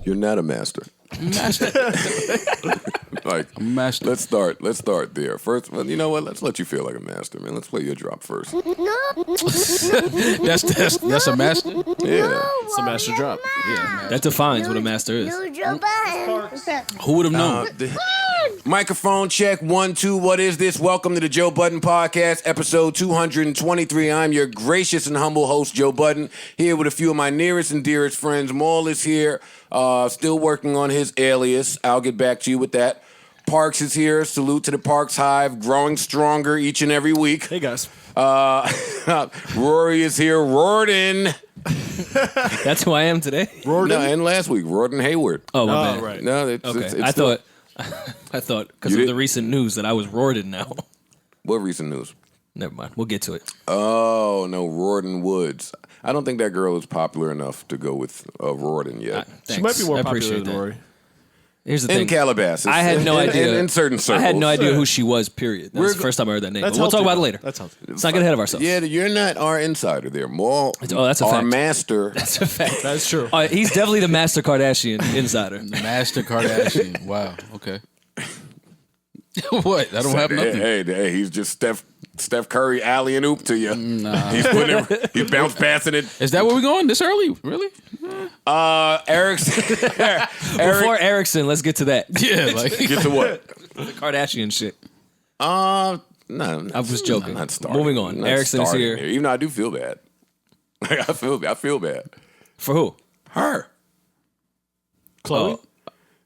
You're not a master. Master. Like, Master. let's start there. First, well, you know what? Let's let you feel like a master, man. Let's play your drop first. That's a master. Yeah. It's a master drop. Yeah. That defines what a master is. Who would have known? Microphone check 1 2. What is this? Welcome to the Joe Budden Podcast, episode 223. I'm your gracious and humble host, Joe Budden, here with a few of my nearest and dearest friends. Maul is here, still working on his alias. I'll get back to you with that. Parks is here. Salute to the Parks Hive, growing stronger each and every week. Hey, guys. Rory is here. Rorden. That's who I am today. No, and last week, Rorden Hayward. Oh, my bad. Right. No, it's, Okay. it's I still- thought because You of did- the recent news that I was Rorden now. What recent news? Never mind. We'll get to it. Oh, no, Rorden Woods. I don't think that girl is popular enough to go with Rorden yet. She might be more I popular appreciate than that. Rory. Here's the In thing. Calabasas. I had no idea. In certain circles. I had no idea who she was, period. That was the first time I heard that name. But we'll talk about it later. That's healthy. Let's not get ahead of ourselves. Yeah, you're not our insider there. More that's a our fact. master. That's a fact. That's true. He's definitely the Master Kardashian insider. Master Kardashian. Wow. Okay. What? I don't have nothing. Hey, he's just Steph Curry alley and oop to you. Nah. He's putting it, he's bounce passing it. Is that where we're going this early? Really? Eric's Before Erickson, let's get to that. Yeah. Like, get to what? The Kardashian shit. No, I was joking. Not starting. Moving on. Not Erickson is starting here. Even though I do feel bad. I feel bad. For who? Her. Chloe?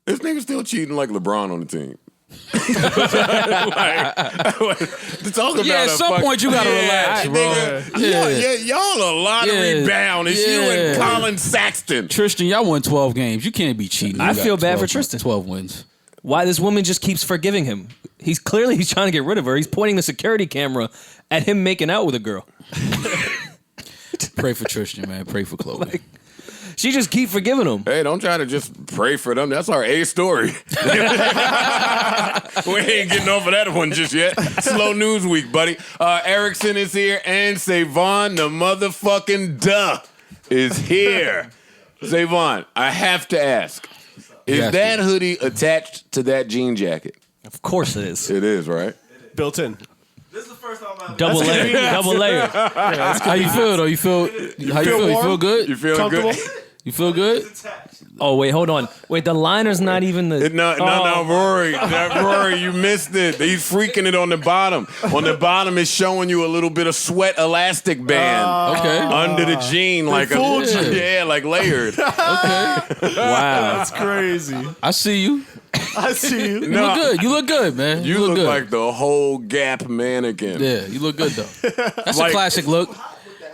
This nigga still cheating like LeBron on the team. To talk about yeah, at some point you gotta relax, bro. Y'all a lot of rebound. It's you and Colin Saxton. Tristan, y'all won 12 games. You can't be cheating. I You got feel bad for 12 Tristan. 12 wins. Why this woman just keeps forgiving him? He's trying to get rid of her. He's pointing the security camera at him making out with a girl. Pray for Tristan, man. Pray for Chloe. She just keep forgiving him. Hey, don't try to just pray for them. That's our A story. We ain't getting off of that one just yet. Slow news week, buddy. Erickson is here and Savon, the motherfucking duh, is here. Savon, I have to ask, is Yes, that hoodie attached to that jean jacket? Of course it is. It is, right? Built in. Double layer. Double layer. How you feel though? You feel how you feel? You warm? feel good? You feeling Comfortable? good? You feel good? Oh, wait, hold on. Wait, the liner's not even the... No, Rory. Rory, you missed it. He's freaking it on the bottom. On the bottom, it's showing you a little bit of sweat elastic band Okay. under the jean, like fooled you. like layered. Okay. Wow. That's crazy. I see you. I see you. You look good. You look good, man. You look good. like the whole Gap mannequin. Yeah, you look good though. That's Like- a classic look.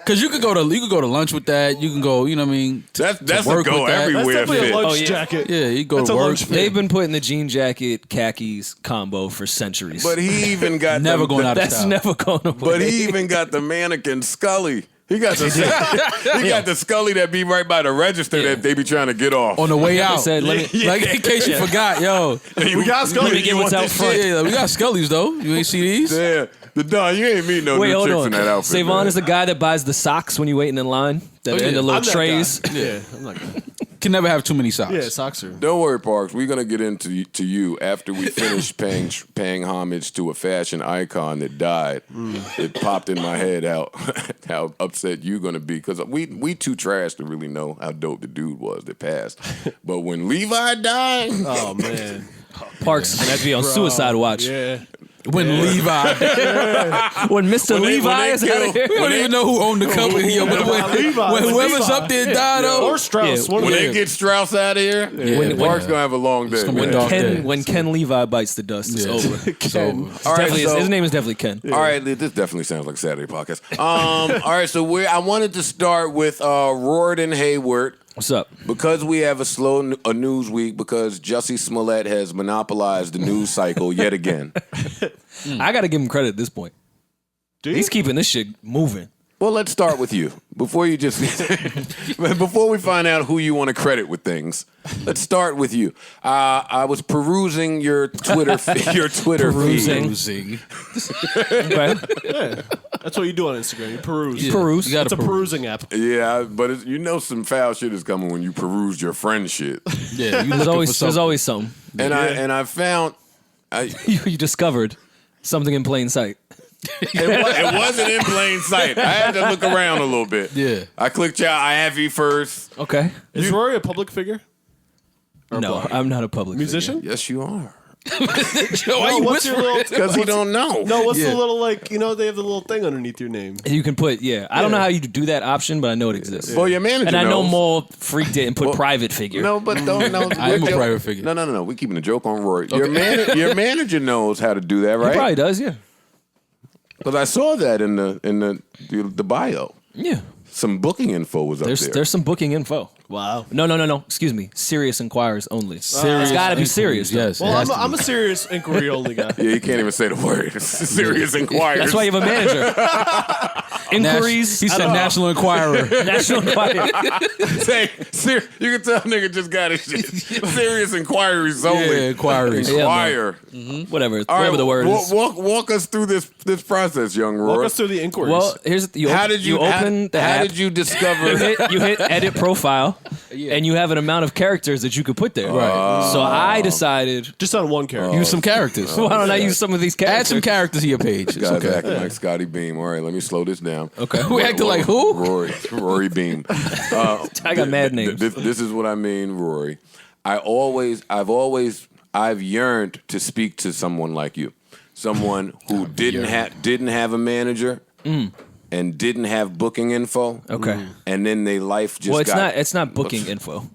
Cause you could go to lunch with that. You can go, you know what I mean. That's a work go with that. That's everywhere definitely fit. a lunch Oh, yeah. jacket. Yeah, you go That's to a work. lunch fit. They've been putting the jean jacket khakis combo for centuries. But he even got Never going out of That's style. never going away. But he even got the mannequin Scully. He got the got the Scully that be right by the register that they be trying to get off. On the way out. said, let me, Like in case you forgot, yo. We got Scully. let me get what's out front. Yeah, we got Scullies though. You ain't see these? Yeah, the Don, you ain't meet no Wait, new hold chicks on. in that outfit. Savon man. is the guy that buys the socks when you're waiting in line. That Oh, are in yeah. the little I'm that trays. guy. Yeah, I'm not good. Can never have too many socks. Yeah, socks are. Don't worry, Parks. We're gonna get into to you after we finish paying homage to a fashion icon that died. It popped in my head how upset you gonna be because we too trash to really know how dope the dude was that passed. But when Levi died, Oh man. Parks and that'd be on suicide watch. Yeah. When Levi. When Mr. When they- Levi when they is out kill- of here. We don't even know who owned the company. Yo, when whoever's Levi. up there died, though. Or Strauss. Yeah. One of when the- they get Strauss out of here, Parks gonna have a long day. gonna be man. dark. Okay. When Ken Levi bites the dust, it's over. It's over. All right, Definitely, so- his name is definitely Ken. All right, this definitely sounds like a Saturday podcast. All right, so I wanted to start with Rorden Hayward. What's up? Because we have a news week, because Jussie Smollett has monopolized the news cycle yet again. I got to give him credit at this point. Do you? He's keeping this shit moving. Well, let's start with you, before you just before we find out who you want to credit with things, let's start with you. I was perusing your Twitter your Twitter feed. Perusing. Okay. That's what you do on Instagram. You peruse. Yeah. Peruse. You gotta It's a peruse. perusing app. Yeah, but you know some foul shit is coming when you peruse your friend shit. Yeah, you There's always something. And I found You discovered something in plain sight. it wasn't in plain sight. I had to look around a little bit. Yeah. I clicked y'all. I have you first. Okay. Is Rory a public figure? No, I'm not a public Musician? Yes, you are. Joe, why No, you what's your little? Because he don't know. No, what's Yeah. the little like? You know, they have the little thing underneath your name. figure. You can put, I don't know how you do that option, but I know it exists. Well, your manager And I know knows. Maul freaked it and put private figure. No, but don't know. I am a private figure. No. We're keeping a joke on Rory. Your manager knows how to do that, He right? probably does, yeah. Because I saw that in the bio. Yeah. Some booking info was up there. There's some booking info. Wow. No. Excuse me. Serious inquirers only. Serious It's got to be inquiries, serious. though. Yes. it Well, has to I'm be. a serious inquiry only guy. Yeah, you can't even say the word. Serious inquiries. That's why you have a manager. Inquiries. He said National Enquirer. National Enquirer. Say, you can tell nigga just got his shit. Serious inquiries Yeah, only. inquiries. Yeah, Inquire. Whatever. All Whatever right, the word is. Walk us through this process, young Rory. Walk us through the inquiries. Well, here's the, How did you open the how app. did you discover? You hit edit profile, and you have an amount of characters that you could put there. Right. So I decided, just on one character. Use some characters. why don't I use some of these characters? Add some characters to your page. It's Guys okay. acting like Scotty Beam. All right, let me slow this down. Okay. We acting like who? Rory Beam. I got mad names. This is what I mean, Rory. I've yearned to speak to someone like you, someone who didn't have a manager and didn't have booking info. Okay. and then their life just Well, got. it's not booking info.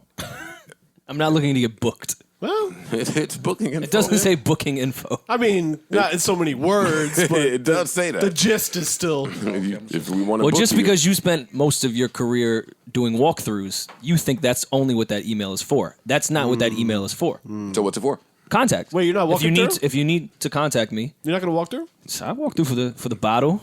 I'm not looking to get booked. Well, It's booking info. It doesn't say booking info. I mean, not in so many words, but It does say that. the gist is still. If we want to, Well, just because you spent most of your career doing walkthroughs, you think that's only what that email is for. That's not what that email is for. So what's it for? Contact. Wait, you're not walking through? If you need to contact me, You're not gonna walk through? so I walk through for the bottle,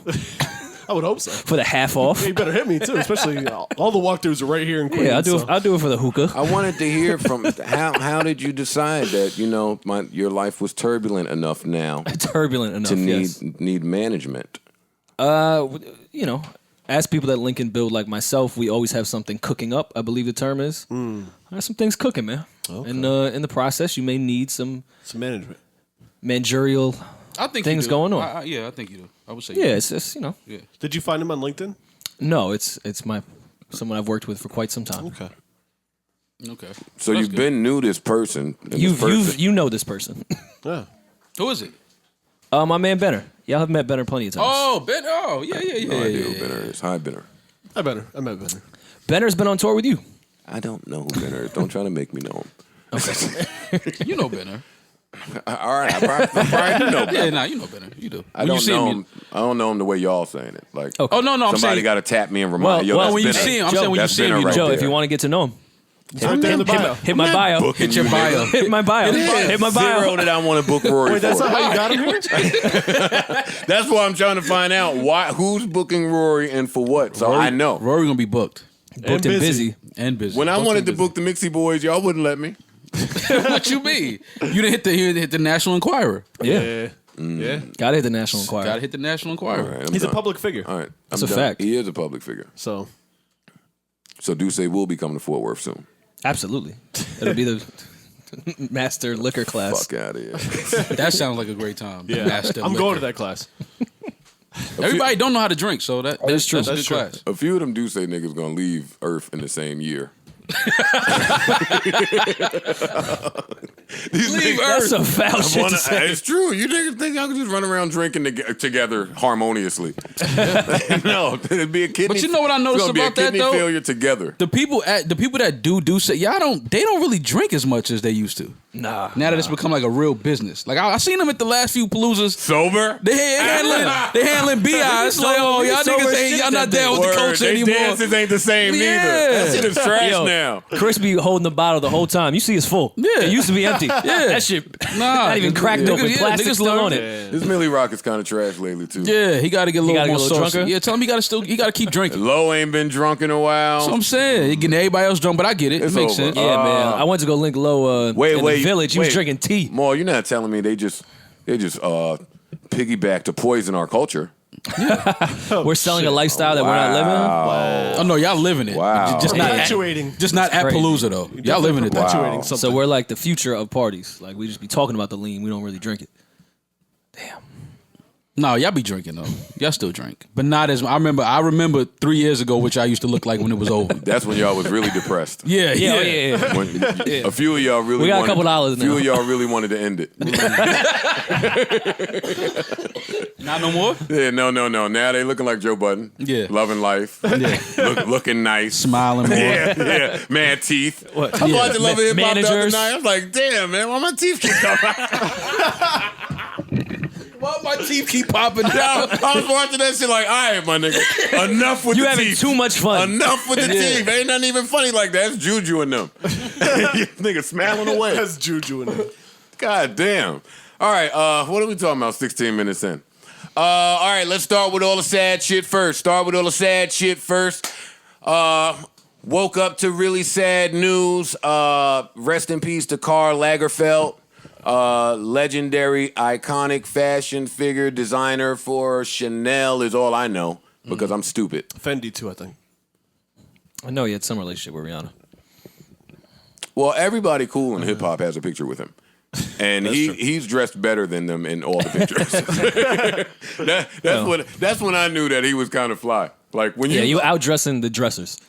I would hope so. for the half off. You better hit me too, especially all the walkthroughs are right here in Queens. Yeah, so. I'll do it for the hookah. I wanted to hear from how did you decide that your life was turbulent enough now Turbulent enough. to yes. need management? As people that link and build like myself, we always have something cooking up. I believe the term is. I have some things cooking, man. Okay. And in the process, you may need some Some management. managerial. I think Things you do. going on. I think you do. I would say Yeah, it's just Yeah. Did you find him on LinkedIn? No, it's someone I've worked with for quite some time. Okay. Okay. So That's you've good. been new this person. and this You person- know this person. Yeah. Who is it? My man Benner. Y'all have met Benner plenty of times. Oh, Ben. Oh, yeah. No idea who Benner is. Hi, Benner. I met better. Benner's been on tour with you. I don't know who Benner is. Don't try to make me know him. You know Benner. All right, I probably do know Benner. Yeah, nah, you know Benner. You do. I When you don't see know him, him. I don't know him the way y'all saying it. Like, Okay. Oh no, I'm somebody saying. got to tap me and remind me. Yo, well, that's when you Benner. see him, I'm Joe, saying when you that's see him, Benner you right know. Joe, there. if you want to get to know him, It's right there in the bio. hit my bio. Booking Hit your you, bio. nigga. Hit my bio. Hit my bio. Zero that I want to book Rory Wait, that's for. not how you got him here? That's why I'm trying to find out who's booking Rory and for what. So I know. Rory gonna be booked Booked and busy. and busy. When I Booked wanted and to busy. book the Mixie Boys, y'all wouldn't let me. What you mean? You didn't hit the National Enquirer. Yeah. Yeah. Gotta hit the National Enquirer. Gotta hit the National Enquirer. All right, I'm He's a done. public figure. All right, That's I'm a done. fact. He is a public figure. So So Duce will be coming to Fort Worth soon. Absolutely. It'll be the master liquor class. Fuck out of here. That sounds like a great time. yeah, Master I'm liquor. going to that class. Everybody don't know how to drink, so that's true. That's a That's good true. class. A few of them do say niggas gonna leave Earth in the same year. These Leave niggas- That's a foul shit to say. It's true. You niggas think y'all can just run around drinking together harmoniously? No, it'd be a kidney. But you know what I noticed it's gonna be a about that, kidney though? failure together. The people that do say, they don't really drink as much as they used to. Nah. Now that it's become like a real business. Like I seen them at the last few Paloozas. Sober? They handling BI. It's like, oh, y'all niggas ain't, y'all not down with the culture they anymore. dances ain't the same Yeah. neither. That shit is trash Yo, now. Chris be holding the bottle the whole time. You see it's full. Yeah. It used to be empty. Yeah. That shit not even cracked niggas- open. yeah, Plastic niggas still learn. on it. This Millie Rock is kind of trash lately too. Yeah, he got to get a little gotta more get a little saucy. drunker? Yeah, tell him he got to keep drinking. Low ain't been drunk in a while. That's what I'm saying. He getting everybody else drunk, but I get it. It's It makes over. sense. Yeah, man. I went to go link Low in the village. He was drinking tea. Maul, you're not telling me they just piggyback to poison our culture. We're selling a lifestyle that we're not living. Oh no, y'all living it. Wow. Just not Perpetuating. just not at crazy. Palooza though. Y'all living it. Though. Perpetuating something. So we're like the future of parties. Like we just be talking about the lean. We don't really drink it. Damn. No, y'all be drinking though. Y'all still drink, but not as. I remember 3 years ago, which I used to look like when it was over. That's when y'all was really depressed. Yeah, Yeah, oh, yeah. When a few of y'all really We got a wanted, couple dollars a few now. of y'all really wanted to end it. Not no more. Yeah, no. Now they looking like Joe Budden. Yeah. Loving life. Yeah. looking nice. Smiling more. Yeah. Man, teeth. I was watching Love and Hip Hop the other Managers. night. I was like, damn, man, why my teeth keep coming out? Why my teeth keep popping I down? was watching that shit like, all right, my nigga. Enough with You the having teeth. too much fun. Enough with the teeth. Ain't nothing even funny like that. It's juju in them. Nigga smiling away. That's juju in it. God damn. All right, what are we talking about 16 minutes in? All right, let's start with all the sad shit first. Woke up to really sad news. Rest in peace to Karl Lagerfeld, legendary, iconic fashion figure designer for Chanel is all I know because I'm stupid. Fendi too, I think. I know he had some relationship with Rihanna. Well, everybody cool in hip hop has a picture with him. And he's dressed better than them in all the pictures. That's when I knew that he was kind of fly. Like when You outdressing the dressers.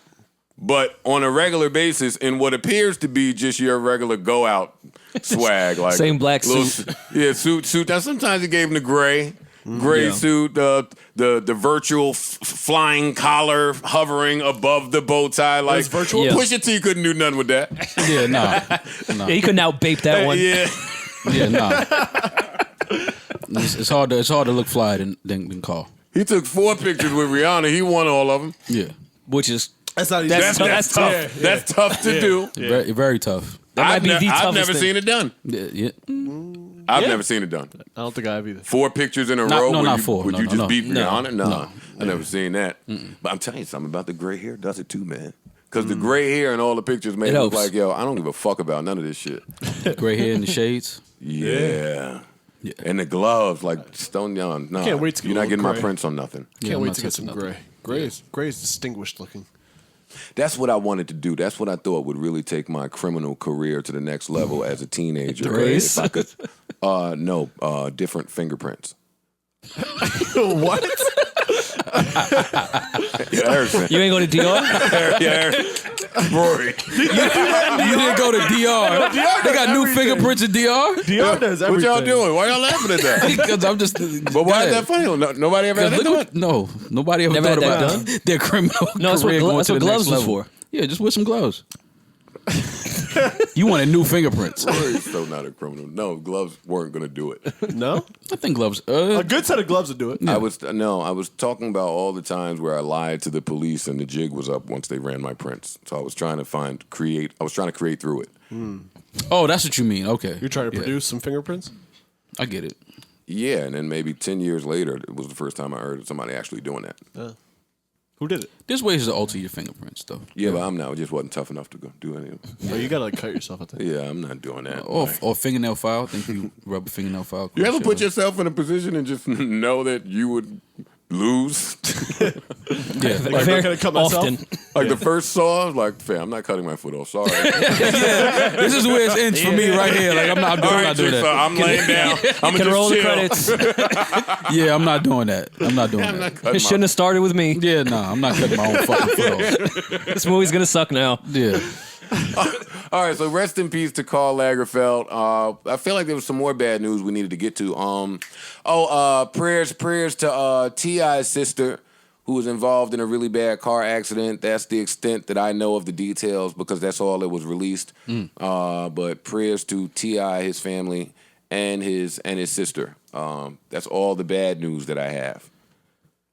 but on a regular basis, in what appears to be just your regular go out swag, like Same black little suit. suit. Now sometimes he gave him the gray Yeah. suit, the virtual flying collar hovering above the bow tie, like That's virtual? Yeah. Pusha T couldn't do nothing with that. Yeah, nah. Yeah, he couldn't outbape that one. Yeah. Yeah, nah. It's hard to look fly than Carl. He took 4 pictures with Rihanna. He won all of them. Yeah, Which is That's not easy. That's tough. Yeah, yeah. That's tough to do. very, very tough. that might be the I've toughest never thing. seen it done. Yeah. I've never seen it done. I don't think I have either. 4 pictures in a Not- row. no, would not you, 4. Would No, you no, just no. beat Rihanna? No, No. I never seen that. But I'm telling you something about the gray hair does it too, man. Because the gray hair and all the pictures made It it look helps. like, yo, I don't give a fuck about none of this shit. Gray hair in the shades. Yeah. And the gloves, like Stone Young. Nah, Can't wait to get you're a not little getting my gray. prints on nothing. Yeah, Can't I'm wait not to get touching some nothing. gray. Gray is distinguished looking. That's what I wanted to do. That's what I thought would really take my criminal career to the next level as a teenager. Grace? If I could, different fingerprints. What? Yeah, Harrison. You ain't going to Dior? Yeah, Rory. You didn't go to DR. They got new fingerprints in DR. Dior does What everything. y'all doing? Why y'all laughing at that? Because I'm just. But why is that funny? Nobody ever had that done? No, nobody ever Never thought had that about done? their criminal No, that's what career glo- going that's to what the gloves next was level. for. Yeah, just wear some gloves. You wanted new fingerprints. Rory's so not a criminal. No, gloves weren't going to do it. No? I think gloves. A good set of gloves would do it. I was talking about all the times where I lied to the police and the jig was up once they ran my prints. So I was trying to create through it. Oh, that's what you mean. Okay, You're trying to Yeah, produce some fingerprints? I get it. Yeah, and then maybe 10 years later, it was the first time I heard of somebody actually doing that. Who did it? There's ways to alter your fingerprints, though. Yeah, but I just wasn't tough enough to go do any of it. Oh, you gotta like cut yourself, I think. Yeah, I'm not doing that. Or fingernail file. I think you rub a fingernail file. You ever across put your- yourself in a position and just know that you would lose? Yeah, Like, I'm not gonna cut myself. Often. Like the first saw, I was like, fam, I'm not cutting my foot off. Sorry. this is where it's ends for me right here. Like I'm not All doing, right, doing so that. I'm laying down. I'm Can gonna roll just the chill. credits. Yeah, I'm not doing that. I'm not doing I'm that. not cutting It shouldn't have started with me. Yeah, nah, I'm not cutting my own fucking foot off. This movie's gonna suck now. Yeah. All right, so rest in peace to Karl Lagerfeld. I feel like there was some more bad news we needed to get to. Prayers to T.I.'s sister, who was involved in a really bad car accident. That's the extent that I know of the details because that's all that was released. But prayers to T.I., his family, and his sister. That's all the bad news that I have.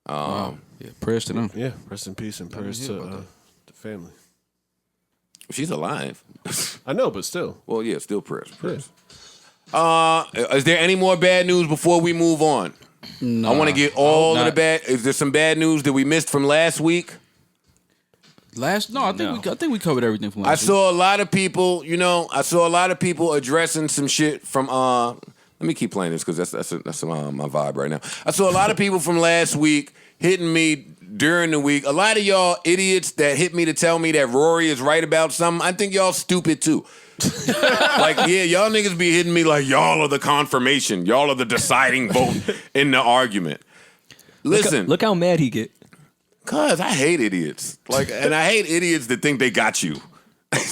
Yeah, prayers to them. Yeah, rest in peace and prayers to the family. She's alive. I know, but still. Well, yeah, still prayers. Is there any more bad news before we move on? No, I want to get all of the not- bad. Is there some bad news that we missed from last week? I think we covered everything from last I week. saw a lot of people. I saw a lot of people addressing some shit from. Let me keep playing this because that's my vibe right now. I saw a lot of people from last week hitting me during the week. A lot of y'all idiots that hit me to tell me that Rory is right about something. I think y'all stupid too. Like, yeah, y'all niggas be hitting me like y'all are the confirmation. Y'all are the deciding vote in the argument. Listen, Look how mad he get. cuz I hate idiots. Like, and I hate idiots that think they got you.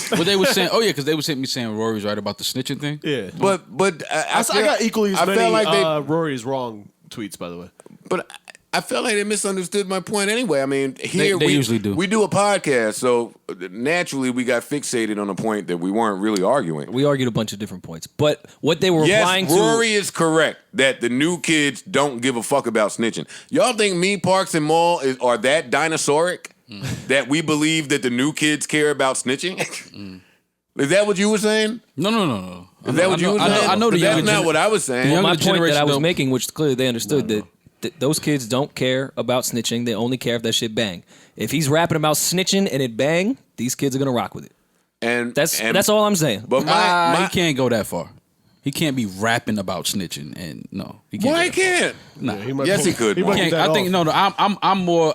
But they were saying, because they were me saying Rory's right about the snitching thing. Yeah. But I got equally as I many felt like they Rory's wrong tweets, by the way. But I felt like they misunderstood my point anyway. I mean, here They we usually do. We do a podcast, so naturally we got fixated on a point that we weren't really arguing. We argued a bunch of different points, but what they were Yes, replying to. Rory is correct that the new kids don't give a fuck about snitching. Y'all think me, Parks, and Maul are that dinosauric that we believe that the new kids care about snitching? Is that what you were saying? No. Is that what you were saying? I know the That's younger not what I was saying. the younger My point that generation I was don't- making, which clearly they understood that those kids don't care about snitching. They only care if that shit bang. If he's rapping about snitching and it bang, these kids are gonna rock with it. And That's all I'm saying. But he can't go that far. He can't be rapping about snitching, and no, he can't. why go he that far. can't? Nah. He might Yes, pull- he could. might Can't- get that I think off. I'm more.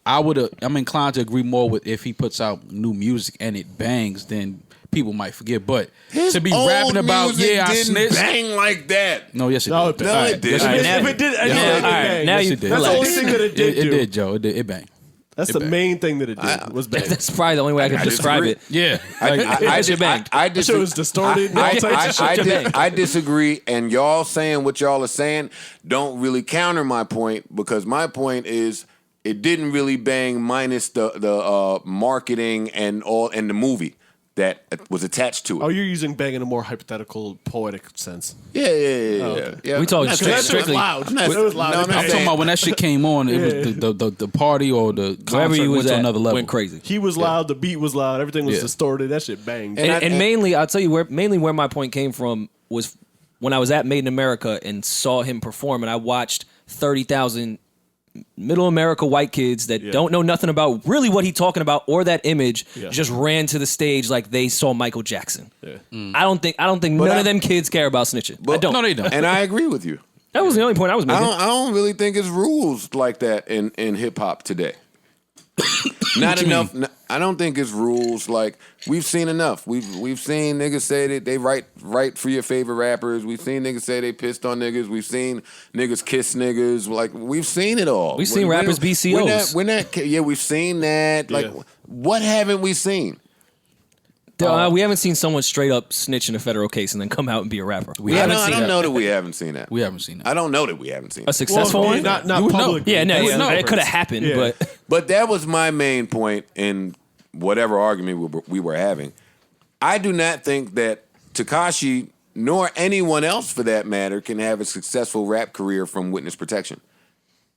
I'm inclined to agree more with if he puts out new music and it bangs, then people might forget. But His to be old rapping about music I didn't snitched. bang like that. No, yes it No, did. it- No, All it right. did. Yes, it did. If it did, Yeah, yeah, all right, now Yes, you it did. That's the only relax. thing that it did It do. did, Joe. It banged. That's It the banged. main thing that it did was bang. That's probably the only way I could I describe disagree. it. Yeah, That shit banged. That shit was distorted. and all types of shit. I disagree, and y'all saying what y'all are saying don't really counter my point because my point is it didn't really bang minus the marketing and the movie that was attached to it. Oh, you're using bang in a more hypothetical, poetic sense. Yeah. okay. Yeah. We talking I'm not strictly- saying- strictly- loud. I'm not- It was loud. no, I'm I'm not I'm talking saying- about when that shit came on. It was the party or the Wherever concert he was went to at another level. went crazy. He was loud. The beat was loud. Everything was Yeah. distorted. That shit banged. And mainly, I'll tell you where my point came from was when I was at Made in America and saw him perform, and I watched 30,000 middle America white kids that don't know nothing about really what he's talking about or that image Yeah. just ran to the stage like they saw Michael Jackson. Yeah. I don't think none I- of them kids care about snitching. I don't. No, they don't. And I agree with you. That was the only point I was making. I don't really think it's rules like that in hip hop today. Not enough. I don't think it's rules like we've seen enough. We've seen niggas say that they write for your favorite rappers. We've seen niggas say they pissed on niggas. We've seen niggas kiss niggas. Like we've seen it all. We've seen rappers be COs. We're not. Yeah, we've seen that. Like, Yeah. what haven't we seen? We haven't seen someone straight up snitch in a federal case and then come out and be a rapper. We I haven't don't, I seen don't that. know that we haven't seen that. We haven't seen that. I don't know that we haven't seen A it. successful Well, one? not You would know. public. Yeah, no, would know. it could have happened, Yeah. but But that was my main point in whatever argument we were having. I do not think that Tekashi, nor anyone else for that matter, can have a successful rap career from witness protection.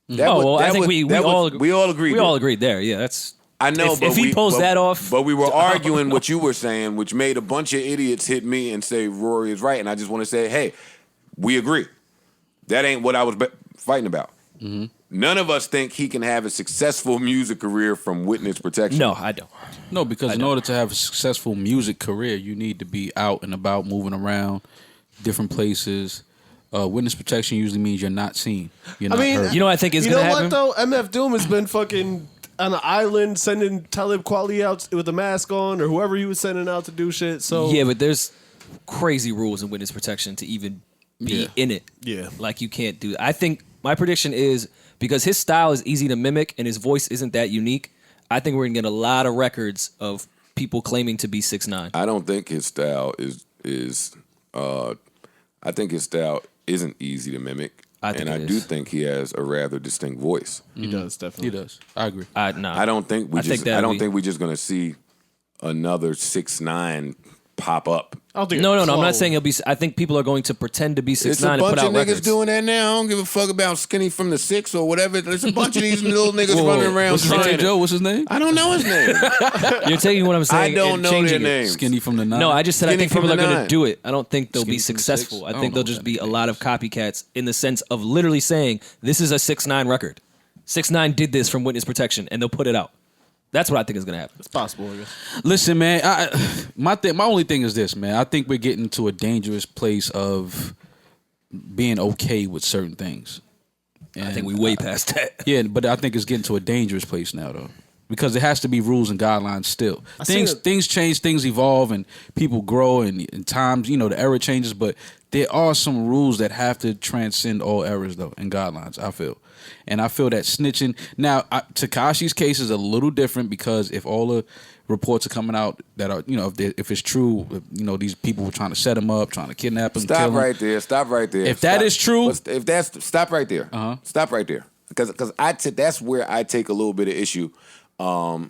That oh was- well, I that think was- we that all was- we all agreed. We all there. agreed there. Yeah, that's. I know, If but he pulls but- that off, but we were arguing what you were saying, which made a bunch of idiots hit me and say Rory is right, and I just want to say, hey, we agree. That ain't what I was fighting about. Mm-hmm. None of us think he can have a successful music career from witness protection. No, I don't. No, because in order to have a successful music career, you need to be out and about, moving around, different places. Witness protection usually means you're not seen. You're not heard. You know what I think is You gonna know happen? what though? MF Doom has been fucking on an island sending Talib Kweli out with a mask on, or whoever he was sending out to do shit. So Yeah, but there's crazy rules in witness protection to even be Yeah. in it. Yeah. Like you can't do. I think my prediction is because his style is easy to mimic and his voice isn't that unique. I think we're gonna get a lot of records of people claiming to be 6ix9ine. I don't think his style is I think his style isn't easy to mimic. I think and it I do is. think he has a rather distinct voice. He does He definitely. does. I agree. No. I don't think we I think just. I don't that'd think we're just gonna see another 6ix9ine pop up. I don't think No, a I'm not clone. saying he'll be. I think people are going to pretend to be 6ix9ine It's a and bunch put out of niggas records. doing that now. I don't give a fuck about Skinny from the Six or whatever. There's a bunch of these little niggas running around What's his name? trying. Hey, Joe, what's his name? I don't know his name. You're taking what I'm I saying. don't and know their changing it. names. Skinny from the Nine. No, I just said I Skinny think people from are the going to Nine. do it. I don't think they'll Skinny be from the successful. Six? I I think don't there'll know just what be that a lot of copycats in the sense of literally saying this is a 6ix9ine record. 6ix9ine did this from witness protection, and they'll put it out. That's what I think is going to happen. It's possible. I guess. Listen, man. My only thing is this, man. I think we're getting to a dangerous place of being okay with certain things. I think we way past that. Yeah, but I think it's getting to a dangerous place now, though, because there has to be rules and guidelines still. seen Things change, things evolve, and people grow, and times, the era changes. But there are some rules that have to transcend all eras, though, and guidelines. I feel, and I feel that snitching. Now, Tekashi's case is a little different because if all the reports are coming out that are, if it's true, these people were trying to set him up, trying to kidnap him, Stop kill him. right there. Stop right there. If that is true- if that's stop right there. Stop right there. Because that's where I take a little bit of issue, and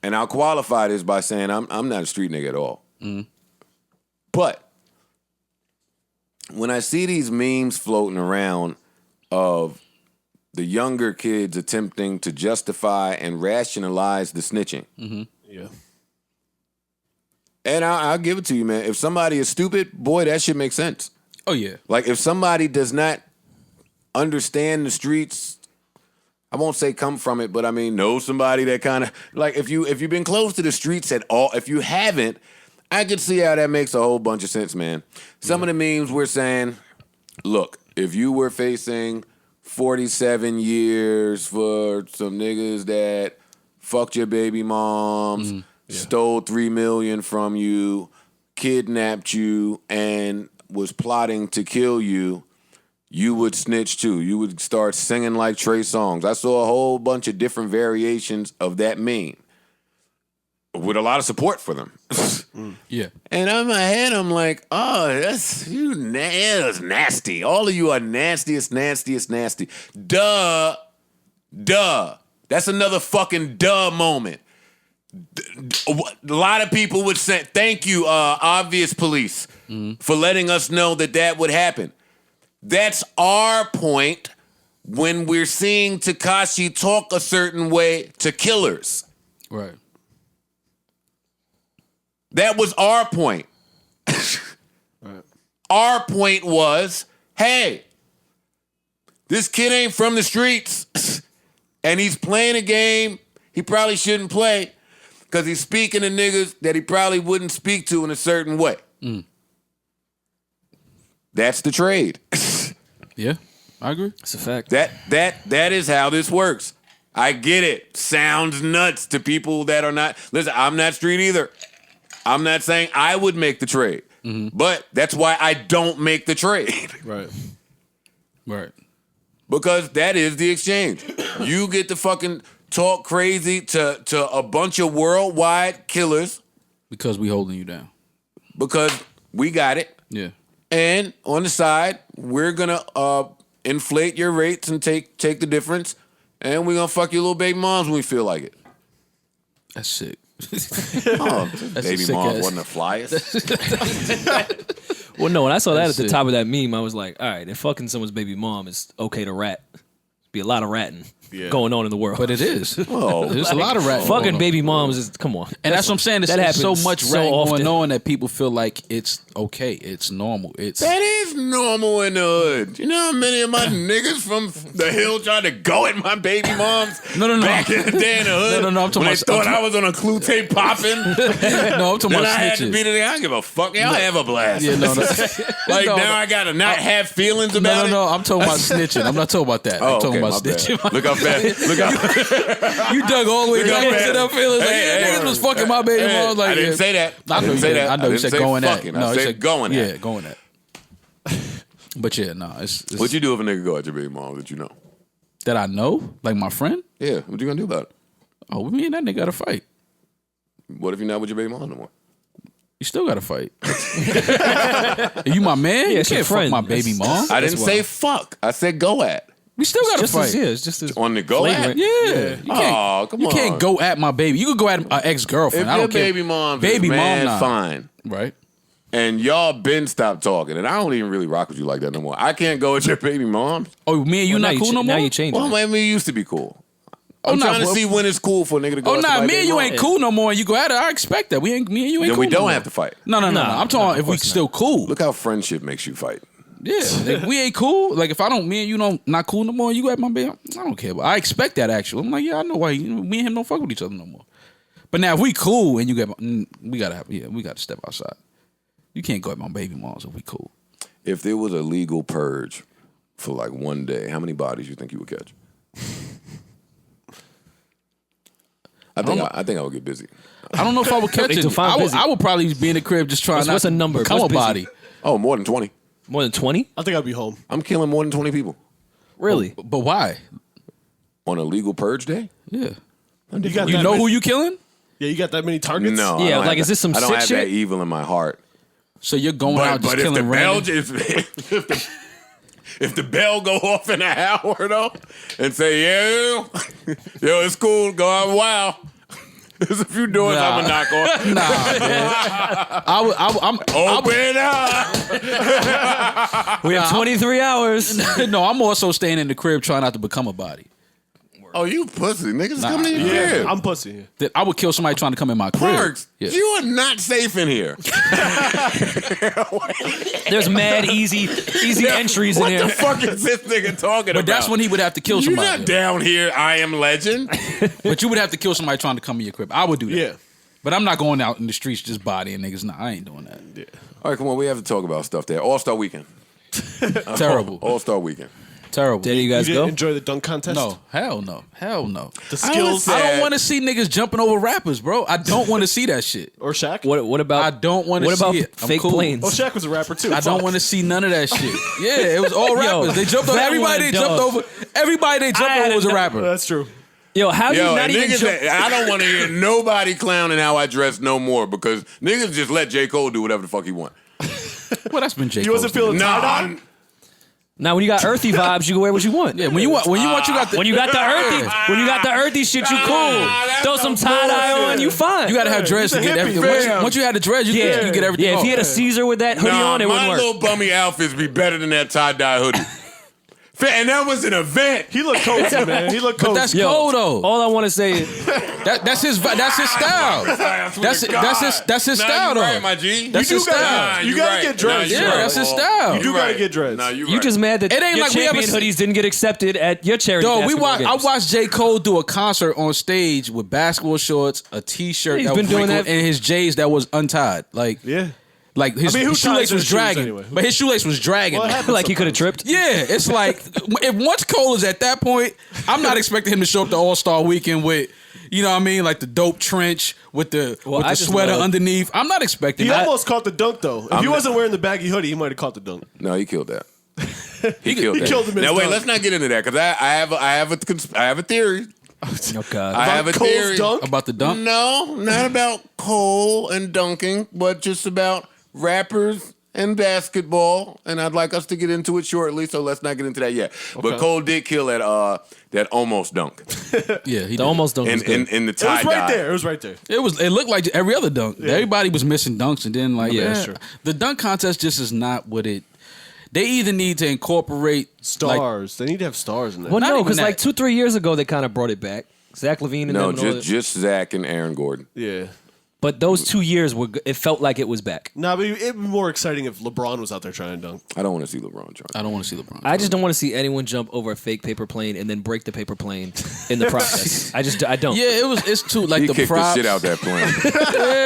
I'll qualify this by saying I'm not a street nigga at all. But when I see these memes floating around of the younger kids attempting to justify and rationalize the snitching. Yeah. And I'll give it to you, man. If somebody is stupid, boy, that shit makes sense. Oh yeah, Like if somebody does not understand the streets, I won't say come from it, but I mean know somebody that kind of like if you've been close to the streets at all, if you haven't, I could see how that makes a whole bunch of sense, man. Some of the memes we're saying, look, if you were facing 47 years for some niggas that fucked your baby moms, stole $3 million from you, kidnapped you, and was plotting to kill you, you would snitch too. You would start singing like Trey Songz. I saw a whole bunch of different variations of that meme with a lot of support for them. yeah. And in my head, I'm like, oh, that's nasty. All of you are nastiest. Duh. That's another fucking duh moment. A lot of people would say, thank you, obvious police, for letting us know that would happen. That's our point when we're seeing Tekashi talk a certain way to killers. Right. That was our point. Our point was, hey, this kid ain't from the streets and he's playing a game he probably shouldn't play because he's speaking to niggas that he probably wouldn't speak to in a certain way. That's the trade. Yeah, I agree. It's a fact. That is how this works. I get it. Sounds nuts to people that are not. Listen, I'm not street either. I'm not saying I would make the trade, but that's why I don't make the trade. Right. Right. Because that is the exchange. You get to fucking talk crazy to a bunch of worldwide killers Because we holding you down. because we got it. Yeah. And on the side, we're gonna inflate your rates and take the difference, and we're gonna fuck your little baby moms when we feel like it. That's sick. Oh, a baby sick mom ass. wasn't the flyest. Well, no, when I saw that That's at the it. top of that meme, I was like, all right, if fucking someone's baby mom is okay to rat, be a lot of ratting going on in the world. But it is. Oh, There's a lot of rat. fucking baby moms is, come on. And that's what I'm saying. that There's so happens much so rat often. going on that people feel like it's okay. It's normal. It's that is normal in the hood. You know how many of my niggas from the hill tried to go at my baby moms No. back in the day in the hood? No, I'm talking when about- they thought I was on a clue tape popping. no. I'm talking Then about I had to snitches. be the I don't give a fuck. Y'all have a blast. Yeah, no. Like No, now no. I gotta not have feelings about it. No. I'm talking about snitching. I'm not talking about that. Oh, I'm talking okay, about my bad. snitching. Look how fast. Look how You dug all the way Look how down fast. to that feeling. Like, Hey, yeah, hey, niggas was fucking my baby Hey, mom. Like, I didn't yeah. say that. I know didn't say that. I know you didn't said say going at. fucking. No, I you said going at. Yeah, going at. But yeah, no. It's What you do if a nigga go at your baby mom that you know? that I know, like my friend. Yeah, what you gonna do about it? Oh, me and that nigga got to fight. What if you're not with your baby mom no more? You still gotta fight. You my man? You it's your can't fuck friend. my baby mom. I didn't say fuck. I said go at. We still gotta Just fight. as, it's just as On the go at? flagrant. Yeah. You can't, Oh, come you on. can't go at my baby. You could go at an ex-girlfriend. If I your don't care. baby mom Baby mom, mad, nah. fine. Right. And y'all been stopped talking, and I don't even really rock with you like that no more. I can't go at your baby mom. Oh, me and you Well, now not cool no more? Now you changed Well, it. maybe we used to be cool. Oh, I'm nah, trying to well- see when it's cool for a nigga to go. Oh, at nah, somebody's me and baby you mom. ain't cool no more. And you go at it. I expect that. Me and you ain't Then cool we no don't more. have to fight. No. I'm talking of if we course not. still cool. Look how friendship makes you fight. Yeah, if we ain't cool. Like if I don't, me and you don't not cool no more. You go at my baby. I don't care. But I expect that actually. I'm like, yeah, I know why. Me and him don't fuck with each other no more. But now if we cool and you get, we gotta step outside. You can't go at my baby moms if we cool. If there was a legal purge for like one day, how many bodies you think you would catch? I think I would get busy. I don't know if I would catch They it. define busy. I would probably be in the crib just trying What's not a number? to become What's a busy? body. Oh, more than 20. More than 20? I think I'd be home. I'm killing more than 20 people Really? But why? on a legal purge day. Yeah. You got You that know many, who you killing? Yeah, you got that many targets. No, Yeah, I don't like, have is this some I don't sick have shit? that evil in my heart. So you're going out just But if the killing bell, random. if the bell go off in an hour though, and say yo, it's cool, go out, wow. There's a few doors Nah. I'm gonna knock on. Nah, man. I'm Open up. We have 23 hours. no, I'm also staying in the crib trying not to become a body. Oh, you pussy. Niggas coming in your Yeah, crib. I'm pussy. That I would kill somebody trying to come in my crib. Parks, Yeah. you are not safe in here. There's mad easy entries in What here. the fuck is this nigga talking about? But that's when he would have to kill You're somebody. not down here, I am legend. But you would have to kill somebody trying to come in your crib. I would do that. Yeah. But I'm not going out in the streets just bodying niggas. Nah, I ain't doing that. All right, come on, we have to talk about stuff there. All-Star Weekend. Terrible. All-Star Weekend. Terrible. There you You guys didn't go. enjoy the dunk contest? No, hell no. Hell no. The skills I I don't Sad. want to see niggas jumping over rappers, bro. I don't want to see that shit. or Shaq? What about I don't wanna What about see it. I'm fake cool. planes? Oh, Shaq was a rapper too. I don't want to see none of that shit. Yeah, it was all Yo, rappers. They jumped over that everybody. one, They jumped dog. over everybody. They jumped I over had was a a- rapper. That's true. Yo, how you Yo, not and even niggas, jump? I don't want to hear nobody clowning how I dress no more because niggas just let J. Cole do whatever the fuck he want. Well, that's been J. You wasn't Cole's feeling Nah, tie-dye? Now when you got earthy vibes, you can wear what you want. Yeah, when you want, you got the. When you got the earthy shit, you cool. that's Throw some some tie dye bullshit. on, you fine. You gotta have dreads to He's a get hippie, everything. fam. Once you had the dreads, you get everything. Yeah, if off. he had a Caesar with that hoodie on, it my wouldn't work. little bummy outfits be better than that tie-dye hoodie. And that was an event. He looked cozy, man. He looked But cozy. that's cold though. All I want to say is, That's his style. That's his style you though. right, my G. That's You his do gotta- style. you gotta get dressed. you Yeah, right. that's his style. You do You gotta right. get dressed. Nah, you you right. just mad that It ain't your like we ever champion see- hoodies didn't get accepted at your charity Dog, basketball I games. watched J. Cole do a concert on stage with basketball shorts, a T-shirt He's that been was doing wrinkled, that- and his J's that was untied. Like, Yeah. like his, I mean, who his ties shoelace their was shoes dragging. anyway? But his shoelace was dragging. Well, it happens like he could have sometimes. tripped. Yeah, it's like if once Cole is at that point, I'm not expecting him to show up to All-Star Weekend with, you know what I mean, like the dope trench with the Well, with I the just sweater love- underneath. I'm not expecting He that. almost caught the dunk though. If he wasn't wearing the baggy hoodie, he might have caught the dunk. No, he killed that. He killed that. killed him in Now his wait, dunk. let's not get into that because I have a theory. Oh God. I have a Cole's theory. dunk? About the dunk. No, not about Cole and dunking, but just about rappers and basketball. And I'd like us to get into it shortly, so let's not get into that yet. But Cole did kill that almost dunk Yeah, he The did. almost dunk was good. in the It tie was right there. It was right there. It looked like every other dunk. Everybody was missing dunks, and then like Yeah, man, that's true. the dunk contest just is not what it. They either need to incorporate like, Stars. They need to have stars in there. Well, Not no, even because that. like 2-3 years ago they kind of brought it back. Zach LaVine and No, them and all just Zach and Aaron Gordon. Yeah. But those 2 years were. It felt like it was back. Nah, but it'd be more exciting if LeBron was out there trying to dunk. I don't want to see LeBron try. I don't want to see LeBron. I just don't want to see anyone jump over a fake paper plane and then break the paper plane in the process. I don't. Yeah, it's too like He the kicked props. the shit out that plane,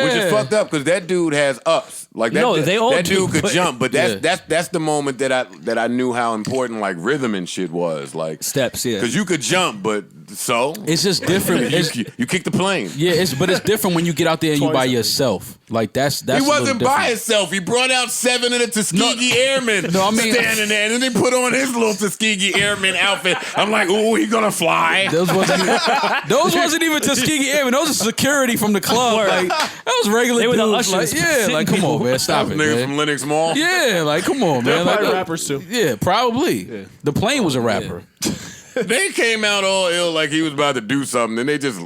which is fucked up because that dude has ups. Like that, No, they all that do, dude could but- jump, but Yeah. that's the moment that I knew how important like rhythm and shit was. Like Steps, yeah. because you could jump, but so It's just different. It's, you kick the plane. yeah, but it's different when you get out there and you by Twice, I think. yourself. Like that's He a little wasn't by different. himself. He brought out 7 of the Tuskegee Airmen No, I mean- standing there, and then they put on his little Tuskegee Airman outfit. I'm like, ooh, he gonna fly. Those wasn't even Tuskegee Airmen. Those are security from the club. Like that was regular They were the dudes. Like, ushers yeah, sitting like come on, people. man, stop it, Niggas man. from Lenox Mall. Yeah, like come on, man. Probably Like, rappers too. Yeah, probably. The plane was a rapper. They came out all ill like he was about to do something, and they just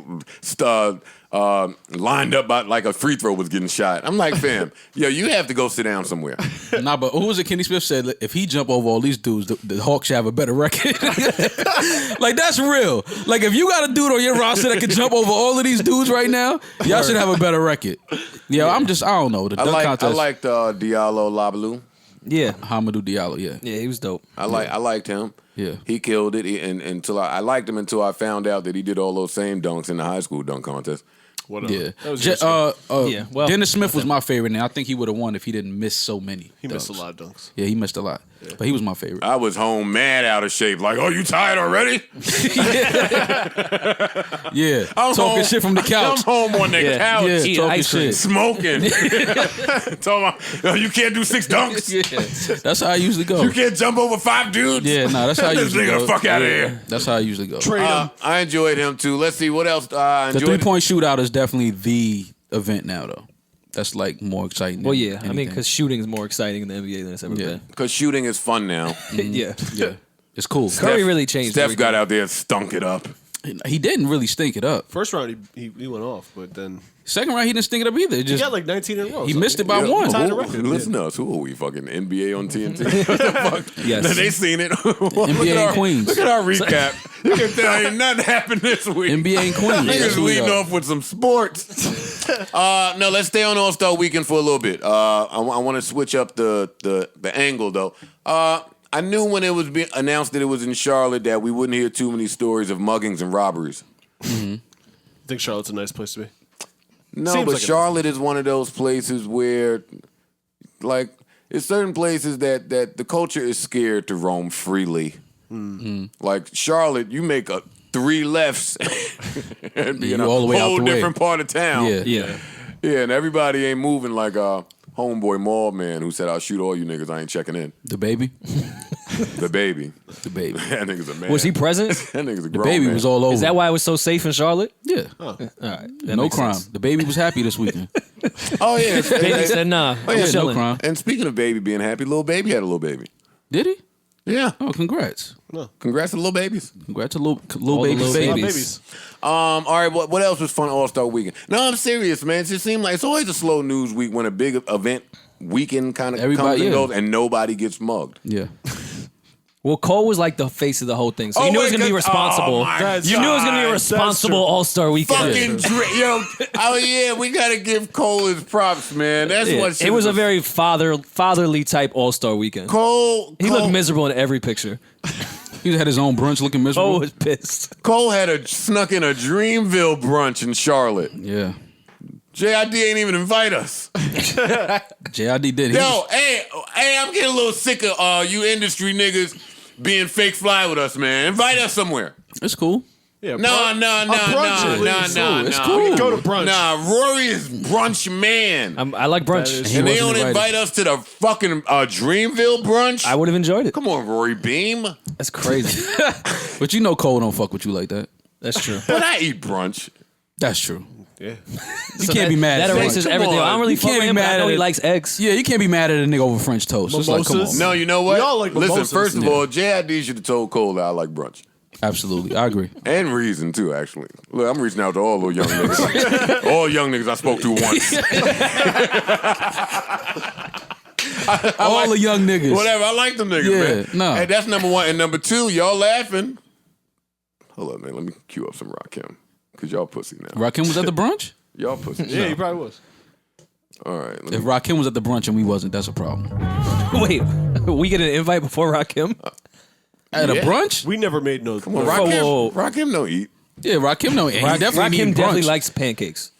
lined up like a free throw was getting shot. I'm like, fam, yo, you have to go sit down somewhere. Nah, but who was it? Kenny Smith said if he jump over all these dudes, the Hawks should have a better record. Like that's real. Like if you got a dude on your roster that can jump over all of these dudes right now, y'all should have a better record. Yeah, I don't know. The I dunk liked contest. Diallo Labalou. Yeah. Hamidou Diallo. Yeah, Yeah, he was dope. I liked him. Yeah. He killed it. Until I liked him until I found out that he did all those same dunks in the high school dunk contest. Whatever. Yeah. That was your skill. Yeah, well, Dennis Smith was my favorite, and I think he would have won if he didn't miss so many. He missed a dunks. lot of dunks. Yeah, he missed a lot, but he was my favorite. I was home mad out of shape. Like, oh, you tired already? Yeah, I'm talking home. shit from the couch. I'm home on the Yeah. couch. Yeah, Eating talking ice cream. shit. Smoking. Talking about, oh, you can't do 6 dunks. Yeah, that's how I usually go. You can't jump over 5 dudes. Yeah, nah, that's how I This usually nigga go. the fuck out of Yeah, here. That's how I usually go. Trade him. I enjoyed him too. Let's see what else. I The enjoyed. 3-point shootout is definitely the event now, though. That's like more exciting. Well, than yeah. I mean, anything. because shooting is more exciting in the NBA than it's ever Yeah. been. Because shooting is fun now. Yeah. yeah, it's cool. Curry really changed. Steph everything. got out there and stunk it up. He didn't really stink it up. First round, he went off, but then Second round, he didn't stink it up either. It he just got like 19 in a row. he so missed it by Yo, one. tied the who- record. Listen to us. Who are we? Fucking NBA on TNT? What the fuck? Yes. They seen it. NBA and Queens. Look at our recap. You can tell ain't nothing happened this week. NBA and Queens. Niggas That's who we leading are. off with some sports. No, let's stay on All-Star Weekend for a little bit. I want to switch up the angle though. I knew when it was being announced that it was in Charlotte that we wouldn't hear too many stories of muggings and robberies. I think Charlotte's a nice place to be. No, Seems but like it. Charlotte is one of those places where, like, it's certain places that the culture is scared to roam freely. Like Charlotte, you make 3 lefts and be in You a all the way out whole the way. different part of town. Yeah. Yeah. Yeah, and everybody ain't moving like homeboy Maul man who said, "I'll shoot all you niggas. I ain't checking in." The baby. The baby, The baby. that nigga's a man. Was he present? That nigga's a The grown baby man. was all over. Is that why it was so safe in Charlotte? Yeah. All right. That No makes crime. sense. The baby was happy this weekend. Oh yeah, Baby said, nah. Oh, yeah, I'm no No chilling. crime. And speaking of baby being happy, little baby had a little baby. Did he? Yeah, Oh, congrats. congrats to little babies. Congrats to little All the baby little babies. babies. All right, what else was fun All-Star Weekend? No, I'm serious, man. It just seemed like it's always a slow news week when a big event weekend kind of comes Everybody- and yeah. goes and nobody gets mugged. Yeah. Well, Cole was like the face of the whole thing, so Oh, you knew it was wait, going to be 'cause- responsible. oh, my You knew it was going to be a God. responsible That's true. All-Star weekend. Fucking yo! Oh yeah, we gotta give Cole his props, man. That's Yeah. what It was a very fatherly type All-Star weekend. Cole. He looked miserable in every picture. He had his own brunch looking miserable. Cole was pissed. Cole had snuck in a Dreamville brunch in Charlotte. Yeah. JID ain't even invite us. JID did. He Yo, was- hey, I'm getting a little sick of you industry niggas being fake fly with us, man. Invite us somewhere. it's cool. Yeah, No. brunch It's cool. Go to brunch. Nah, Rory is brunch man. I like brunch. That is- He and they wasn't don't invited. invite us to the fucking Dreamville brunch? I would have enjoyed it. Come on, Rory Beam. That's crazy. But you know Cole don't fuck with you like that. That's true. But I eat brunch. That's true. Yeah. You can't be mad That at erases French. everything. I don't really You fuck can't with be him, but I mad know at he it. likes eggs. Yeah, you can't be mad at a nigga over French toast. It's like, come on. Mimosas? No, you know what? We all like Listen, mimosas. first of Yeah. all, JID should have told Cole that I like brunch. Absolutely. I agree. And Reason, too, actually. Look, I'm reaching out to all those young niggas. All young niggas I spoke to once. All the young niggas. Whatever, I like them niggas, Yeah, man. no. Hey, that's number one. And number two, y'all laughing. Hold up, man. Let me cue up some Rakim. Because y'all pussy now. Rakim was at the brunch? Y'all pussy. Yeah, he probably was. All right. Let If me, Rakim was at the brunch and we wasn't, that's a problem. Wait, we get an invite before Rakim? At a Yeah. brunch? We never made no. well, Rakim, whoa. Rakim don't eat. Yeah, Rakim no. He definitely Rakim need definitely brunch. likes pancakes.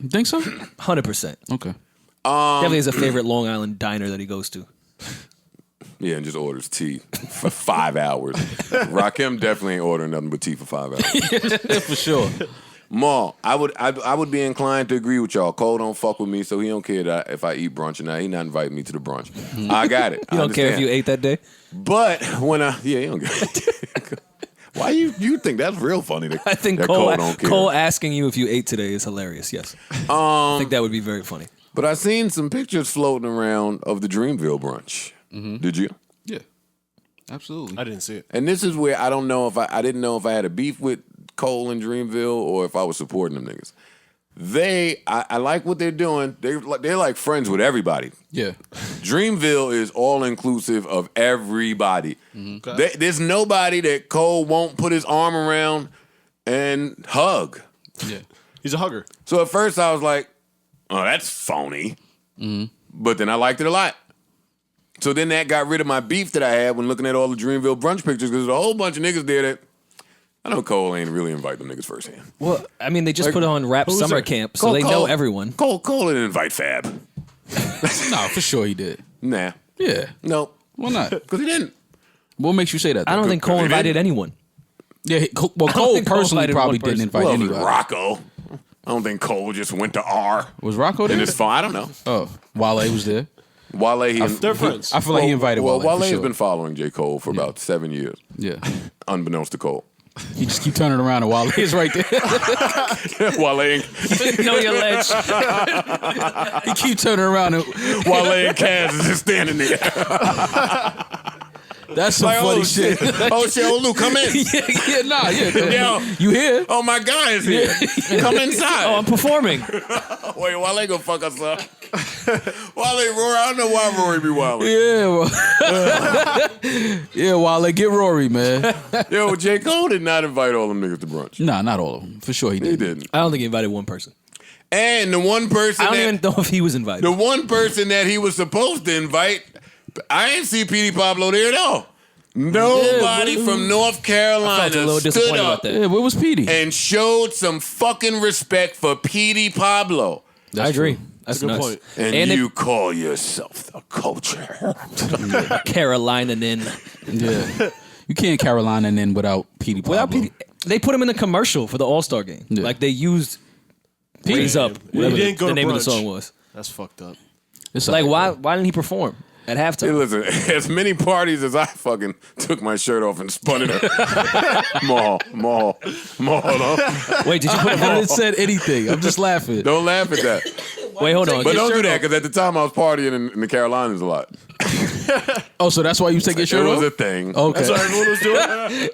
You think so? 100%. Okay. Definitely has a favorite Long Island diner that he goes to. Yeah, and just orders tea for 5 hours. Rakim definitely ain't ordering nothing but tea for 5 hours. For sure. Maul, I would be inclined to agree with y'all. Cole don't fuck with me, so he don't care that if I eat brunch or not. He not inviting me to the brunch. I got it. You don't care if you ate that day? But when he don't get Why you think that's real funny? I think that Cole don't care. Cole asking you if you ate today is hilarious. Yes, I think that would be very funny. But I seen some pictures floating around of the Dreamville brunch. Did you? Yeah, absolutely. I didn't see it. And this is where I don't know if I didn't know if I had a beef with Cole and Dreamville or if I was supporting them niggas. I like what they're doing. They're like friends with everybody. Yeah, Dreamville is all inclusive of everybody. There's nobody that Cole won't put his arm around and hug. yeah. He's a hugger. So at first I was like, oh, that's phony. But then I liked it a lot. So then that got rid of my beef that I had when looking at all the Dreamville brunch pictures because there's a whole bunch of niggas there that I know Cole ain't really invite them niggas firsthand. Well, I mean, they just put on Rap who's Summer there? Camp, so they know everyone. Cole didn't invite Fab. No, for sure he did. Nah. Yeah. No. Why not? Because he didn't. What makes you say that? I don't though? think Cole they invited didn't. anyone. Yeah, Cole think Cole personally invited probably one person. didn't invite Well, anybody. Rocco. I don't think Cole just went to R Was Rocco there? in his phone. I don't know. Oh, Wale was there. Wale, They're friends. I feel like he invited Wale. Wale for has sure. been following J. Cole for about 7 years, Yeah, unbeknownst to Cole. he just keep turning around and Wale is right there. Wale and Know your ledge. He keep turning around and Wale and Kaz is just standing there. that's some Like, funny oh shit. Oh shit, oh Lou, come in. Yo. You here? Oh, my guy is here. Come inside. Oh, I'm performing. Wait, Wale gonna fuck us up. Wale, Rory, I don't know why Rory be wilding. Yeah, yeah. Wale, get Rory, man. Yo, J. Cole did not invite all them niggas to brunch. Nah, not all of them. For sure, he He did. didn't. I don't think he invited one person. And the one person I don't that even know if he was invited. the one person that he was supposed to invite, I didn't see P.D. Pablo there at all. Nobody from North I Carolina felt a little stood disappointed up about that. Yeah, where was Petey? and showed some fucking respect for P.D. Pablo. I agree. true. That's a good nuts. point. And it- you call yourself the culture. Carolina in. Yeah, you can't Carolina in without Petey. Without Pablo. PD, they put him in the commercial for the All-Star game. Yeah. Like they used Raise Up, He whatever didn't go the to name of the brunch. song was. That's fucked up. It's Like all right, why didn't he perform at Hey, halftime? listen, as many parties as I fucking took my shirt off and spun it up. Maul. No. Wait, did you put I him haven't said anything. I'm just laughing. Don't laugh at that. Wait, hold on. But don't do that, because at the time I was partying in the Carolinas a lot. Oh, so that's why you take your It shirt was off? a thing. Okay, That's what everyone was doing.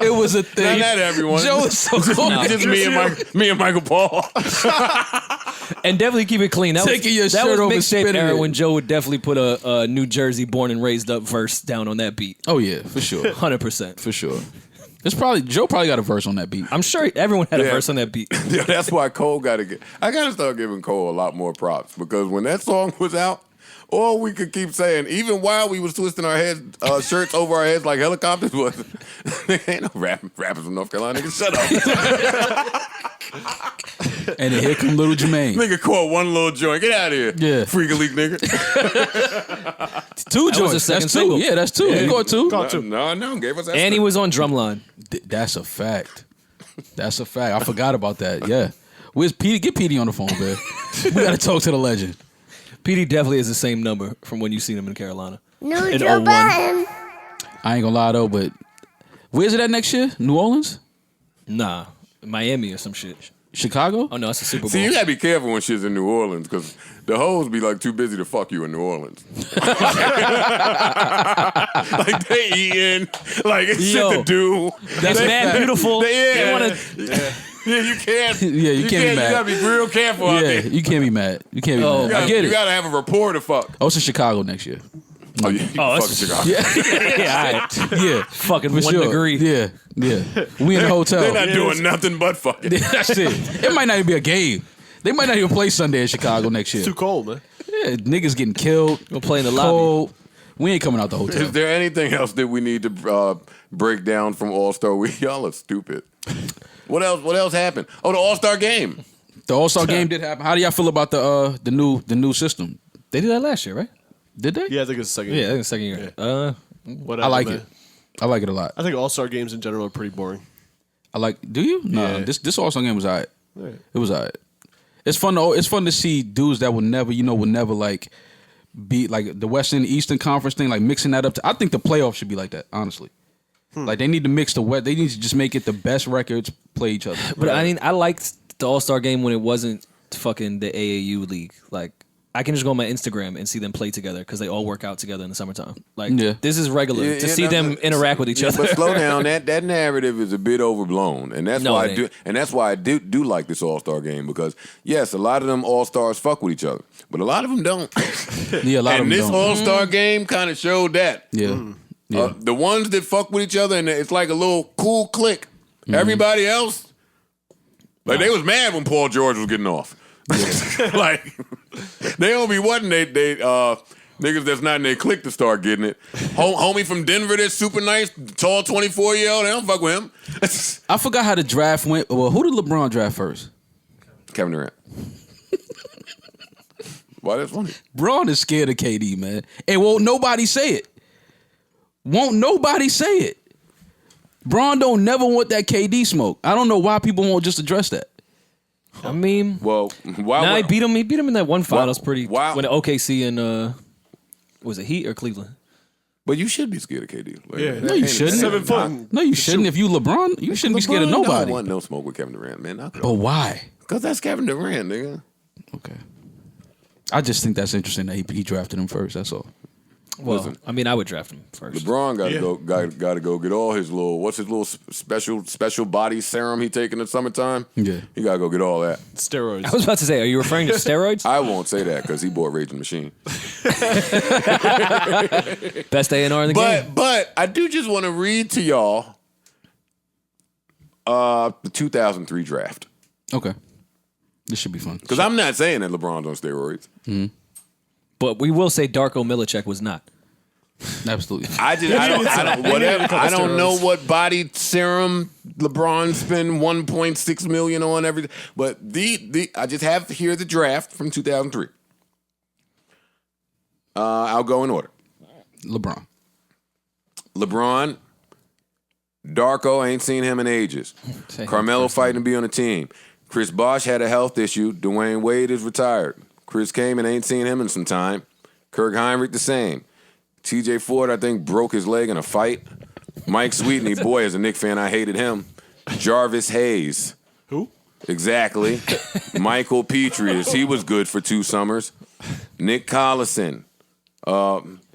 it was a thing. Not everyone. Joe is so cool. Just me and Michael Paul. And definitely keep it clean. That Taking your was, that shirt was off and mixtape spinning era it. when Joe would definitely put a New Jersey born and raised up verse down on that beat. Oh yeah, for sure, 100%. for sure. It's probably Joe probably got a verse on that beat. I'm sure everyone had a Yeah. verse on that beat. Yeah, that's why Cole got to get. I got to start giving Cole a lot more props, because when that song was out, all we could keep saying, even while we was twisting our heads, shirts over our heads like helicopters, was ain't no rappers from North Carolina. Nigga, shut up. And then here come Little Jermaine. Nigga caught one little joint. Get out of here. Yeah. Freak a leak, nigga. Two was joints. the second That's two. single. Yeah, that's two. You got two. No, gave us that. And he stuff. was on Drumline. That's a fact. That's a fact. I forgot about that. Yeah. Where's Petey? Get Petey on the phone, man. We gotta talk to the legend. PD definitely is the same number from when you seen him in Carolina. New In Joe 01. Button. I ain't gonna lie though, but where's it at next year? New Orleans? Nah, Miami or some shit. Chicago? Oh no, it's a Super Bowl. See, you gotta be careful when shit's in New Orleans, because the hoes be like too busy to fuck you in New Orleans. Like they eating, like it's Yo, shit to do. That's mad beautiful. They wanna- Yeah, you can't. Yeah, you can't be mad. You gotta be real careful out Yeah, there. you can't be mad. You can't be Oh, mad. I get You it. gotta have a rapport to fuck. Oh, it's in Chicago next year. Oh, you fucking that's- Chicago. yeah, all right. Yeah. Fucking For 1 sure. degree. Yeah, yeah. We in the hotel. They're not doing nothing but fucking. That's it. It might not even be a game. They might not even play Sunday in Chicago next year. Too cold, man. Yeah, niggas getting killed. We'll play in the lobby. Cold. We ain't coming out the Is hotel. there anything else that we need to break down from All Star Week? Y'all are stupid. What else? What else happened? Oh, the All Star game. The All-Star game did happen. How do y'all feel about the new system? They did that last year, right? Did they? Yeah, I think it's the second. Yeah, I year. think the second year. Whatever, I like man. it. I like it a lot. I think All-Star games in general are pretty boring. I like. Do you? No. Yeah. This All-Star game was alright. It was alright. It's fun to see dudes that would never like be like the Western Eastern Conference thing, like mixing that up. I think the playoffs should be like that, honestly. Like they need to mix they need to just make it the best records play each other. But I mean, I liked the All-Star game when it wasn't fucking the AAU league. Like, I can just go on my Instagram and see them play together because they all work out together in the summertime. Like, this is regular to see them interact with each other. But slow down. That narrative is a bit overblown, and that's why I do like this All-Star game, because yes, a lot of them All-Stars fuck with each other, but a lot of them don't. Yeah, a lot of them this don't. All-Star game kind of showed that. Yeah. Yeah. The ones that fuck with each other, and it's like a little cool clique. Everybody else, like they was mad when Paul George was getting off. Like they don't be wanting they niggas that's not in their clique to start getting it. Homie from Denver that's super nice, tall 24-year-old, they don't fuck with him. I forgot how the draft went. Well, who did LeBron draft first? Kevin Durant. Why that's funny? Braun is scared of KD, man. And won't nobody say it. Won't nobody say it. Braun don't never want that KD smoke. I don't know why people won't just address that. I mean, Well, why? he beat him. He beat him in that one finals. Wow. When OKC and was it Heat or Cleveland? But you should be scared of KD. Like, Yeah. No, you shouldn't. 7 foot. No, you shouldn't. If you LeBron, you shouldn't be scared of LeBron nobody. don't want no smoke with Kevin Durant, man. But why? Because that's Kevin Durant, nigga. Okay. I just think that's interesting that he drafted him first. That's all. Well, Listen. I mean, I would draft him first. LeBron got to go get all his what's his little special body serum he take in the summertime? Yeah. He got to go get all that. Steroids. I was about to say, are you referring to steroids? I won't say that because he bought Raging Machine. Best A&R in the game. But I do just want to read to y'all the 2003 draft. Okay. This should be fun. Because I'm not saying that LeBron's on steroids. But we will say Darko Milicic was not. Absolutely. I don't know what body serum LeBron spent 1.6 million on everything. But I just have to hear the draft from 2003. I'll go in order. LeBron. Darko, ain't seen him in ages. Carmelo fighting to be on the team. Chris Bosh had a health issue. Dwayne Wade is retired. Chris Kaman, ain't seen him in some time. Kirk Heinrich the same. TJ Ford, I think, broke his leg in a fight. Mike Sweetney, boy, as a Knicks fan, I hated him. Jarvis Hayes. Who? Exactly. Michael Petrius, he was good for 2 summers. Nick Collison,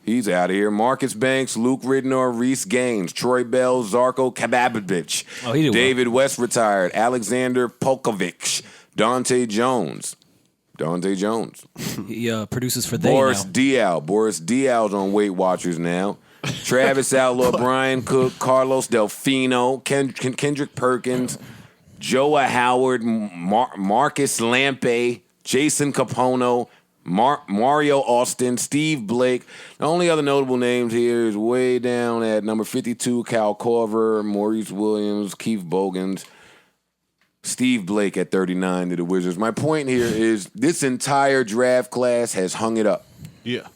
he's out of here. Marcus Banks, Luke Ridnour, Reese Gaines, Troy Bell, Zarko Kababovich. Oh, he did well. David West retired. Alexander Polkovich. Dante Jones. He produces for They Boris now. Diaw. Boris Diaw's on Weight Watchers now. Travis Outlaw, Brian Cook, Carlos Delfino, Kendrick Perkins, Joa Howard, Marcus Lampe, Jason Capono, Mario Austin, Steve Blake. The only other notable names here is way down at number 52, Cal Corver, Maurice Williams, Keith Bogans, Steve Blake at 39 to the Wizards. My point here is this entire draft class has hung it up. Yeah.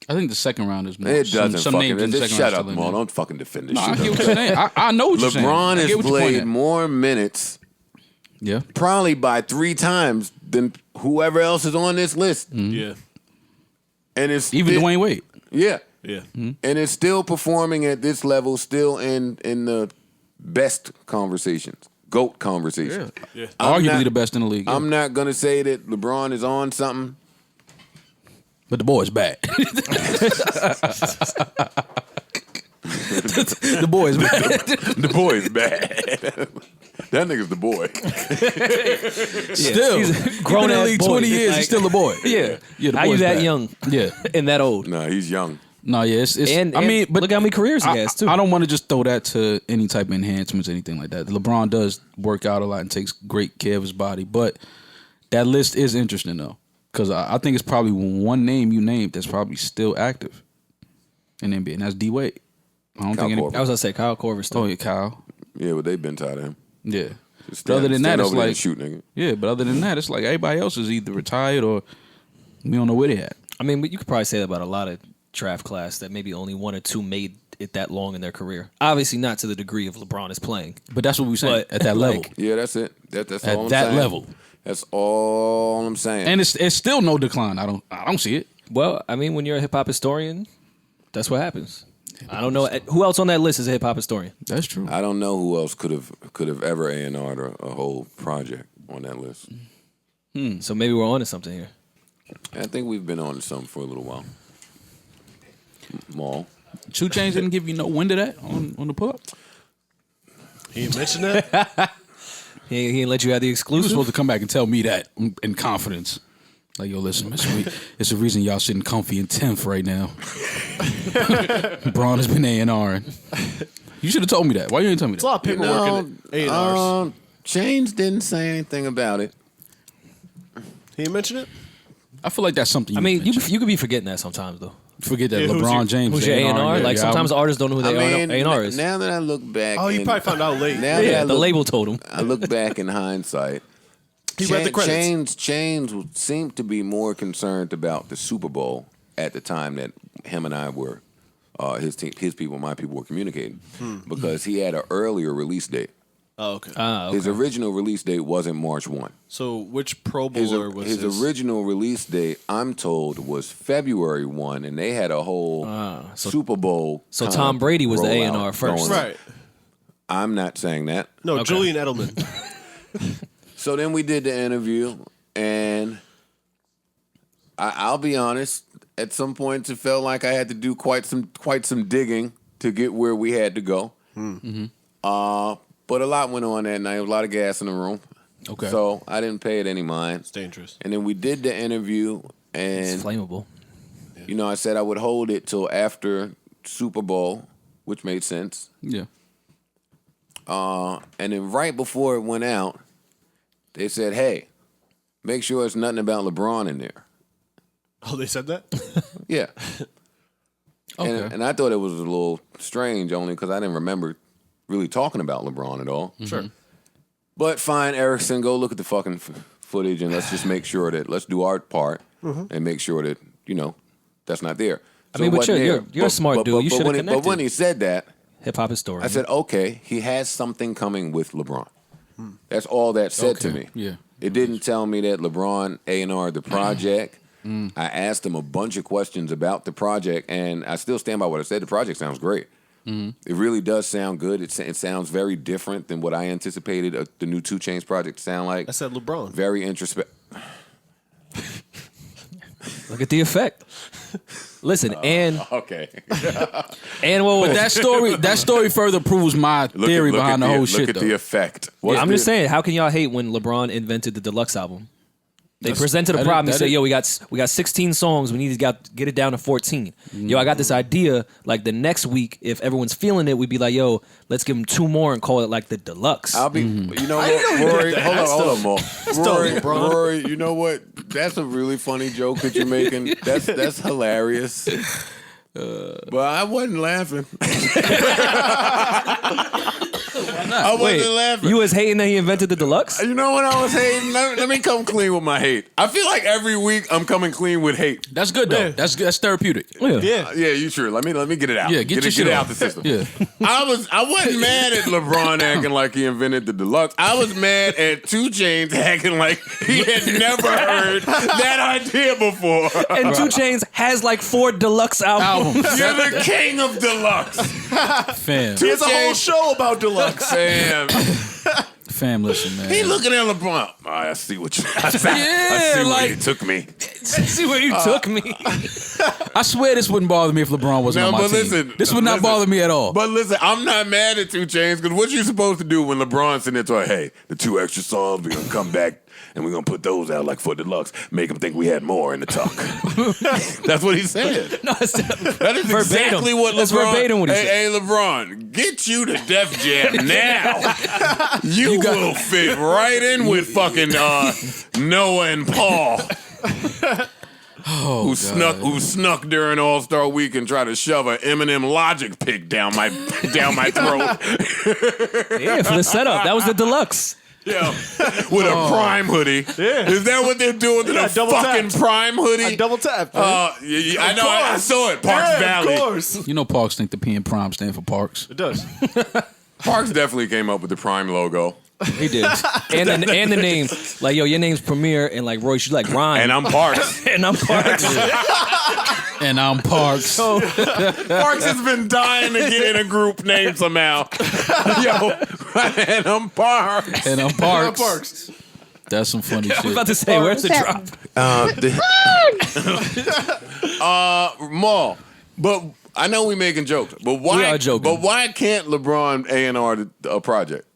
I think the second round is more. It doesn't some fucking. names in the Just second shut round up, still in Mo. there. Don't fucking defend this No, I shit. get what you're saying. I know what you're saying. LeBron I has get what you're pointing played at. more minutes, Yeah. probably by 3 times than whoever else is on this list. Yeah. And it's Even still- Dwayne Wade. Yeah. Yeah. And it's still performing at this level, still in the best conversations. GOAT conversations. Yeah. Arguably the best in the league. I'm not going to say that LeBron is on something. But the boy's bad. The boy's bad. The boy is bad. That nigga's the boy. Still. He's a grown Been in the ass league boy. 20 years, Like- he's still a boy. Yeah. Yeah, the How you boy's that bad. young Yeah. and that old? Nah, he's young. No, yeah, it's And, I mean, but look how many careers he has, too. I don't want to just throw that to any type of enhancements or anything like that. LeBron does work out a lot and takes great care of his body, but that list is interesting though, because I think it's probably one name you named that's probably still active in the NBA, and that's D Wade. I don't Kyle think any. Korver. I was gonna say Kyle Korver still. Oh yeah, Kyle. Yeah, but they've been tired of him. Yeah. Just But other than that, stand it's over there and like shoot, nigga. yeah. But other than that, it's like everybody else is either retired or we don't know where they at. I mean, but you could probably say that about a lot of draft class that maybe only 1 or 2 made it that long in their career. Obviously, not to the degree of LeBron is playing. But that's what we saying But, at that level. like, Yeah, that's it. That's at all I'm that saying. level. That's all I'm saying. And it's still no decline. I don't see it. Well, I mean, when you're a hip hop historian, that's what happens. I don't know who else on that list is a hip hop historian. That's true. I don't know who else could have ever A&R'd a whole project on that list. So maybe we're on to something here. I think we've been on to something for a little while. Maul. 2 Chainz didn't give you no wind of that on the pull up. He didn't mention that. He didn't let you have the You were exclusive. supposed to come back and tell me that in confidence. Like, yo, listen, man, it's the reason y'all sitting comfy in 10th right now. Braun has been A&R'ing. You should have told me that. Why you didn't tell me It's a that? lot of paperwork in A&Rs. Chainz didn't say anything about it. He didn't mention it. I feel like that's something. I mean, mention. you could be forgetting that sometimes though. forget that Yeah, who's LeBron your- James. Who's your A&R? yeah, Like yeah, sometimes I- artists don't know who I their mean, A&R is. now that I look back, Oh, you and- probably found out late. Now that Yeah, I the look- label told him. I look back in hindsight. He read the credits. Chainz seemed to be more concerned about the Super Bowl at the time that him and I were, his people, my people were communicating, because he had an earlier release date. Oh, okay. Okay. His original release date wasn't March 1. So which Pro His, Bowler was his original release date, I'm told, was February 1, and they had a whole Super Bowl. So kind Tom of Brady was the rollout A&R first. going on. Right. I'm not saying that. No, Okay. Julian Edelman. So then we did the interview, and I'll be honest. At some points, it felt like I had to do quite some digging to get where we had to go. But a lot went on that night. There was a lot of gas in the room. Okay. So I didn't pay it any mind. It's dangerous. And then we did the interview, It's and flammable. you know, I said I would hold it till after Super Bowl, which made sense. Yeah. And then right before it went out, they said, "Hey, make sure there's nothing about LeBron in there." Oh, they said that? Yeah. Okay. And I thought it was a little strange, only because I didn't remember really talking about LeBron at all. Sure. But fine, Erickson, go look at the fucking footage and let's just make sure that let's do our part and make sure that that's not there. I mean, it but wasn't you're a smart dude. You should have But connected. when he said that, Hip hop historian. I said, okay, he has something coming with LeBron. That's all that said to Okay, me. yeah. It didn't tell me that LeBron A&R the project. I asked him a bunch of questions about the project, and I still stand by what I said. The project sounds great. It really does sound good. It sounds very different than what I anticipated the new 2 Chainz project to sound like. I said LeBron. Very introspective. Look at the effect. Listen, and Okay. whoa, But that story further proves my theory behind the whole shit, Look at though. the effect. I'm just saying, how can y'all hate when LeBron invented the deluxe album? They presented a that problem and is- said, "Yo, we got 16 songs. We need to get it down to 14." Yo, I got this idea. Like the next week, if everyone's feeling it, we'd be like, "Yo, let's give them 2 more and call it like the deluxe." I'll be, you know what, Rory, hold on, Mo. Rory, you know what? That's a really funny joke that you're making. That's hilarious. But I wasn't laughing. I wasn't laughing. You was hating that he invented the deluxe? You know what I was hating? Let me come clean with my hate. I feel like every week I'm coming clean with hate. That's good though. Yeah. That's therapeutic. Yeah. Yeah, you sure? Let me get it out. Yeah, get your shit it off. out the system. Yeah. I wasn't mad at LeBron acting like he invented the deluxe. I was mad at 2 Chainz acting like he had never heard that idea before. And 2 Chainz has like 4 deluxe albums. You're the king of deluxe. Fam. There's a whole show about deluxe. Sam. Fam, listen, man. He looking at LeBron. Oh, I see what you. I see where like- you took me. See where you took me. I swear this wouldn't bother me if LeBron wasn't No, on my but team. listen, This would not listen. bother me at all. But listen, I'm not mad at 2 Chainz because what you supposed to do when LeBron's sitting there talking, hey, the 2 extra songs, we're going to come back and we're going to put those out like for deluxe. Make them think we had more in the tuck. That's what he said. No, it's That is verbatim. exactly what LeBron. That's verbatim what he said. Hey, LeBron, get you to Def Jam now. You will fit right in with fucking Noah and Paul. Who snuck during All-Star Week and tried to shove an Eminem Logic pick down my throat. Yeah, for the setup. That was the deluxe. Yeah, with a Prime hoodie. Yeah. Is that what they're doing to Yeah, the double fucking tapped. Prime hoodie? I double tapped. man. I know. I saw it. Parks Yeah, Valley. Of course. You know Parks think the P and Prime stand for Parks. It does. Parks definitely came up with the Prime logo. He did. And the name. Like, yo, your name's Premier, and like Royce, you like Ryan. And I'm Parks. and I'm Parks. And I'm Parks. Parks has been dying to get in a group name somehow. Yo, and I'm Parks. And I'm Parks. Parks. That's some funny I was shit. about to say, where's the drop? Maul. But I know we making jokes, but why? We are joking. But why can't LeBron A&R a project?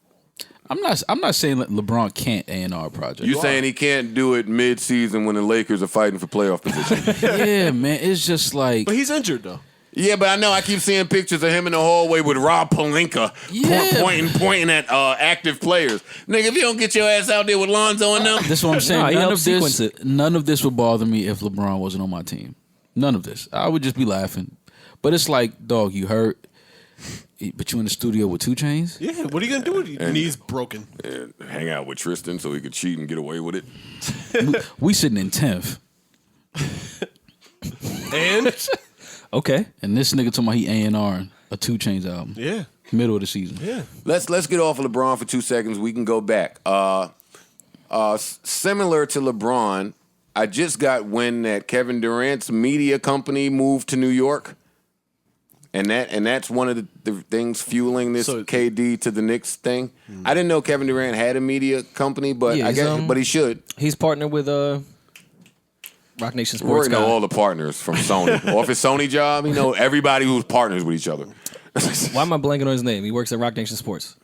I'm not saying that LeBron can't A&R a project. You saying he can't do it mid-season when the Lakers are fighting for playoff position? Yeah, man. It's just like But he's injured though. Yeah, but I know I keep seeing pictures of him in the hallway with Rob Pelinka Yeah. pointing at active players. Nigga, if you don't get your ass out there with Lonzo and them, This is what I'm saying. Nah, he helped sequence it. None of this would bother me if LeBron wasn't on my team. None of this. I would just be laughing. But it's like, dog, you hurt, but you in the studio with 2 Chainz? Yeah. What are you gonna do with your knees broken? and hang out with Tristan so he could cheat and get away with it. We sitting in 10th, And Okay. and this nigga talking about he A&R a 2 Chainz album. yeah, Middle of the season. yeah. Let's get off of LeBron for 2 seconds. We can go back. Similar to LeBron, I just got wind that Kevin Durant's media company moved to New York. And that's one of the things fueling this So- KD to the Knicks thing. I didn't know Kevin Durant had a media company, but Yeah, I guess he's, but he should. He's partnered with Rock Nation We Sports already know guy. all the partners from Sony. Off his Sony job, he know everybody who's partners with each other. Why am I blanking on his name? He works at Rock Nation Sports.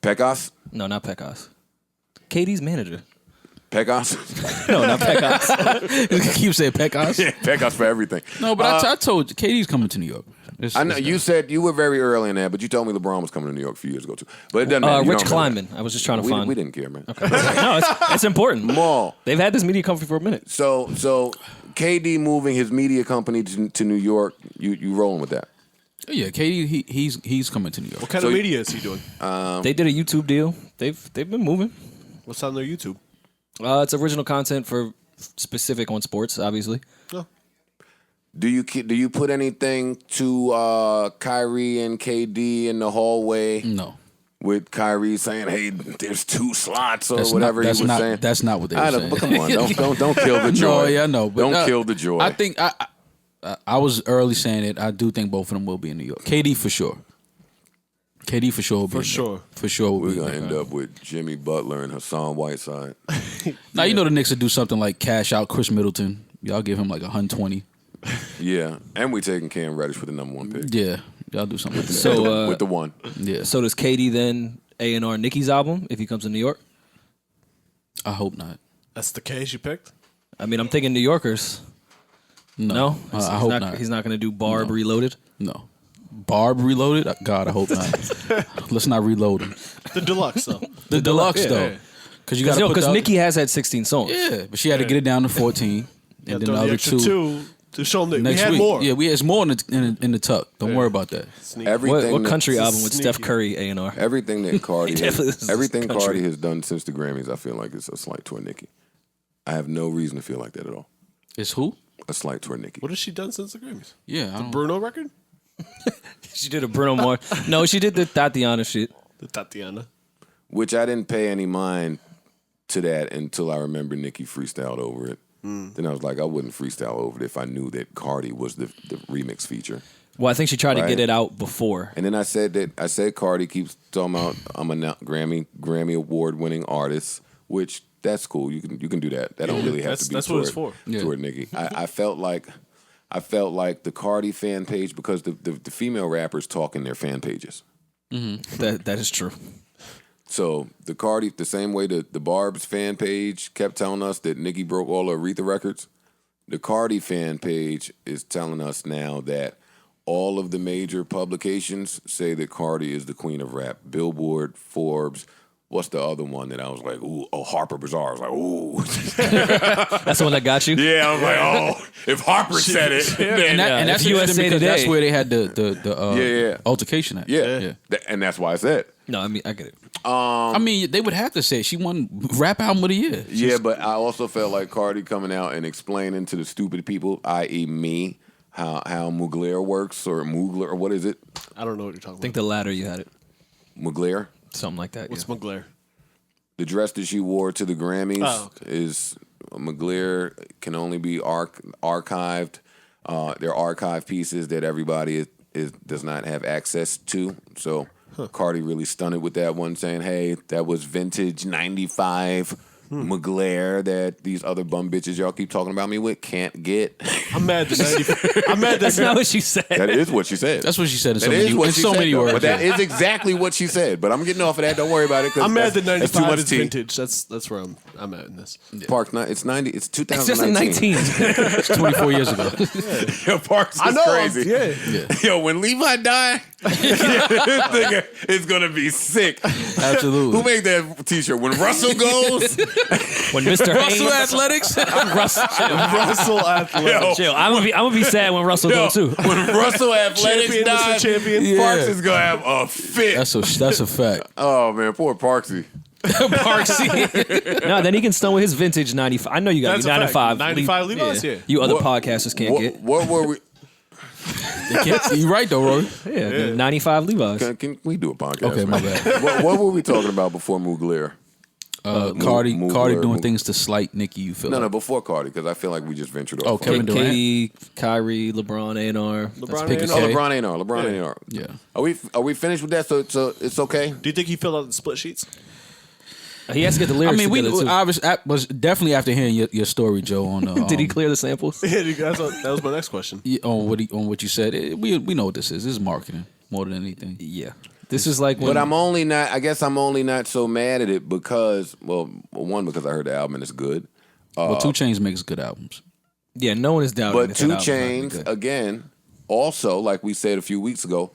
Pecos? No, not Pecos. KD's manager. Pecos? No, not Pecos. Keep saying Pecos. Yeah, Pecos for everything. No, but I told you, KD's coming to New York. I know you said you were very early in that, but you told me LeBron was coming to New York a few years ago too. But it doesn't matter. You Rich don't remember Kleiman. I was just trying that. to find. We didn't care, man. No, it's important. Maul. They've had this media company for a minute. So KD moving his media company to New York. You rolling with that? Yeah, KD, he's coming to New York. What kind So of you- media is he doing? They did a YouTube deal. They've been moving. What's on their YouTube? It's original content for specific on sports, obviously. Oh. Do you put anything to Kyrie and KD in the hallway No. with Kyrie saying, "Hey, there's 2 slots" or That's whatever not, that's he was not, saying? That's not what they were I saying. know, but come on, don't kill the joy. No, yeah, I know. But don't kill the joy. I think I was early saying it. I do think both of them will be in New York. KD for sure. KD for sure will be For in sure. New York. For sure will we're be gonna in New end York. up with Jimmy Butler and Hassan Whiteside. Now you know the Knicks would do something like cash out Chris Middleton. Y'all give him like 120. Yeah, and we taking Cam Reddish for the #1 pick. Yeah, y'all do something like that. So, with the 1. yeah, So does KD then A&R Nicki's album if he comes to New York? I hope not. That's the case you picked. I mean, I'm thinking New Yorkers. No, I hope not. He's not going to do Barb Reloaded. No. Barb reloaded? God, I hope not. Let's not reload him. The deluxe though. The deluxe yeah, though, yeah. because you got Because Nicki has had 16 songs. Yeah, but she had to get it down to 14, Yeah, and then throw the the other extra 2 to show them that we next had week. more. Yeah, it's more in the tuck. Don't worry about that. Sneaky. Everything What that- country album with sneaky. Steph Curry A&R? Everything that Cardi definitely has, is everything country. Cardi has done since the Grammys, I feel like it's a slight toward Nicki. I have no reason to feel like that at all. It's who? A slight toward Nicki. What has she done since the Grammys? Yeah, I don't, Bruno record? She did a Bruno Mars. No, she did the Tatiana shit. The Tatiana. Which I didn't pay any mind to that until I remember Nicki freestyled over it. Then I was like, I wouldn't freestyle over it if I knew that Cardi was the remix feature. Well, I think she tried to Right. get it out before. And then I said Cardi keeps talking about I'm a Grammy award winning artist, which that's cool. You can do that. That don't really have to be that's what it's for. toward Nicki. I felt like the Cardi fan page because the female rappers talk in their fan pages. That is true. So the Cardi, the same way the Barb's fan page kept telling us that Nicki broke all of Aretha records, the Cardi fan page is telling us now that all of the major publications say that Cardi is the queen of rap. Billboard, Forbes. What's the other one that I was like, ooh, Harper Bazaar. I was like, ooh. That's the one that got you? Yeah, I was like, oh, if Harper said it, then and that's if USA interesting because Today- that's where they had the Yeah. altercation at. yeah. And that's why I said. No, I mean, I get it. I mean, they would have to say it. She won rap album of the year. Yeah, but I also felt like Cardi coming out and explaining to the stupid people, i.e. me, how Mugler works or Mugler, or what is it? I don't know what you're talking I think about. the latter you had it. Mugler? Something like that. What's yeah. Mugler? the dress that she wore to the Grammys Oh, okay. is Mugler can only be archived. They're archive pieces that everybody does not have access to. So Cardi really stunned with that one, saying, "Hey, that was vintage '95 Mugler that these other bum bitches y'all keep talking about me with can't get." I'm mad that I'm mad That's that not what she said. That is what she said. That's what she said in so That many, is what in she so said, many though. words. But that is exactly what she said. But I'm getting off of that. Don't worry about it. 'Cause I'm mad that that's too 95 much is tea. vintage. That's where I'm at in this. Parks, it's 90. It's It's just a 2019. 19. It's 24 years ago. Yo, Parks is I know. crazy. Yeah. Yo, when Levi die, this nigga is gonna be sick. Absolutely. Who made that T-shirt? When Russell goes, When Mr. Russell Haynes, Athletics. Russell Athletic. yo, chill. I'm gonna be sad when Russell yo, goes too. when Russell Athletics Champion, Mr. dies, Champion. Yeah. Parks is gonna have a fit. That's a fact. Oh man, poor Parksy. Parksy. No, then he can stone with his vintage 95. I know you got That's your a 95. fact. 95 Levi's, yeah. You other What- podcasters can't get. What were we? You're right though, Rory. Yeah, the 95 Levi's. Can we do a podcast? Okay, my man? bad. What were we talking about before Mugler? Cardi Mugler, doing things to slight Nicki. You feel No, like? before Cardi, because I feel like we just ventured off. Oh, Kevin Durant. Katie, Kyrie, LeBron, A&R. LeBron pick A&R. a Oh, K. LeBron ain't LeBron ain't Yeah. Are we finished with that? So it's okay. Do you think he filled out the split sheets? He has to get the I lyrics mean, together too. I was definitely after hearing your story, Joe, on Did he clear the samples? Yeah, that was my next question. on what you said. We know what this is. This is marketing more than anything. Yeah. This is like when But I'm only not. I guess I'm only not so mad at it because, well, one, because I heard the album and it's good. Well, 2 Chainz makes good albums. yeah, no one is doubting. But that 2 album's not gonna be Chainz good. again, also like we said a few weeks ago,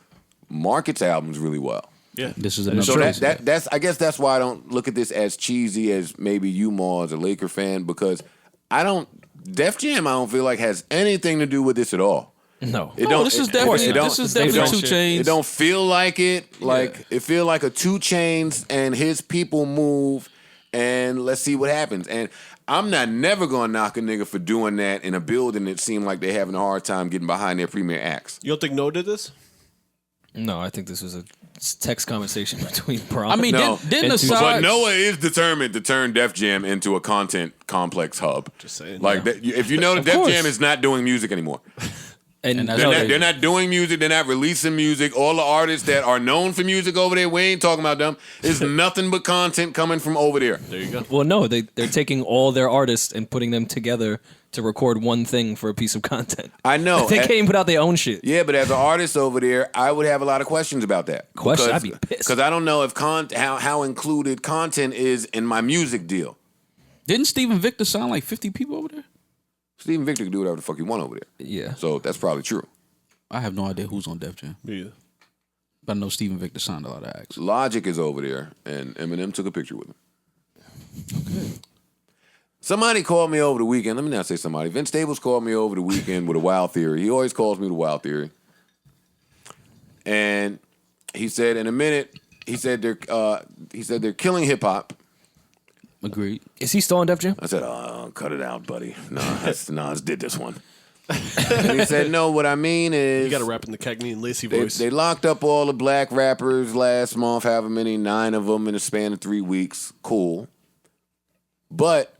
markets albums really well. Yeah. This is another. So case of that's I guess that's why I don't look at this as cheesy as maybe you, Ma, as a Laker fan, because I don't. Def Jam, I don't feel like has anything to do with this at all. No. It No, don't. this is it- definitely it don't- this is it definitely don't- 2 Chainz. It don't feel like it. Like it feel like a 2 Chainz and his people move, and let's see what happens. And I'm not never gonna knock a nigga for doing that in a building that seemed like they having a hard time getting behind their premier acts. You don't think No did this? No, I think this was a text conversation between Bron. I mean, No. didn't And the 2 But side? Noah is determined to turn Def Jam into a content complex hub. Just saying. Like that, if you know, Def course. Jam is not doing music anymore. and that's They're No, not, they- they're not doing music. They're not releasing music. All the artists that are known for music over there, we ain't talking about them. It's nothing but content coming from over there. There you go. well, no, they're taking all their artists and putting them together to record one thing for a piece of content. I know. They can't even put out their own shit. Yeah, but as an artist over there, I would have a lot of questions about that. Questions? I'd be pissed. Because I don't know if how included content is in my music deal. Didn't Steven Victor sound like 50 people over there? Steven Victor can do whatever the fuck he want over there. Yeah. So that's probably true. I have no idea who's on Def Jam, Yeah. but I know Steven Victor signed a lot of acts. Logic is over there, and Eminem took a picture with him. Okay. Somebody called me over the weekend. Let me not say somebody. Vince Staples called me over the weekend with a wild theory. He always calls me with a wild theory. And he said, in a minute, he said they're killing hip hop. Agreed. Is he still on Def Jam? I said, oh, cut it out, buddy. Nas did this one. And he said, no, what I mean is You got to rap in the Cagney and Lacey they, voice. they locked up all the black rappers last month, however many, 9 of them in a span of 3 weeks. Cool. But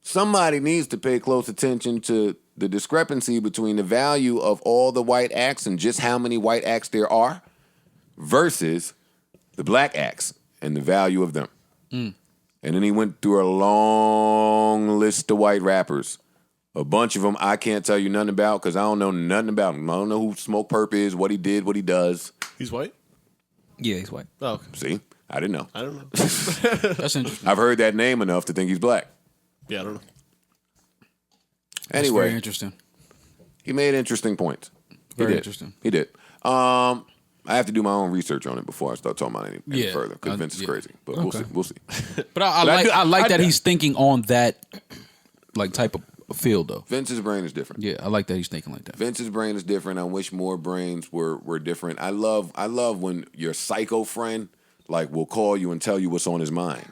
somebody needs to pay close attention to the discrepancy between the value of all the white acts and just how many white acts there are versus the black acts and the value of them. And then he went through a long list of white rappers. A bunch of them I can't tell you nothing about because I don't know nothing about him. I don't know who Smoke Perp is, what he did, what he does. He's white? Yeah, he's white. Oh, okay. See, I didn't know. I don't know. That's interesting. I've heard that name enough to think he's black. Yeah, I don't know. That's very Anyway, interesting. he made interesting points. Very he did. interesting. He did. I have to do my own research on it before I start talking about any Yeah. further because Vince is Yeah. crazy. But we'll see. We'll see. But I But I like do- I like I that do- he's thinking on that like type of field though. Vince's brain is different. Yeah, I like that he's thinking like that. Vince's brain is different. I wish more brains were different. I love when your psycho friend like will call you and tell you what's on his mind.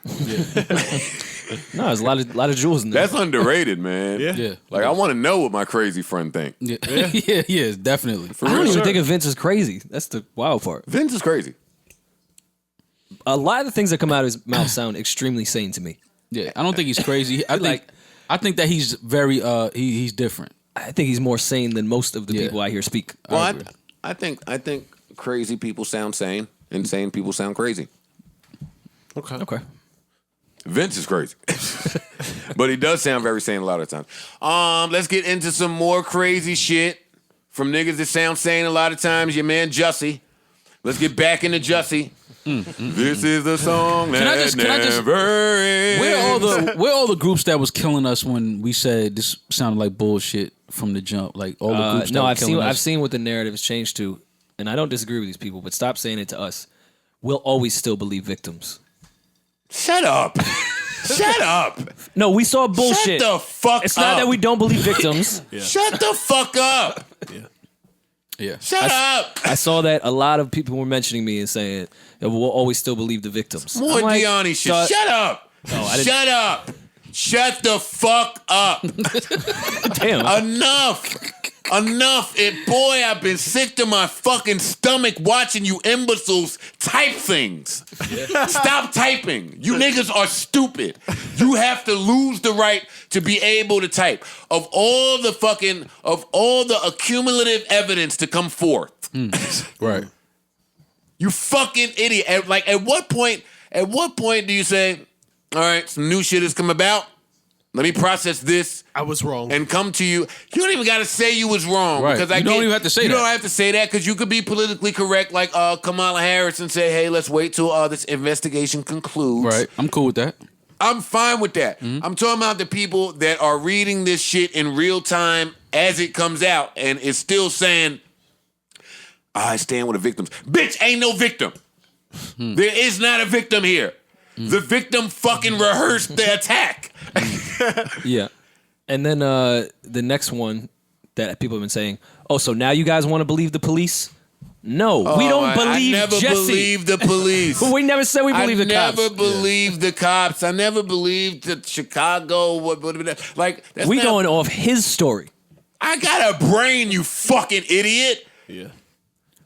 No, there's a lot of jewels in there. That's underrated, man. Yeah. Yeah. Like I want to know what my crazy friend think. Yeah, yeah, definitely. I don't even sure. think of Vince as crazy. That's the wild part. Vince is crazy. a lot of the things that come out of his mouth sound extremely sane to me. Yeah, I don't think he's crazy. I think that he's very he's different. I think he's more sane than most of the Yeah. people I hear speak. Well, I think crazy people sound sane, and sane people sound crazy. Okay. Vince is crazy, but he does sound very sane a lot of times. Let's get into some more crazy shit from niggas that sound sane a lot of times. Your man Jussie. Let's get back into Jussie. This is the song that Can I just- never ends. Where all the groups that was killing us when we said this sounded like bullshit from the jump? Like all the groups. No, that were I've killing seen us. what the narrative has changed to, and I don't disagree with these people, but stop saying it to us. We'll always still believe victims. Shut up. Shut up. No, we saw bullshit. Shut the fuck It's up. not that we don't believe victims. Shut the fuck up. Yeah. Shut up. I saw that a lot of people were mentioning me and saying that we'll always still believe the victims. More I'm like, Deani shit. "Shut- Shut up. I didn't- Shut up. Shut the fuck up. Damn. Enough. Boy, I've been sick to my fucking stomach watching you imbeciles type things. Stop typing. You niggas are stupid. You have to lose the right to be able to type. Of all the accumulative evidence to come forth. Right. You fucking idiot. At what point do you say, all right, some new shit has come about. Let me process this I was wrong. and come to you. You don't even got to say you was wrong. Right. Because You don't even have to say you that. don't have to say that because you could be politically correct like Kamala Harris and say, hey, let's wait till this investigation concludes. Right. I'm cool with that. I'm fine with that. I'm talking about the people that are reading this shit in real time as it comes out and is still saying, I stand with the victims. Bitch, ain't no victim. There is not a victim here. The victim fucking rehearsed the attack. Yeah. And then the next one that people have been saying, oh, so now you guys want to believe the police? No, we don't believe I never Jesse. believed the police. We never said we believe the cops. I never believed the cops. I never believed the Chicago. That's We not- going off his story. I got a brain, you fucking idiot. yeah.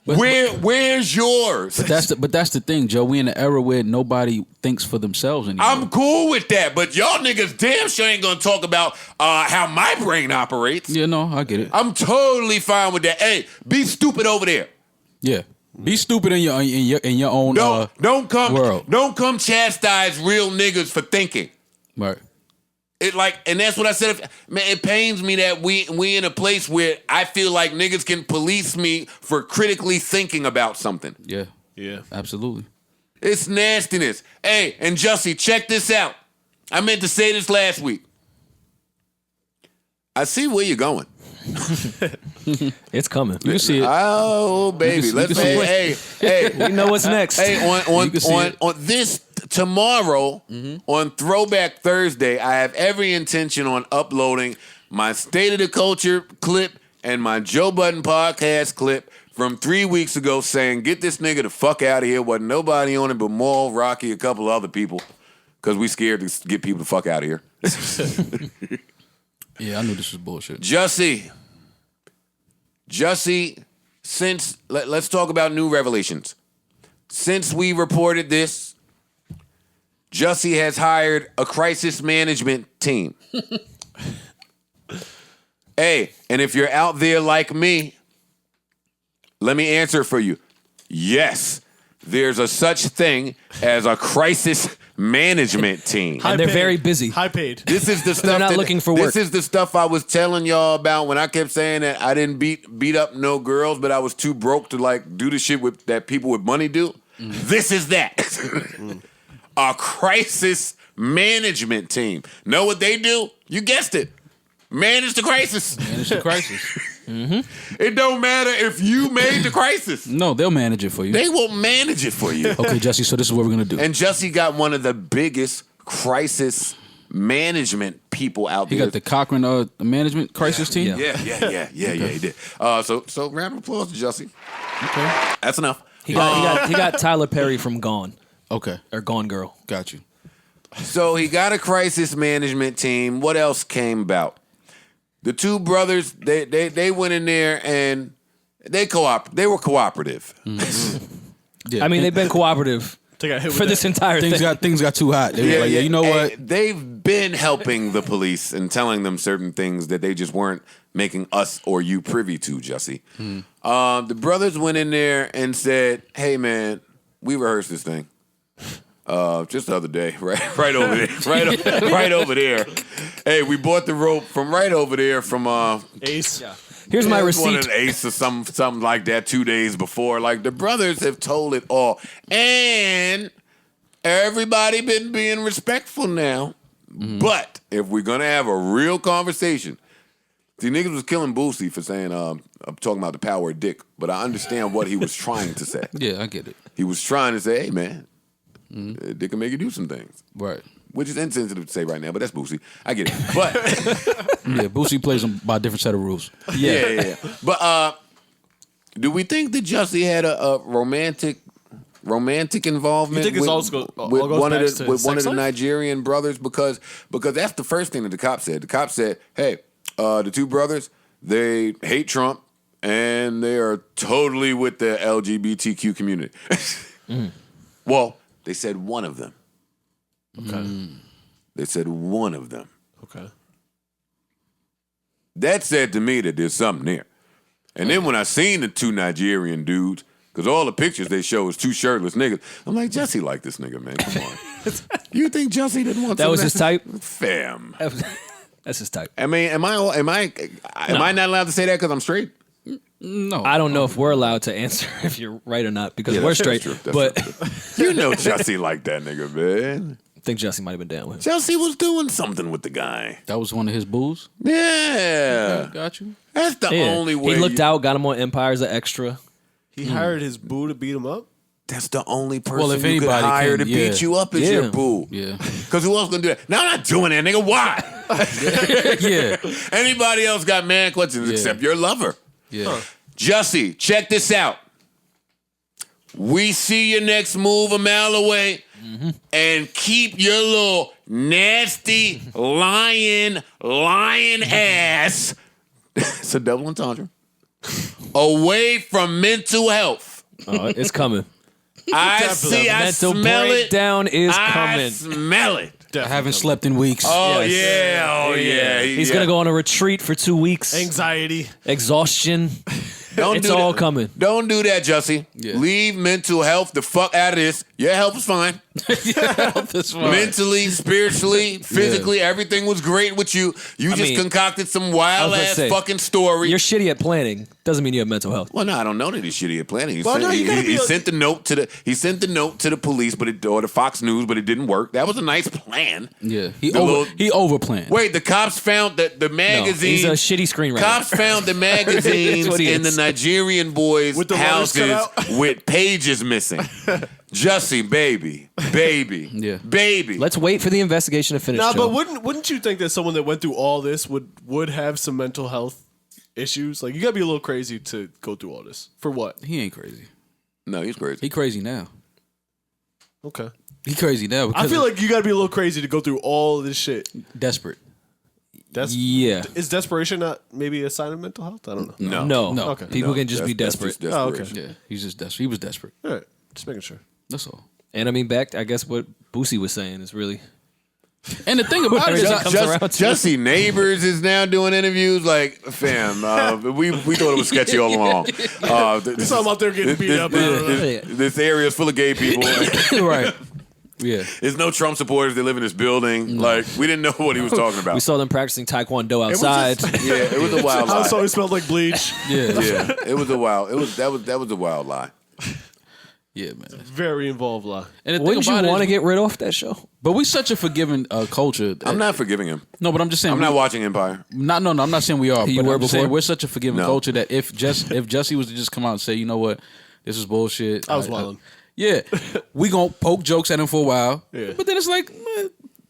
Where's yours? That's the thing, Joe. We in an era where nobody thinks for themselves anymore. I'm cool with that, but y'all niggas damn sure ain't gonna talk about how my brain operates. Yeah, no, I get it. I'm totally fine with that. Hey, be stupid over there. Yeah, be stupid in your own Don't come chastise real niggas for thinking. right. And that's what I said. Man, it pains me that we in a place where I feel like niggas can police me for critically thinking about something. Yeah, Yeah. absolutely. It's nastiness. Hey, and Jussie, check this out. I meant to say this last week. I see where you're going. It's coming. You can see it. Oh, baby. You Let's can see say, hey. We know what's next. Hey, You can see it. on this tomorrow, on Throwback Thursday, I have every intention on uploading my State of the Culture clip and my Joe Budden podcast clip from 3 weeks ago saying, get this nigga the fuck out of here. Wasn't nobody on it but Maul, Rocky, a couple other people, because we scared to get people the fuck out of here. Yeah, I knew this was bullshit. Jussie, since, let's talk about new revelations. Since we reported this, Jussie has hired a crisis management team. Hey, and if you're out there like me, let me answer for you. Yes, there's a such thing as a crisis management team. And they're very busy. High paid. This is the stuff not looking for work. This is the stuff I was telling y'all about when I kept saying that I didn't beat up no girls, but I was too broke to like do the shit that people with money do. This is that. A crisis management team. Know what they do? You guessed it. Manage the crisis. Manage the crisis. It don't matter if you made the crisis. No, they'll manage it for you. They will manage it for you. Okay, Jesse. So this is what we're gonna do. And Jussie got one of the biggest crisis management people out He there. got the Cochrane management crisis team. Yeah. Yeah, he did. So round of applause to Jussie. Okay. That's enough. He got Tyler Perry from Gone Okay. or Gone Girl. Got you. So he got a crisis management team. What else came about? The two brothers, they went in there and they were cooperative. Yeah. I mean, they've been cooperative They got hit with for this that. entire thing. Things got too hot. They were like, yeah, you know Hey, what? they've been helping the police and telling them certain things that they just weren't making us or you privy to, Jussie. The brothers went in there and said, hey, man, we rehearsed this thing. Just the other day, right over there, right over there. Hey, we bought the rope from right over there from Ace. Here's my one receipt. of the Ace or something like that 2 days before. Like the brothers have told it all, and everybody been being respectful now. But if we're gonna have a real conversation, see, niggas was killing Boosie for saying I'm talking about the power of dick, but I understand what he was trying to say. Yeah, I get it. He was trying to say, hey man, dick can make you do some things. Right. Which is insensitive to say right now, but that's Boosie. I get it. But Yeah, Boosie plays them by a different set of rules. yeah. But do we think that Jussie had a romantic involvement You think it's with, all with goes one of back the to with one of sex the life? Nigerian brothers? Because that's the first thing that the cop said. The cop said, "Hey, the two brothers, they hate Trump and they are totally with the LGBTQ community." Well, they said one of them. Okay. They said one of them. Okay. That said to me that there's something there. And then when I seen the two Nigerian dudes, because all the pictures they show is two shirtless niggas, I'm like, Jussie like this nigga, man. Come on. You think Jussie didn't want That some was of his type? Fam. That's his type. I mean, am I not allowed to say that because I'm straight? No. I don't know if we're allowed to answer if you're right or not because Yeah, we're that's straight. true. That's But true. You know Jussie like that nigga, man. I think Jussie might have been down with him. Jussie was doing something with the guy. That was one of his booze. Yeah. Got you. That's the Yeah. only way. He looked out, got him on Empire as an extra. He hired his boo to beat him up? That's the only person Well, if you could anybody hire can, to yeah. beat you up is Yeah. your boo. Yeah. Because who else gonna do that? No, I'm not doing that, nigga. Why? Yeah. Anybody else got man questions Yeah. except your lover. Yeah. Jussie, check this out. We see your next move a mile away. And keep your little nasty lion ass. It's a double entendre. Away from mental health. Oh, it's coming. I see. I Mental smell it. breakdown is I coming. smell it. I haven't slept in weeks. Oh Yes. yeah. Oh yeah. He's gonna go on a retreat for 2 weeks. Anxiety. Exhaustion. Don't It's do all that. coming. Don't do that, Jussie. Yeah. Leave mental health the fuck out of this. Your health is fine. That's fine. Mentally, spiritually, physically, everything was great with you. You just mean, concocted some wild I was ass gonna say, fucking story. You're shitty at planning. Doesn't mean you have mental health. Well, no, I don't know that he's shitty at planning. He, Well, sent, no, you gotta he be a- sent the note to the police, but or the Fox News, but it didn't work. That was a nice plan. Yeah. He The little- overplanned. Wait, the cops found the No, magazine. he's a shitty screenwriter. Cops found the magazines That's what he in the is. Nigerian boys' With the letters cut houses out? with pages missing. Jussie, baby, Yeah. baby. Let's wait for the investigation to finish. Nah, Joe. but wouldn't you think that someone that went through all this would have some mental health issues? Like, you gotta be a little crazy to go through all this. For what? He ain't crazy. No, he's crazy. He crazy now. Okay. He crazy now I because feel like you gotta be a little crazy to go through all this shit. desperate. That's yeah. Is desperation not maybe a sign of mental health? I don't know. No, No. Okay. People No, can just be that's desperate. just Oh, okay. desperation. Yeah. He's just desperate. He was desperate. All right. Just making sure. That's all. And I mean, back, I guess what Boosie was saying is really. And the thing about it is, Everything comes around to- Jussie Neighbors is now doing interviews. Like, fam, we thought it was sketchy all along. So I'm out there getting beat up. This area is full of gay people. right. Yeah. There's no Trump supporters that live in this building. Like, we didn't know what he was talking about. We saw them practicing Taekwondo It was outside. just- yeah, it was a wild lie. House always smelled like bleach. Yeah. Yeah, it was a wild. That was a wild lie. Yeah, man. Very involved lie. And the thing Wouldn't you about it want to is, get rid of that show? but we such a forgiving culture. I'm not forgiving him. No, but I'm just saying. I'm not watching Empire. No, I'm not saying we are. You But were I'm just saying before? we're such a forgiving No. culture that if Jussie was to just come out and say, you know what, this is bullshit. I was wildin'. Yeah, we gonna poke jokes at him for a while. Yeah. But then it's like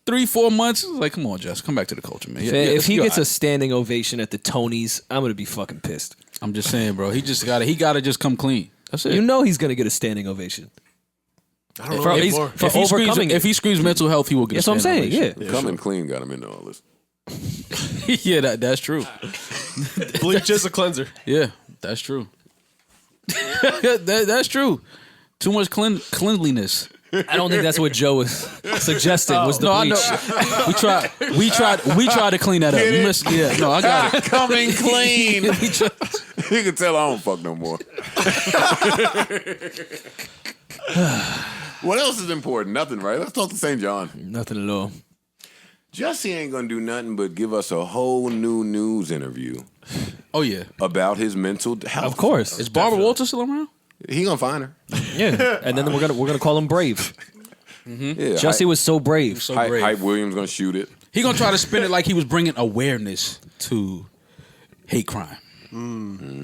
3-4 months. It's like, come on, Jess, come back to the culture, man. Yeah, if he you're gets all a standing ovation at the Tonys, I'm gonna be fucking pissed. right. I'm just saying, bro. He gotta just come clean. That's it. You know he's gonna get a standing ovation. I don't know. For- what he's- more. for if he screams, overcoming it. if he screams mental health, he will get. That's a what I'm standing saying. ovation. Yeah. Coming clean got him into all this. Yeah, that's true. Bleach is a cleanser. Yeah, that's true. That's true. Too much cleanliness. I don't think that's what Joe was suggesting. Was the No, I bleach? know. We tried to clean that up. You missed, yeah, no, I got it. Coming clean. We tried- You can tell I don't fuck no more. What else is important? Nothing, right? Let's talk to St. John. Nothing at all. Jussie ain't gonna do nothing but give us a whole new news interview Oh yeah. about his mental health. Of course. Is Barbara Walters still around? He gonna find her. Yeah. And then we're gonna call him brave. Yeah, Jussie was so brave. So Hype, brave. Hype Williams gonna shoot it. He gonna try to spin it like he was bringing awareness to hate crime.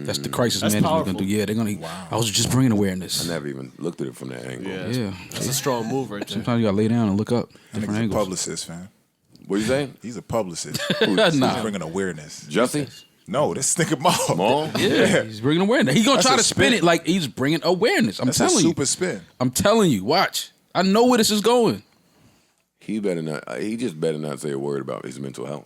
That's the crisis That's management powerful. gonna do. Yeah, they're gonna. I was just bringing awareness. I never even looked at it from that angle. Yeah, Yeah. that's a strong move right there. Sometimes you gotta lay down and look up He's different a angles. publicist, fam. What you say? He's a publicist. Nah. He's bringing awareness. Jussie? No, this nigga Maul. Maul? Yeah, he's bringing awareness. He gonna That's try a to spin spin. it like he's bringing awareness. I'm That's a telling you. super spin. I'm telling you. Watch. I know where this is going. He better not. He just better not say a word about his mental health.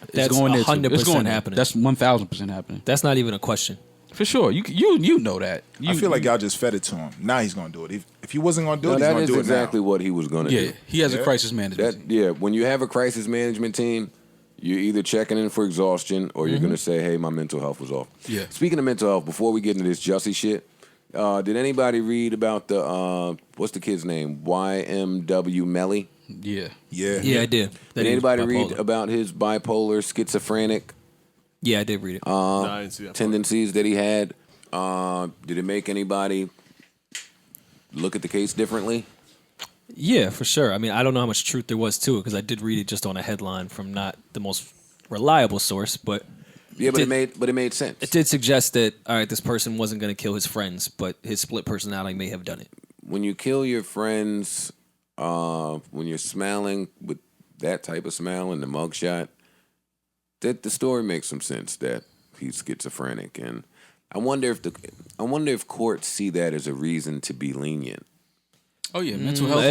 It's That's going there too. 100% It's going there. happening. That's 1,000% happening That's not even a question. for sure. You know that. I feel like y'all just fed it to him. Now he's gonna do it. If he wasn't gonna do it, he's that gonna is do it exactly now. what he was gonna yeah. do. He has a Yeah. crisis management. That when you have a crisis management team, you're either checking in for exhaustion or you're gonna say, "Hey, my mental health was off." Yeah. Speaking of mental health, before we get into this Jussie shit, did anybody read about the what's the kid's name? YMW Melly. Yeah. Yeah. Yeah, I did. That Did he was anybody read bipolar. about his bipolar, schizophrenic Yeah, I did read it. No, I didn't see that part. tendencies that he had? Did it make anybody look at the case differently? Yeah, for sure. I mean, I don't know how much truth there was to it because I did read it just on a headline from not the most reliable source, but Yeah, but did- it made sense. it did suggest that all right, this person wasn't going to kill his friends, but his split personality may have done it. When you kill your friends, when you're smiling with that type of smile in the mugshot, that the story makes some sense that he's schizophrenic, and I wonder if courts see that as a reason to be lenient. Oh yeah. Mental health.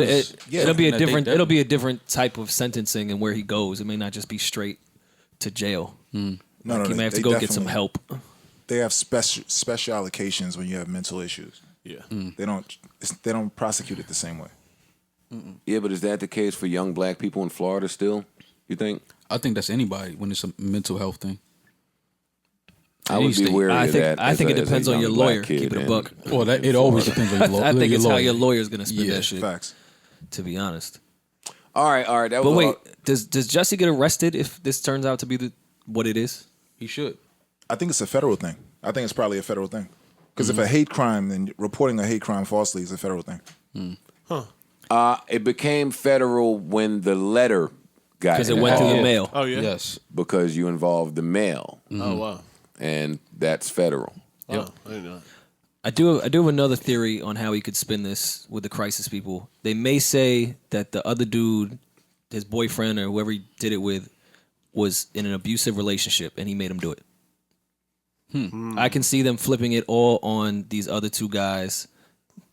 It'll be a That different. they- It'll be a different type of sentencing and where he goes. It may not just be straight to jail. No, He may have to they go get some definitely- help. They have special allocations when you have mental issues. Yeah. They don't prosecute it the same way. Yeah, but is that the case for young black people in Florida still? You think? I think that's anybody when it's a mental health thing. I would be state. wary I of think. that. I as think a- it as a depends on young your black lawyer. kid Keep it a in- buck. Well, it always depends on your lawyer. I think it's how your lawyer. lawyer's going to spin Yeah, that shit. Facts. To be honest. All right. That was But wait, all- does Jussie get arrested if this turns out to be what it is? He should. I think it's a federal thing. I think it's probably a federal thing. Because if a hate crime, then reporting a hate crime falsely is a federal thing. it became federal when the letter got Because it went through the involved, mail. Oh yeah. Yes. because you involved the mail, Oh wow. and that's federal. Oh, I didn't know that. I do have another theory on how he could spin this with the crisis people. They may say that the other dude, his boyfriend or whoever he did it with, was in an abusive relationship and he made him do it. I can see them flipping it all on these other two guys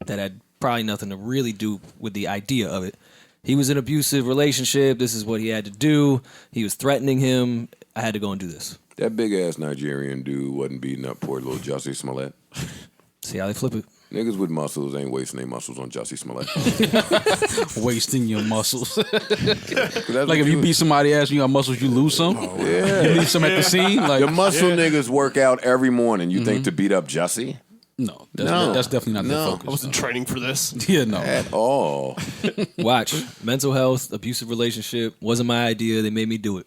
that had probably nothing to really do with the idea of it. He was in an abusive relationship. This is what he had to do. He was threatening him. I had to go and do this. That big ass Nigerian dude wasn't beating up poor little Jussie Smollett. See how they flip it. Niggas with muscles ain't wasting their muscles on Jussie Smollett. Wasting your muscles. 'Cause that's Like what if you beat somebody ass and you got muscles, you lose some. yeah. You leave some at the scene. Like The muscle niggas work out every morning. You think to beat up Jussie? no, No. that's definitely not No. the I focus. wasn't training for this. Yeah, no. At all. Watch. Mental health, abusive relationship. Wasn't my idea. They made me do it.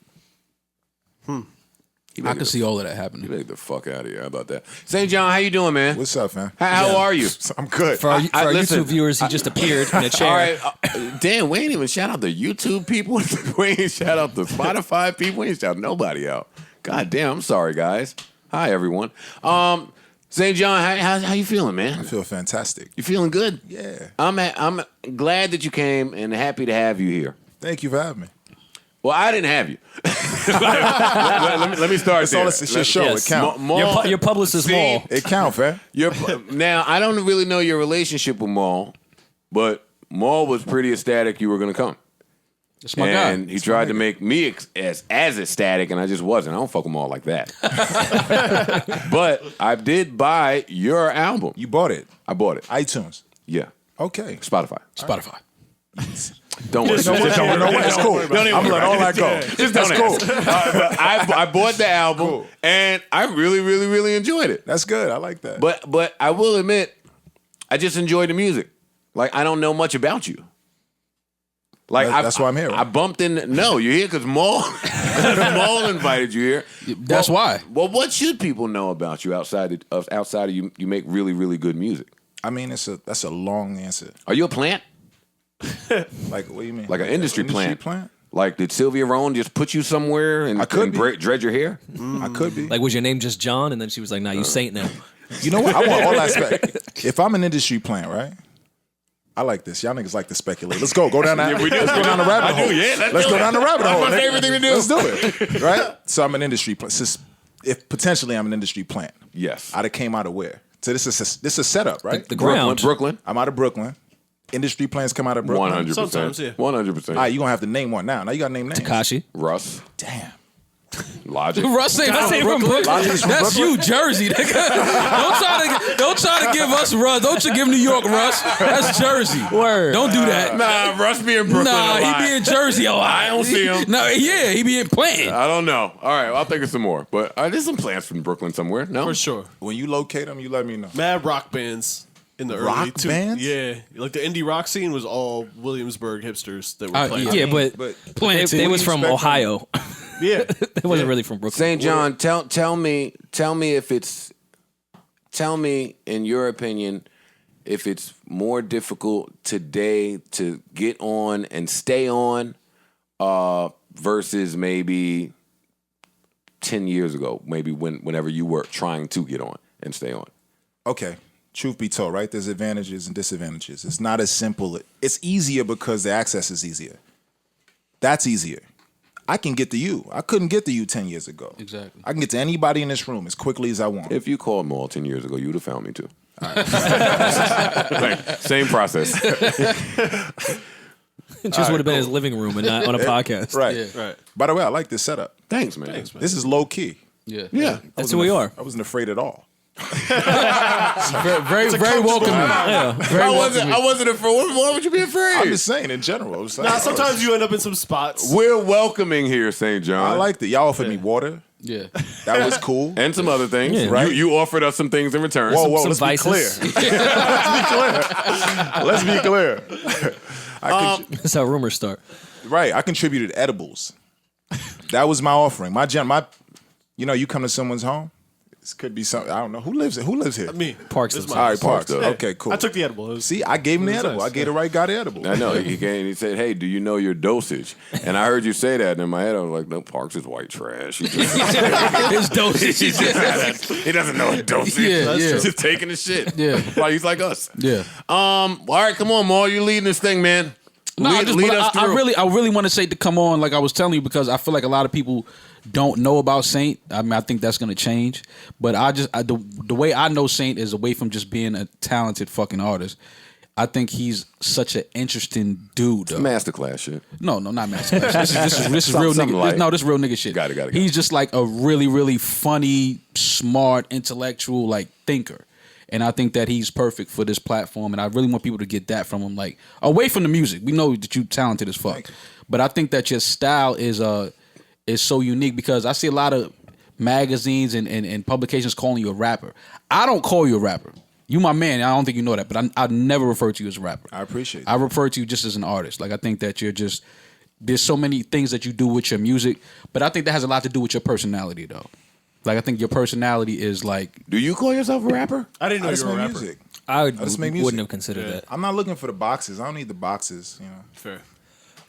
I can see all of that You happening. better get the fuck out of here. How about that? St. John, how you doing, man? What's up, man? How are you? I'm good. For our, listen, YouTube viewers, he just appeared in a chair. All right. Damn, we ain't even shout out the YouTube people. We ain't shout out the Spotify people. We ain't shout nobody out. God damn, I'm sorry, guys. Hi, everyone. St. John, how you feeling, I man? feel fantastic. You feeling good? Yeah. I'm glad that you came and happy to have you here. Thank you for having me. Well, I didn't have you. let me start It's there. all it's your show. Yes. It count. Your publicist, See? Maul. It count, fam. Now, I don't really know your relationship with Maul, but Maul was pretty ecstatic you were going to come. That's my And guy. he tried to make me as ecstatic, and I just wasn't. I don't fuck with Maul like that. But I did buy your album. You bought it. I bought it. iTunes. Yeah. Okay. Spotify. Spotify. Don't worry. It's cool. I'm letting all that go. Just don't cool. but I bought the album Cool. and I really, really, really enjoyed it. That's good. I like that. But I will admit, I just enjoy the music. Like I don't know much about you. Like That's why I'm here, right? I bumped in. No, you're here because Maul invited you here. That's why. Well, what should people know about you outside of you? You make really, really good music. I mean, that's a long answer. Are you a plant? Like, what do you mean? Like an industry plant? Like, did Sylvia Rhone just put you somewhere and, I could and be. dread your hair? I could be. Like, was your name just John? And then she was like, nah, you Saint now. You know what? I want all aspects. If I'm an industry plant, right? I like this. Y'all niggas like to speculate. Let's go. Go down that. Let's go down the rabbit hole. Let's go down the rabbit hole. That's my favorite thing to do. Let's do it. Right? So I'm an industry plant. If potentially I'm an industry plant. Yes. I'd have came out of where? So this is a setup, right? The ground. Brooklyn. I'm out of Brooklyn. Industry plants come out of Brooklyn. 100%. Sometimes, yeah. 100%. All right, you're gonna have to name one now. Now you gotta name names. Takashi. Russ. Damn. Logic. Russ ain't from Brooklyn. That's you, Jersey. Nigga. Don't try to give us Russ. Don't you give New York Russ. That's Jersey. Word. Don't do that. Nah, Russ be in Brooklyn a lot. Nah, he be in Jersey a lot. I don't see him. No, yeah, he be in Planting. I don't know. All right, I'll think of some more. But there's some plants from Brooklyn somewhere. No? For sure. When you locate them, you let me know. Mad rock bands in the Rock early bands? Yeah, like the indie rock scene was all Williamsburg hipsters that were playing. Yeah, but But they was from expect Ohio. Yeah. They wasn't really from Brooklyn. St. John, tell me if it's, tell me in your opinion if it's more difficult today to get on and stay on versus maybe 10 years ago, maybe whenever you were trying to get on and stay on. Okay. Truth be told, right? There's advantages and disadvantages. It's not as simple. It's easier because the access is easier. That's easier. I can get to you. I couldn't get to you 10 years ago. Exactly. I can get to anybody in this room as quickly as I want. If you called Maul 10 years ago, you would have found me too. Like, same process. It just would have been his living room and not on a podcast. Right. Yeah. Right. By the way, I like this setup. Thanks, man. This is low key. Yeah. Yeah. That's who we are. I wasn't afraid at all. Very welcoming. Yeah. Very welcoming. I wasn't afraid. Why would you be afraid? I'm just saying in general. It's like, Nah, sometimes you end up in some spots. We're welcoming here, St. John. I liked it. Y'all offered me water. Yeah. That was cool. And some other things. Yeah. Right. You offered us some things in return. Whoa, some let's be clear. vices. Let's be clear. That's how rumors start. Right. I contributed edibles. That was my offering. You come to someone's home. This could be something. I don't know. Who lives here? Me. Parks This is themselves. All right, Parks. though. Okay, cool. I took the edible. It was- See, I gave him the edible. nice. I gave the right guy the edible. I know. He came and he said, hey, do you know your dosage? And I heard you say that, and in my head, I was like, no, Parks is white trash. He just, His dosage. he doesn't know his dosage. Yeah, yeah. He's just taking the shit. Yeah. Like, he's like us. Yeah. All right, come on, Maul. You leading this thing, man. Lead us I through. really want to say to come on, like I was telling you, because I feel like a lot of people don't know about Saint. I mean, I think that's going to change. But the way I know Saint is away from just being a talented fucking artist. I think he's such an interesting dude. Though. Masterclass shit. No, not masterclass. This is real Something nigga. light. This real nigga shit. Got it. He's just like a really, really funny, smart, intellectual, like thinker. And I think that he's perfect for this platform. And I really want people to get that from him. Like, away from the music. We know that you're talented as fuck. But I think that your style is so unique because I see a lot of magazines and publications calling you a rapper. I don't call you a rapper. You my man. I don't think you know that. But I never refer to you as a rapper. I appreciate I that. refer to you just as an artist. Like, I think that you're just... There's so many things that you do with your music. But I think that has a lot to do with your personality, though. Like, I think your personality is like... Do you call yourself a rapper? I didn't know I you just were a make rapper. music. I just make music. wouldn't have considered that. I'm not looking for the boxes. I don't need the boxes. Fair.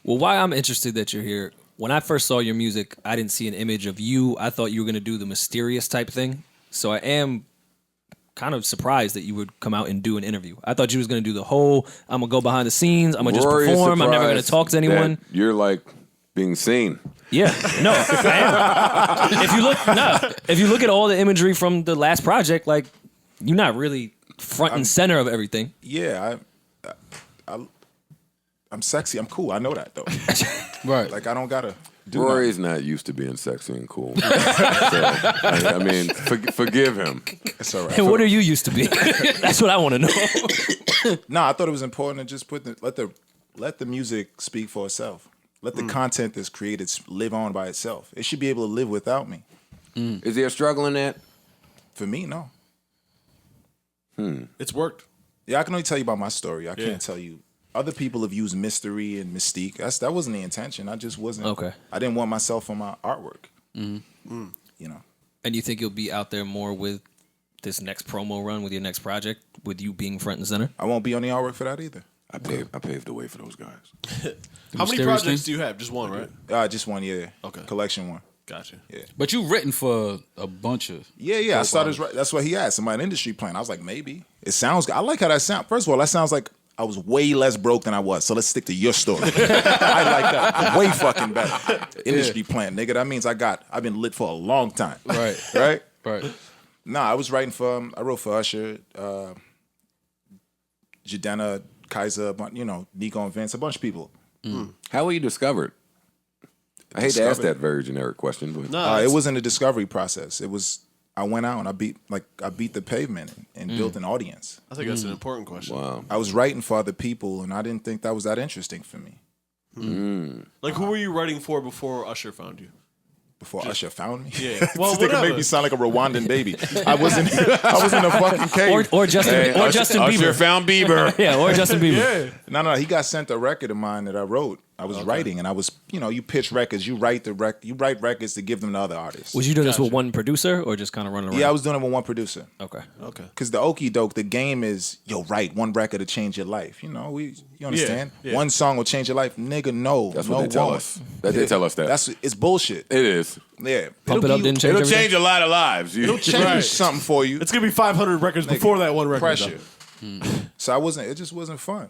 Well, why I'm interested that you're here, when I first saw your music, I didn't see an image of you. I thought you were going to do the mysterious type thing. So I am kind of surprised that you would come out and do an interview. I thought you was going to do the whole, I'm going to go behind the scenes, I'm going to just Rory is perform, I'm never going to surprised talk to anyone. that You're like being seen. Yeah, no, I am. If you look at all the imagery from the last project, like, you're not really front and center of everything. Yeah, I'm sexy. I'm cool. I know that though. Right. Like I don't gotta. Rory's not used to being sexy and cool. So, I mean, forgive him. It's all right. And what are you used to be? That's what I want to know. No, I thought it was important to just let the music speak for itself. Let the content that's created live on by itself. It should be able to live without me. Is there a struggle in that? For me, no. It's worked. Yeah, I can only tell you about my story. I can't tell you. Other people have used mystery and mystique. That wasn't the intention. I just wasn't. Okay. I didn't want myself on my artwork. You know. And you think you'll be out there more with this next promo run, with your next project, with you being front and center? I won't be on the artwork for that either. I paved the way for those guys. How many Mysterious projects thing? do you have? Just one, right? Just one year. Okay. Collection one. Gotcha. But you've written for a bunch of. Yeah. I started. That's what he asked. Am I an industry plan? I was like, maybe. It sounds good. I like how that sounds. First of all, that sounds like I was way less broke than I was. So let's stick to your story. I like that. Way fucking better. Industry plan, nigga. That means I've been lit for a long time. Right. Right? Right. Nah, I wrote for Usher, Jadena, Kaiser, Nico and Vince, a bunch of people. How were you discovered? I hate to ask Discovered? that very generic question, but No, It wasn't a discovery process. It was, I went out and I beat the pavement and built an audience. I think that's an important question. wow. I was writing for other people and I didn't think that was that interesting for me. Like, who were you writing for before Usher found you? Before Usher found me. Yeah. Well, This nigga whatever. made me sound like a Rwandan baby. I was in a fucking cave. Or Justin Usher Bieber. found Bieber. Yeah, or Justin Bieber. No, he got sent a record of mine that I wrote. I was writing, and I was, you pitch records, you write records to give them to other artists. Was you doing this with one producer or just kind of running around? Yeah, I was doing it with one producer. Okay. Okay. Because the okie doke, the game is, write one record to change your life. You understand? Yeah. One song will change your life. Nigga, no. That's no what they tell won't. us. They tell us that. It's bullshit. It is. Yeah. Pump It Up didn't change It'll everything? change a lot of lives. It'll change Right. something for you. It's gonna be 500 records before that one record. Pressure. though. So it just wasn't fun.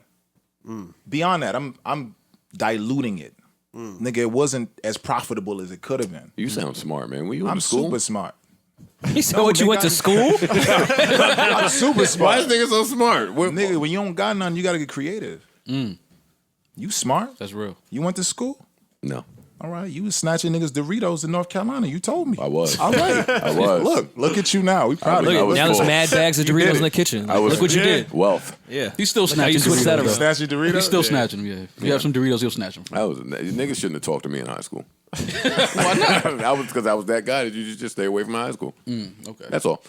Beyond that, I'm diluting it. Nigga, it wasn't as profitable as it could have been. You sound smart, man. Were you in I'm school? super smart. You said what, you went to school? I'm super Why smart. is nigga so smart? Nigga, when you don't got none, you gotta get creative. You smart? That's real. You went to school? No, All right, you was snatching niggas Doritos in North Carolina. You told me. I was. All right. I was. Look at you now. We proud of I you. was Now there's full. mad bags of You Doritos did in the it. kitchen. I was- Look what you Yeah. did. Wealth. Yeah. He's still Look how you snatching switched that Doritos. around. Snatch your Doritos? He's still Yeah. snatching them, yeah. If you have some Doritos, he'll snatch them. Niggas shouldn't have talked to me in high school. Why not? Because I was that guy that you just stay away from high school. Okay. That's all.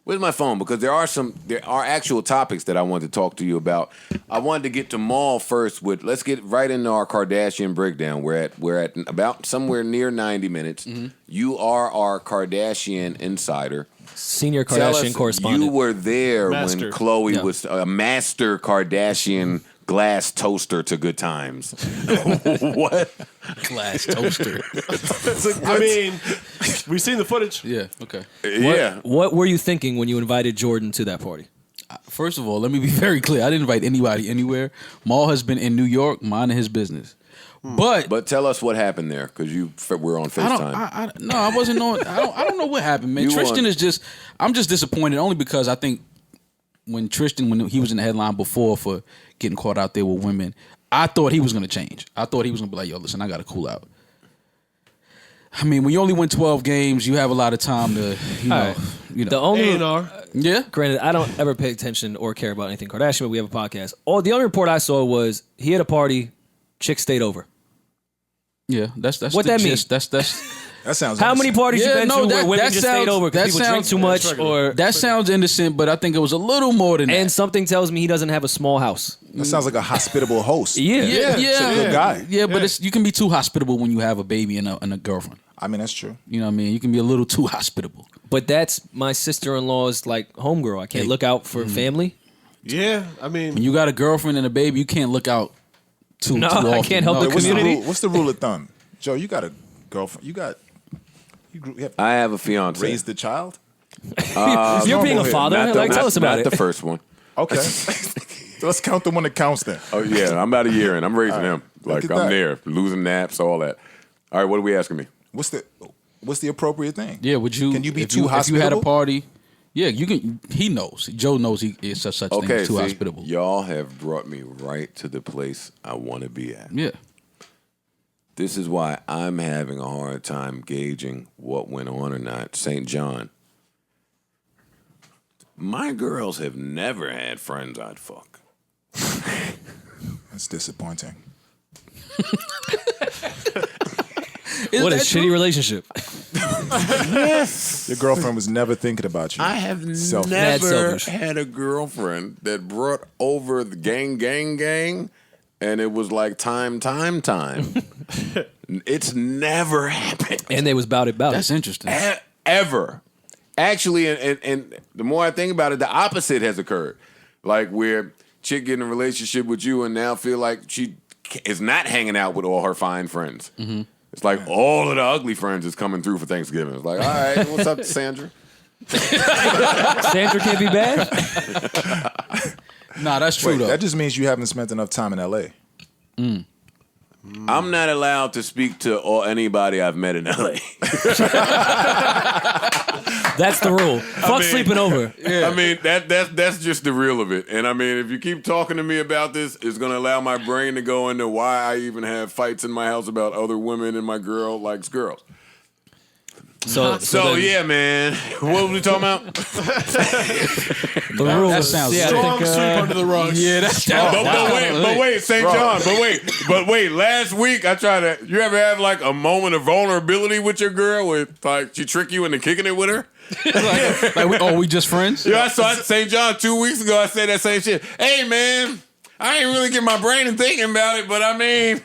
Where's my phone? Because there are actual topics that I wanted to talk to you about. I wanted to get to Maul first. Let's get right into our Kardashian breakdown. We're at about somewhere near 90 minutes. You are our Kardashian insider. Senior Tell Kardashian us, correspondent. you were there Master. when Khloe Yeah. was a master Kardashian glass toaster to good times. What? Glass toaster. I mean, we've seen the footage. Yeah, okay. Yeah. What were you thinking when you invited Jordan to that party? First of all, let me be very clear. I didn't invite anybody anywhere. Maul has been in New York minding his business. But But tell us what happened there, because we're on FaceTime. I wasn't on. I don't know what happened, man. You Tristan won. is just. I'm just disappointed only because I think when he was in the headline before for getting caught out there with women, I thought he was going to change. I thought he was going to be like, yo, listen, I got to cool out. I mean, when you only win 12 games, you have a lot of time to, The only A&R. Yeah. Granted, I don't ever pay attention or care about anything Kardashian, but we have a podcast. The only report I saw was he had a party, chick stayed over. Yeah, that's What the that mean? gist. That's That sounds How many innocent. parties you Yeah, been no, to where that- women that just stayed sounds- over because that people drink sounds- too much, that's or that sounds innocent, but I think it was a little more than and that. something tells me he doesn't have a small house. That sounds like a hospitable host. Yeah, Yeah, It's a good guy. Yeah, but you can be too hospitable when you have a baby and a girlfriend. I mean, that's true. You know what I mean? You can be a little too hospitable. But that's my sister-in-law's like homegirl. I can't look out for family. Yeah, I mean, When you got a girlfriend and a baby, you can't look out too No, often. I can't help the What's the community. rule? What's the rule of thumb? Joe, you got a girlfriend. You have I have a fiance. raised the child? You're being a normal here. father. Not the- Like, tell not- us about not it. the first one. Okay. So let's count the one that counts then. Oh yeah, I'm about a year in. I'm raising him. Like at I'm that. there, losing naps, all that. All right, what are we asking me? What's the appropriate thing? Yeah, would you? Can you be if too If you hospitable? had a party, yeah, you can. He knows. Joe knows he is such thing Okay, as too see, hospitable. y'all have brought me right to the place I want to be at. Yeah, This is why I'm having a hard time gauging what went on or not. St. John. My girls have never had friends I'd fuck. That's disappointing. What a shitty relationship. Yes. Your girlfriend was never thinking about you. I have Selfish. Mad never selfish. had a girlfriend that brought over the gang, and it was like time. It's never happened. And they was about it. That's interesting. Ever. Actually, and the more I think about it, the opposite has occurred. Like where chick get in a relationship with you and now feel like she is not hanging out with all her fine friends. Mm-hmm. It's like all of the ugly friends is coming through for Thanksgiving. It's like, all right, what's up, Sandra? Sandra can't be bad. Nah, that's true Wait, though. that just means you haven't spent enough time in L.A. I'm not allowed to speak to anybody I've met in LA. That's the rule. Fuck sleeping over. I mean, that's just the real of it. And I mean, if you keep talking to me about this, it's going to allow my brain to go into why I even have fights in my house about other women and my girl likes girls. So then yeah, man. What were we talking about? the rule that is sounds yeah, I Strong think, sweep under the rug. Yeah, that's But wait, St. John. But wait. Last week I tried to. You ever have like a moment of vulnerability with your girl, where like she trick you into kicking it with her? we just friends? Yeah, I saw St. John 2 weeks ago. I said that same shit. Hey, man, I ain't really get my brain and thinking about it, but I mean,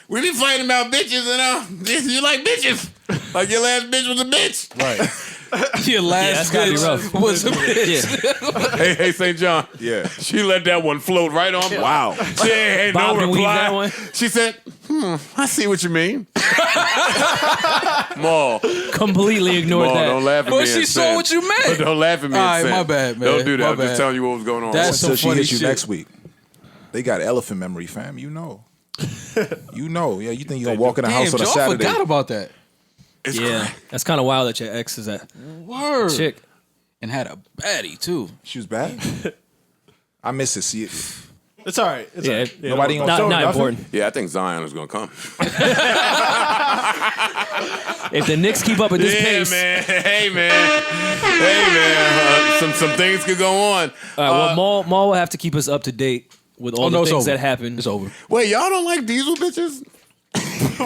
we be fighting about bitches, and you like bitches. Like your last bitch was a bitch. Right. Your that's last gotta be bitch rough. was a bitch. Yeah. Hey, St. John. Yeah. She let that one float right on. Wow. She ain't no Bob and weave that reply. one. She said, I see what you mean. Maul. Completely ignored Maul, that. don't laugh at But me. she and saw sin. what you meant. But don't laugh at me. All and right, sin. my bad, man. Don't do that. My I'm just bad. telling you what was going on. That's some Until she funny hits you shit. next week. They got elephant memory, fam. You know. You know. Yeah, you think you're going to walk in the house Damn, on a Joe, I Saturday. forgot about that. It's Yeah, that's kind of wild that your ex is that Word. chick. And had a baddie, too. She was bad? I miss it. See it. It's all right. It's Yeah, all right. Nobody don't- gonna Not, show not nothing? important. Yeah, I think Zion is going to come. If the Knicks keep up at this pace, man. Hey, man. Some things could go on. all right, well, Maul will have to keep us up to date with all the it's things over. that happen. It's over. Wait, y'all don't like diesel bitches?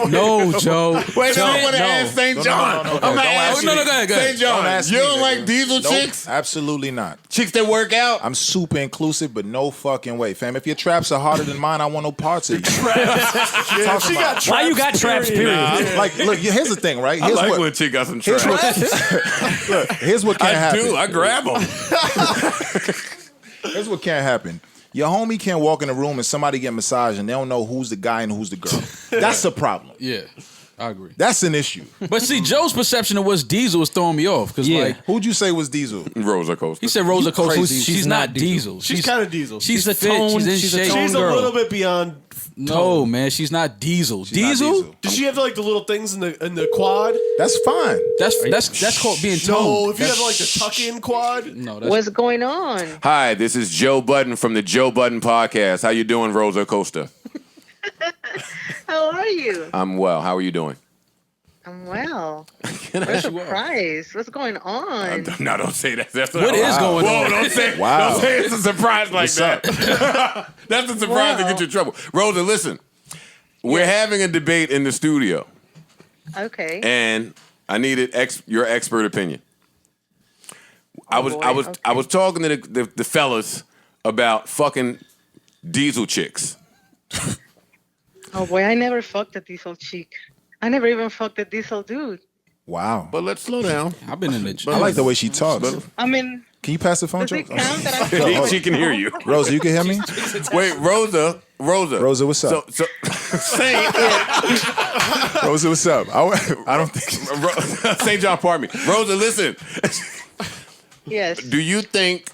No, Joe. Wait, Joe, I want to no. ask St. John. No. I'm Don't not ask asking me. No, go ahead. St. John, Don't ask you me, don't nigga. like diesel Nope, chicks? absolutely not. Chicks that work out? I'm super inclusive, but no fucking way, fam. If your traps are harder than mine, I want no parts of you. Yeah, she got Why you got traps? Period. Like, look, here's the thing, right? I Here's like what, when a chick got some here's traps. what, look, here's what can't I happen. do. I grab them. Here's what can't happen. Your homie can't walk in a room and somebody get massaged and they don't know who's the guy and who's the girl. That's a problem. Yeah, I agree. That's an issue. But see, Joe's perception of what's Diesel was throwing me off. Because, Yeah. like, Who'd you say was Diesel? Roller coaster. he said Rosa Coaster. crazy. She's not Diesel. She's kind of diesel. She's a fit. tone- She's in she's a shape. tone She's girl. a little bit beyond. No, man, she's not Diesel. She's not Diesel? Diesel. Does she have like the little things in the quad? That's fine. That's called being toned. No, if you have like the tuck-in quad. No, that's What's going on? Hi, this is Joe Budden from the Joe Budden Podcast. How you doing, Rosa Costa? How are you? I'm well. How are you doing? I'm well. Can I- Surprise. What's going on? No, don't say that. That's What is going Whoa, on? don't say, Wow. don't say it's a surprise like What's that. That's a surprise to Wow. get you in trouble. Rosa, listen. We're having a debate in the studio, Okay. and I needed your expert opinion. I boy, was talking to the fellas about fucking diesel chicks. Oh boy, I never fucked a diesel chick. I never even fucked a diesel dude. Wow. But let's slow down. I've been in the gym. I like the way she talks. I mean, Can you pass the phone, does Joe? it count that I She can hear you. Rosa, you can hear me? Wait, Rosa, Rosa, what's up? So say Rosa, what's up? I don't think. St. John, pardon me. Rosa, listen. Yes. Do you think?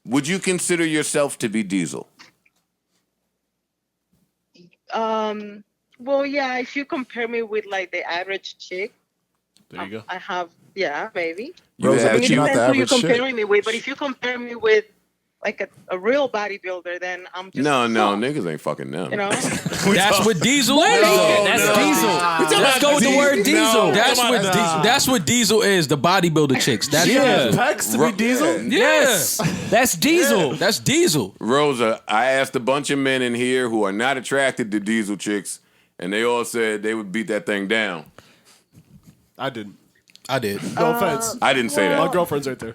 Would you consider yourself to be diesel? Well, yeah, if you compare me with like the average chick, There you go. I have, yeah, maybe. Rosa, have- I mean, but it you're not the depends who you're average chick. comparing me with, but if you compare me with a real bodybuilder, then I'm just No, soft, niggas ain't fucking them. you know. That's what Diesel is. That's Diesel. Let's go with the word Diesel. That's what Diesel is. The bodybuilder chicks. That's Yeah. Diesel. Pecs to be Diesel? Yes, that's Diesel. That's Diesel. Rosa, I asked a bunch of men in here who are not attracted to diesel chicks, and they all said they would beat that thing down. I didn't. I did. No offense. I didn't say My that. girlfriend's right there.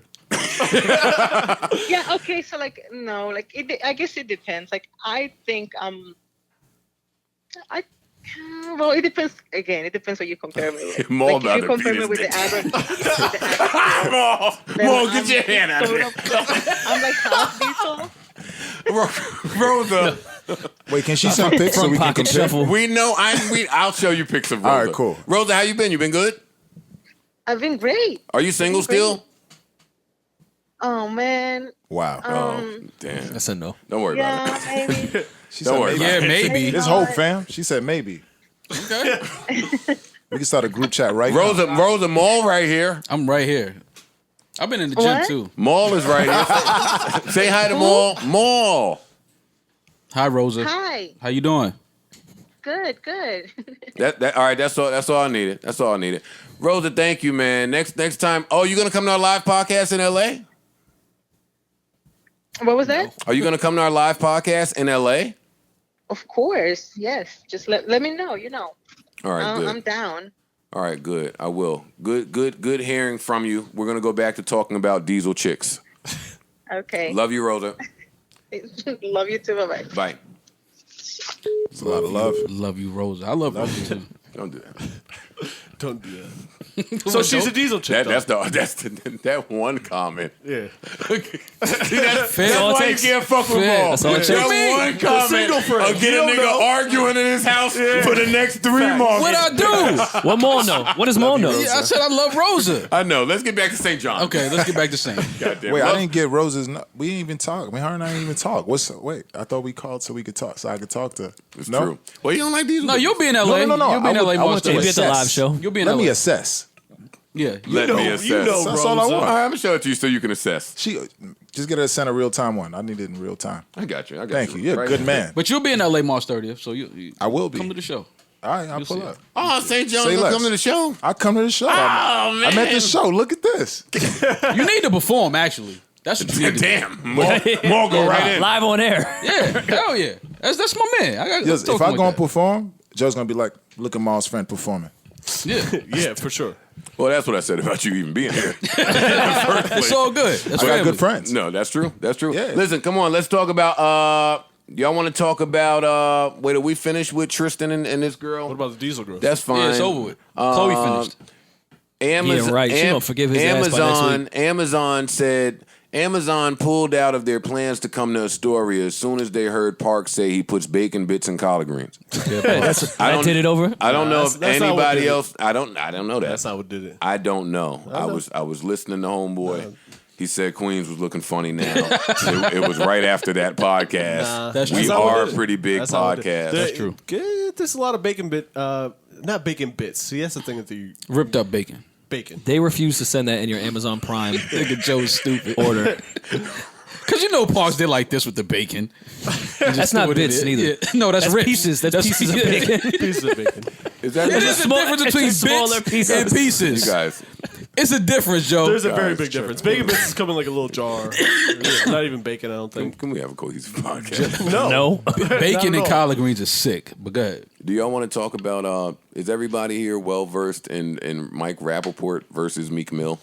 Yeah. Okay. So no. I guess it depends. I think well, it depends. Again, it depends what you compare me with. More If about you to compare beat me his with the dick. average, then Mo, get I'm your hand out of sort there. I'm like half diesel. Rosa, Wait, can she send pics so we can Pocket compare? shuffle. I'll show you pics of Rosa. All right, cool. Rosa, how you been? You been good? I've been great. Are you single still? Oh man. Wow. Damn. That's a no. Don't worry about it. Yeah, maybe. She Don't said worry maybe. about Yeah, maybe. There's hope, fam. She said maybe. Okay. We can start a group chat right Rosa, now. Rosa Maul right here. I'm right here. I've been in the gym What? too. Maul is right here. Say hi to Maul. Maul. Hi, Rosa. Hi. How you doing? Good. That all right. That's all I needed. That's all I needed. Rosa, thank you, man. Next time. Oh, you gonna come to our live podcast in LA? What was that? Are you gonna come to our live podcast in LA? Of course. Yes. Just let me know. You know. All right, good. I'm down. All right, good. I will. Good hearing from you. We're gonna go back to talking about diesel chicks. Okay. Love you, Rosa. Love you too. Bye. Bye. It's a lot of love. Love you, Rosa. I love Rosa too. Don't do that. Don't do that. So she's a diesel chick. That's that one comment. yeah. That's all it why you takes. can't fuck with Fair. Maul. That's all it takes. That one comment single friend. will get a You don't nigga know. arguing in his house for the next 3 months. What I do? What Mo know? What does Mo know? Yeah, I said I love Rosa. I know. Let's get back to St. John. Okay, let's get back to Saint. Goddamn. Wait, I Love- didn't get Rose's. We didn't even talk. I mean, her and I didn't even talk. Wait, I thought we called so we could talk, so I could talk to. It's no? true. Well, you don't like these? No, you'll be in LA. No. You'll be in I LA want most to of Maybe at the live assess. show. You'll be in Let LA. me assess. Yeah. Let me assess. You know, That's all I Rosa. want. All right, I'm gonna show it to you so you can assess. She just get her to send a real time one. I need it in real time. I got you. Thank you. You're a Right good here. man. But you'll be in LA March 30th, so you I will be. come to the show. All right, I'll You'll pull see up. Oh, St. John's Say gonna less. come to the show. I'll come to the show. I'm at the show. Look at this. You need to perform, actually. That's what you need to do. Damn. More go right in. Live on air. Yeah, hell yeah. That's my man. I got Yes, if I go and perform, Joe's gonna be like, look at Maul's friend performing. Yeah, Yeah, for sure. Well, that's what I said about you even being here. it's all good. That's I got family. good friends. No, that's true. That's true. Yeah. Listen, come on. Let's talk about. Y'all want to talk about? Wait, are we finished with Tristan and this girl? What about the diesel girls? That's fine. Yeah, it's over with. Chloe finished. Amazon, Yeah, right. She gonna forgive his ass by next Amazon said Amazon pulled out of their plans to come to Astoria as soon as they heard Park say he puts bacon bits and collard greens. I did it over. I don't know if that's not what anybody did it. else. I don't know that. That's not what did it. I don't know. I was listening to Homeboy. He said Queens was looking funny now. it was right after that podcast. That's We true. not what are it a is. pretty big That's not what it is. podcast. There- That's true. There's a lot of bacon bit, not bacon bits. See, that's the thing with the Ripped up bacon. bacon. They refuse to send that in your Amazon Prime Nigga Joe's stupid. order. Because you know Parks did like this with the bacon. That's not bits neither. Yeah. No, that's ribs. pieces. That's pieces of bacon. Pieces of bacon. Is that It is a Small- difference it's between just smaller bits pieces. and pieces. you guys? It's a difference, Joe. There's a very big difference. Bacon bits is coming like a little jar. Not even bacon, I don't think. Can we have a cohesive podcast? No. Bacon Not and at all. collard greens are sick. But go ahead. Do y'all want to talk about? Is everybody here well versed in Mike Rappaport versus Meek Mill?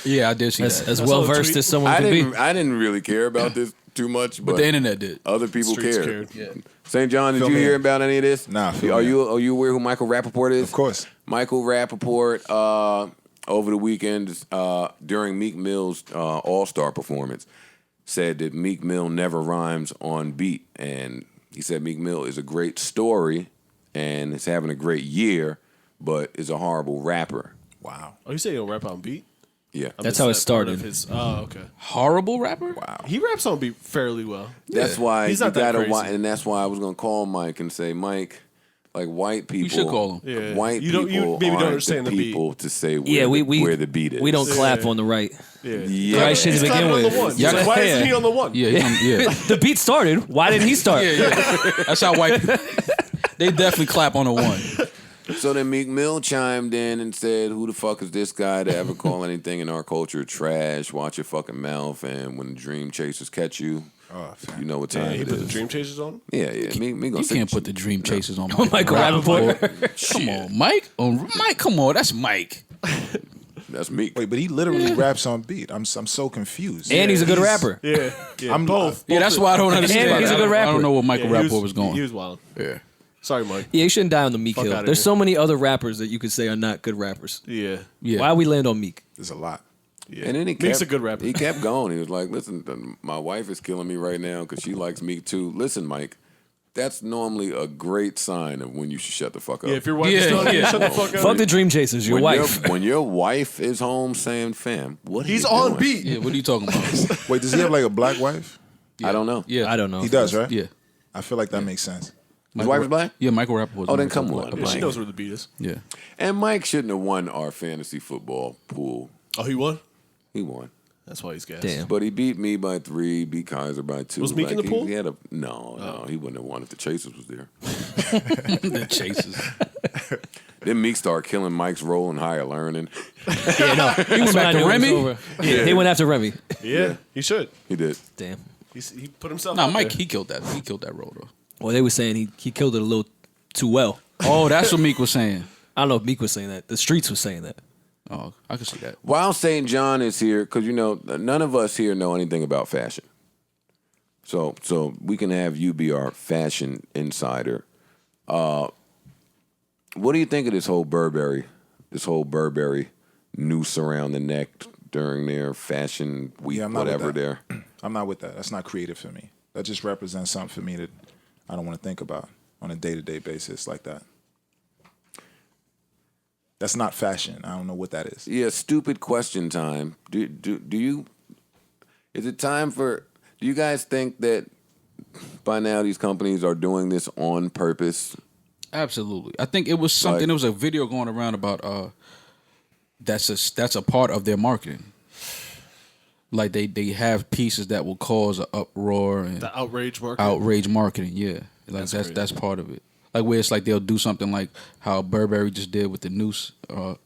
Yeah, I did see As, that. as That's well all a versed tweet. as someone could be. I didn't really care about this too much, but But the internet did. other people Streets cared. cared. St. John, did Fill you me hear in. about any of this? Nah, fill Are me you aware who Michael Rappaport is? Of course. Michael Rappaport over the weekend during Meek Mill's All-Star performance said that Meek Mill never rhymes on beat, and he said Meek Mill is a great story and is having a great year, but is a horrible rapper. Wow. Oh, you say he'll rap on beat? Yeah, That's how it That part of started. his- oh, okay. Horrible rapper? Wow. He raps on beat fairly well. that's why He's you not that gotta crazy. and that's why I was gonna call Mike and say, Mike, Like white people. You should call them. Yeah. White You don't- you people maybe don't aren't understand the the beat. people to say where, Yeah, where the beat is. We don't clap on the right. Yeah. Yeah. Right shit to He's begin clapping on with. the one. Yeah. Why isn't he on the one? Yeah, yeah. The beat started. Why didn't he start? That's how white people. They definitely clap on a one. So then Meek Mill chimed in and said, "Who the fuck is this guy to ever call anything in our culture trash? Watch your fucking mouth. And when the dream chasers catch you, you know what time Yeah, he it put the is." Dream Chasers on. Yeah, yeah. Meek gonna You say can't put the Dream Chasers on Michael Rappaport. Come on, Mike. Mike, come on. That's Mike. That's Meek. Wait, but he literally raps on beat. I'm so confused. And he's a good rapper. Yeah. I'm both. Yeah, that's why I don't understand. And he's a good I rapper. don't know where Michael Yeah, Rappaport was going. He was wild. Yeah. Sorry, Mike. Yeah, you shouldn't die on the Meek Fuck hill. outta There's here. so many other rappers that you could say are not good rappers. Yeah. Yeah. Why we land on Meek? There's a lot. Yeah. And then he Meek's kept, a good rapper. He kept going. He was like, "Listen, my wife is killing me right now because she likes Meek too. Listen, Mike, that's normally a great sign of when you should shut the fuck up. Yeah, if your wife is telling you to shut the fuck up. Fuck the Dream Chasers, your wife. When your wife is home saying, "Fam, what are He's you on doing?" beat. Yeah, what are you talking about? Wait, does he have like a black wife? I don't know. Yeah. I don't know. He does, right? Yeah. I feel like that makes sense. His wife is black. Yeah, Michael Rappaport. Oh, then come on. Yeah, she knows where the beat is. Yeah. And Mike shouldn't have won our fantasy football pool. Oh, he won? He won. That's why he's gas. Damn. But he beat me by 3, beat Kaiser by 2. Was Meek in the he, pool? He had a no, he wouldn't have won if the Chasers was there. The Chasers. Then Meek started killing Mike's role in higher learning. Yeah, no. He went back to Remy? Yeah, he went after Remy. Yeah, he should. He did. Damn. He put himself Nah, out Mike, there. he killed that. He killed that role though. Well, they were saying he killed it a little too well. Oh, that's what Meek was saying. I don't know if Meek was saying that. The streets was saying that. Oh, I can see that. While St. John is here, because none of us here know anything about fashion. So we can have you be our fashion insider. What do you think of this whole Burberry noose around the neck during their fashion week, Yeah, I'm not with whatever that. there? I'm not with that. That's not creative for me. That just represents something for me that I don't want to think about on a day-to-day basis like that. That's not fashion. I don't know what that is. Yeah, stupid question time. Do you? Is it time for? Do you guys think that by now these companies are doing this on purpose? Absolutely. I think it was something. Like- There was a video going around about that's a part of their marketing. Like they have pieces that will cause an uproar and The outrage market. outrage marketing. Yeah, like crazy. that's part of it. Like where it's like they'll do something like how Burberry just did with the noose. That's on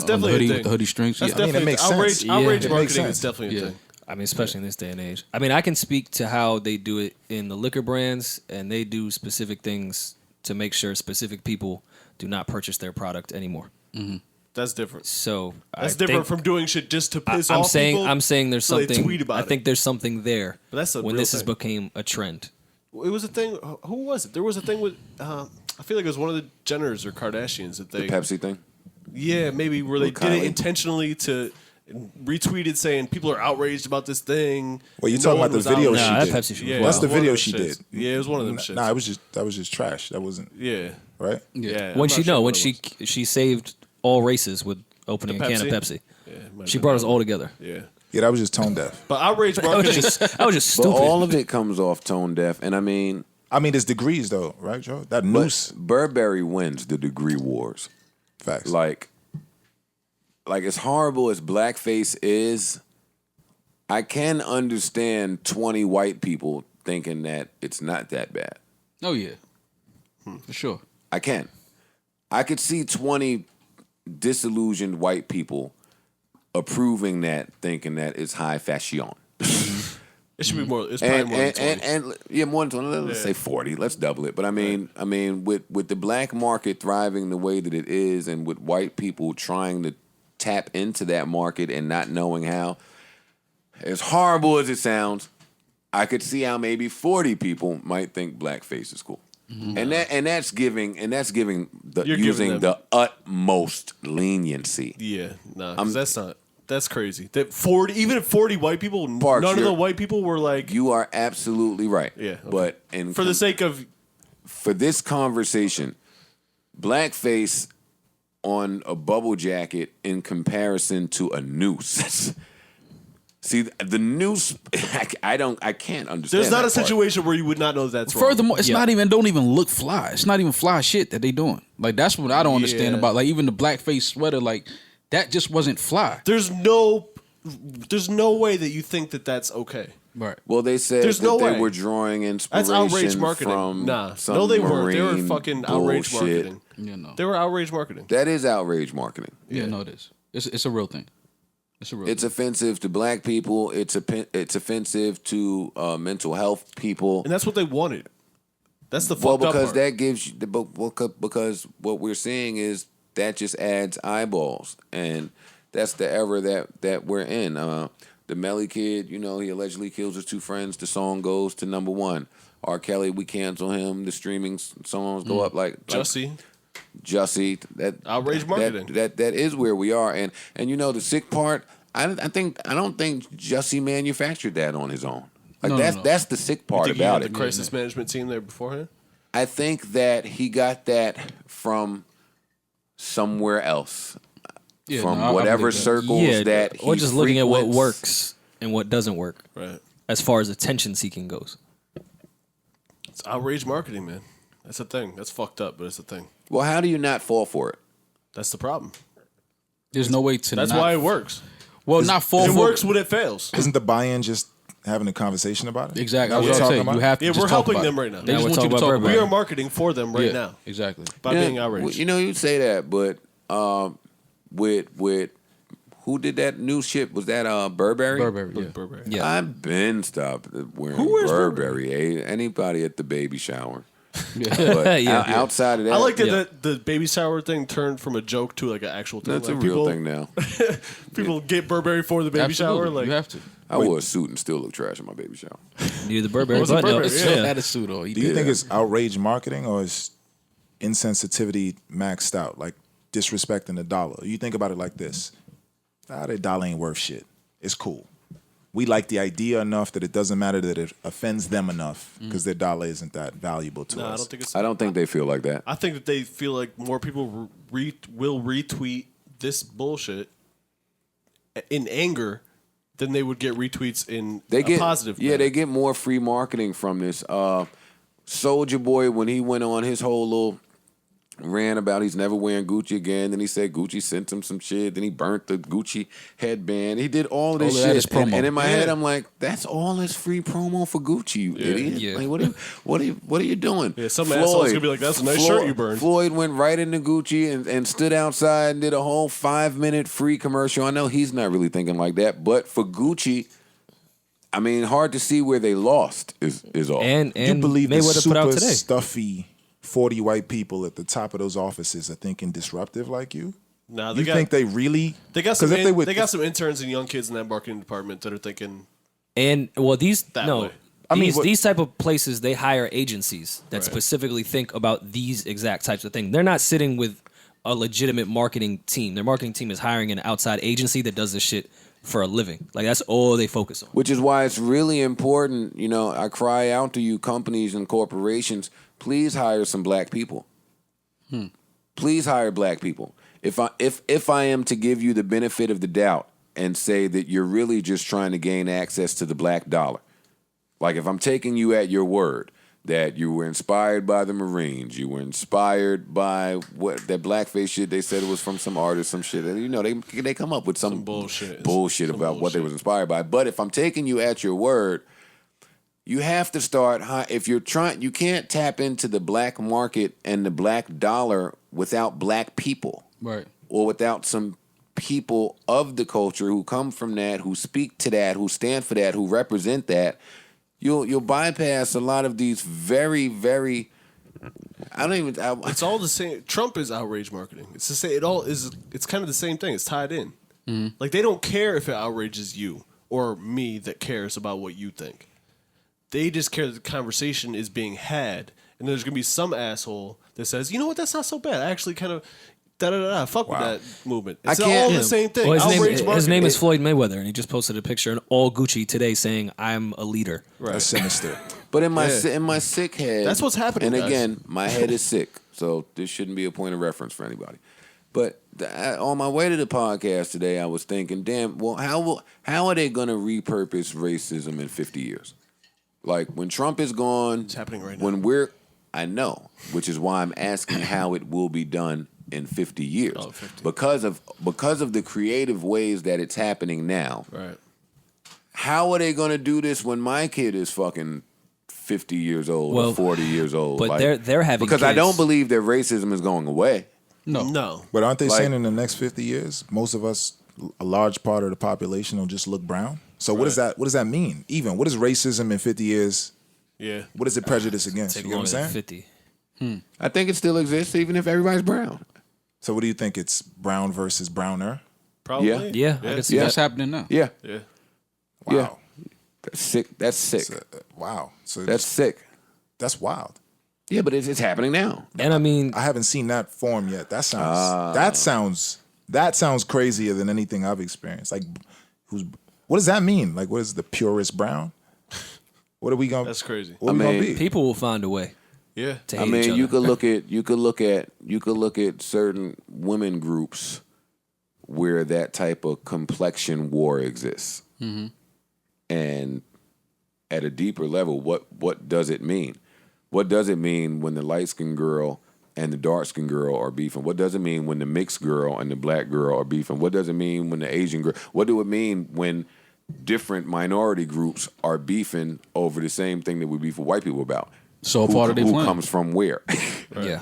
definitely the hoodie a with thing. the hoodie strings. That's Yeah. I mean, it definitely makes outrage. sense. Outrage Yeah. It makes marketing sense. is definitely a Yeah. thing. I mean, especially in this day and age. I mean, I can speak to how they do it in the liquor brands, and they do specific things to make sure specific people do not purchase their product anymore. That's different. So That's I different think- from doing shit just to piss I'm off saying people. I'm saying there's so they something. tweet about I it. think there's something there. But that's a when real this has thing. became a trend. It was a thing. Who was it? There was a thing with. I feel like it was one of the Jenners or Kardashians that they. The Pepsi thing. Yeah, maybe where they With did it Kylie? intentionally to retweeted saying people are outraged about this thing. Well, you No talking one about the was video outraged. she Nah, that did. Pepsi shit was Yeah, wild. That's the it was one of video them she shits. did. Yeah, it was one of them shits. Nah, that was just trash. That wasn't Yeah, right. yeah. When I'm she not sure when what she it was. she saved all races with opening The a can of Pepsi? Pepsi. Yeah, it might She have been brought us all together. Yeah, Yeah, that was just tone deaf. but outrage I was marketing. just I was just But stupid. all of it comes off tone deaf, and I mean, I mean, there's degrees though, right, Joe? That but noose. Burberry wins the degree wars. Facts. Like as horrible as blackface is, I can understand 20 white people thinking that it's not that bad. Oh yeah, for sure. I can. I could see 20 disillusioned white people approving that, thinking that it's high fashion. It should be more. It's probably more than 20. And yeah, more than 20. Let's say 40. Let's double it. But I mean, with the black market thriving the way that it is, and with white people trying to tap into that market and not knowing how, as horrible as it sounds, I could see how maybe 40 people might think blackface is cool. And that's giving the You're giving using them- the utmost leniency. Yeah, nah, 'cause that's not. That's crazy. That 40, even if 40 white people, Parks, none of the you're- white people were like, You are absolutely right. Yeah, okay. But in for the sake of, for this conversation, blackface on a bubble jacket in comparison to a noose. See, the news, I can't understand. There's not that a part. situation where you would not know that's wrong. Furthermore, it's not even don't even look fly. It's not even fly shit that they doing. Like that's what I don't understand Yeah. about like even the blackface sweater. Like that just wasn't fly. There's no way that you think that that's okay. Right. Well, they said There's that no they way. were drawing inspiration That's outrage marketing. from Nah, some no, they weren't. They were marine fucking outrage bullshit. marketing. You know. They were outrage marketing. That is outrage marketing. Yeah, no, it is. It's a real thing. It's a real. It's offensive to black people. It's offensive to mental health people. And that's what they wanted. That's the Well, fucked up because part. that gives you because what we're seeing is that just adds eyeballs, and that's the era that we're in. The Melly kid, he allegedly kills his two friends. The song goes to #1. R. Kelly, we cancel him. The streaming songs go up like Jussie. That Outrage marketing. That is where we are, and the sick part. I don't think Jussie manufactured that on his own. Like No, that's no. that's the sick part Think he about had it. the crisis management team there beforehand? I think that he got that from somewhere else, Yeah, from no, I whatever believe that. circles that he or just looking at what frequents. works and what doesn't work Right. as far as attention seeking goes. It's outrage marketing, man. That's a thing. That's fucked up, but it's a thing. Well, how do you not fall for it? That's the problem. There's no way to. That's not, why it works. Well, not fall It for works when it fails. Isn't the buy-in just having a conversation about it? Exactly. That's I was what saying. we're You talking about? have to. Yeah, just we're talk helping about them it. right now. They Now just we're want you talking to about talk Burberry. about We it. are marketing for them right Yeah, now exactly. by being outraged. You say that, but with who did that new shit? Was that Burberry? Burberry. Yeah. Burberry. Yeah. I've been stopped wearing Who wears Burberry. Anybody at the baby shower? Yeah. But Yeah. outside of that, I like that Yeah. the baby shower thing turned from a joke to like an actual thing. That's like a real people, thing now. People get Burberry for the baby Absolutely. shower. Like you have to. I wore a suit and still look trash in my baby shower. You're the Burberry Was it button Burberry? up. Yeah. Still had a suit on. He Do you did. think it's outrage marketing or is insensitivity maxed out, like disrespecting the dollar? You think about it like this: the dollar ain't worth shit. It's cool. We like the idea enough that it doesn't matter that it offends them enough because their dollar isn't that valuable to no, I us. don't think it's. I don't think they feel like that. I think that they feel like more people will retweet this bullshit in anger than they would get retweets in They get a positive. Yeah, manner. they get more free marketing from this. Soldier Boy, when he went on his whole little rant about he's never wearing Gucci again, then he said Gucci sent him some shit, then he burnt the Gucci headband. He did all of this All of that shit, is promo. and in my Yeah. head, I'm like, that's all this free promo for Gucci, you idiot. Yeah. Like, what are you doing? Yeah, some asshole's gonna be like, that's a nice shirt you burned. Floyd went right into Gucci and stood outside and did a whole 5-minute free commercial. I know he's not really thinking like that, but for Gucci, I mean, hard to see where they lost is all. And You believe the Mayweather put out super today. stuffy 40 white people at the top of those offices are thinking disruptive like you? Nah, they You got think they really? they got some 'cause if they would- they got some interns and young kids in that marketing department that are thinking And well, these That no, way. I mean, these what- these type of places they hire agencies that Right. specifically think about these exact types of things. They're not sitting with a legitimate marketing team. Their marketing team is hiring an outside agency that does this shit for a living. Like that's all they focus on. Which is why it's really important, I cry out to you companies and corporations, please hire some black people. Please hire black people. If I am to give you the benefit of the doubt and say that you're really just trying to gain access to the black dollar, like if I'm taking you at your word that you were inspired by the Marines, you were inspired by what that blackface shit they said it was from some artist, some shit. They come up with some bullshit. bullshit Some about what they bullshit. was inspired by. But if I'm taking you at your word, you have to start high. If you're trying, you can't tap into the black market and the black dollar without black people, Right. or without some people of the culture who come from that, who speak to that, who stand for that, who represent that. You'll bypass a lot of these very, very. it's all the same. Trump is outrage marketing. It's the same. It all is. It's kind of the same thing. It's tied in. Like they don't care if it outrages you or me that cares about what you think. They just care that the conversation is being had, and there's gonna be some asshole that says, "You know what? That's not so bad. I actually kind of fuck with that movement." It's can't- all Yeah. the same thing. Well, outrage his marketing. name is Floyd Mayweather, and he just posted a picture in all Gucci today saying, "I'm a leader." That's sinister. But in my Yeah. in my sick head, That's what's happening, And guys. again, my head is sick, so this shouldn't be a point of reference for anybody. But on my way to the podcast today, I was thinking, damn, well, how are they going to repurpose racism in 50 years? Like when Trump is gone, It's happening right now. when I know, which is why I'm asking how it will be done in 50 years. Oh, 50. Because of the creative ways that it's happening now. Right. How are they going to do this when my kid is fucking 50 years old or 40 years old? But Like, they're having because I kids. don't believe that racism is going away. No. But aren't they Like- saying in the next 50 years, most of us, a large part of the population will just look brown? So what does that mean? Even what is racism in 50 years? Yeah. What is it prejudice against? Take You know what longer I'm than saying? 50. I think it still exists even if everybody's brown. So what do you think? It's brown versus browner? Probably. Yeah, I can see Yeah. That's happening now. Yeah. Yeah. Wow. Yeah. That's sick. That's sick. Wow. So That's sick. that's wild. Yeah, but it's happening now. And I mean, I haven't seen that form yet. That sounds crazier than anything I've experienced. Like, what does that mean? Like, what is the purest brown? What are we gonna? That's crazy. What are we I gonna mean, be? people will find a way Yeah. to I hate each mean, other. you could look at certain women groups where that type of complexion war exists, and at a deeper level, what does it mean? What does it mean when the light skinned girl and the dark skinned girl are beefing? What does it mean when the mixed girl and the black girl are beefing? What does it mean when the Asian girl? What do it mean when different minority groups are beefing over the same thing that we beef with white people about? So part of their who plan. comes from where? Yeah.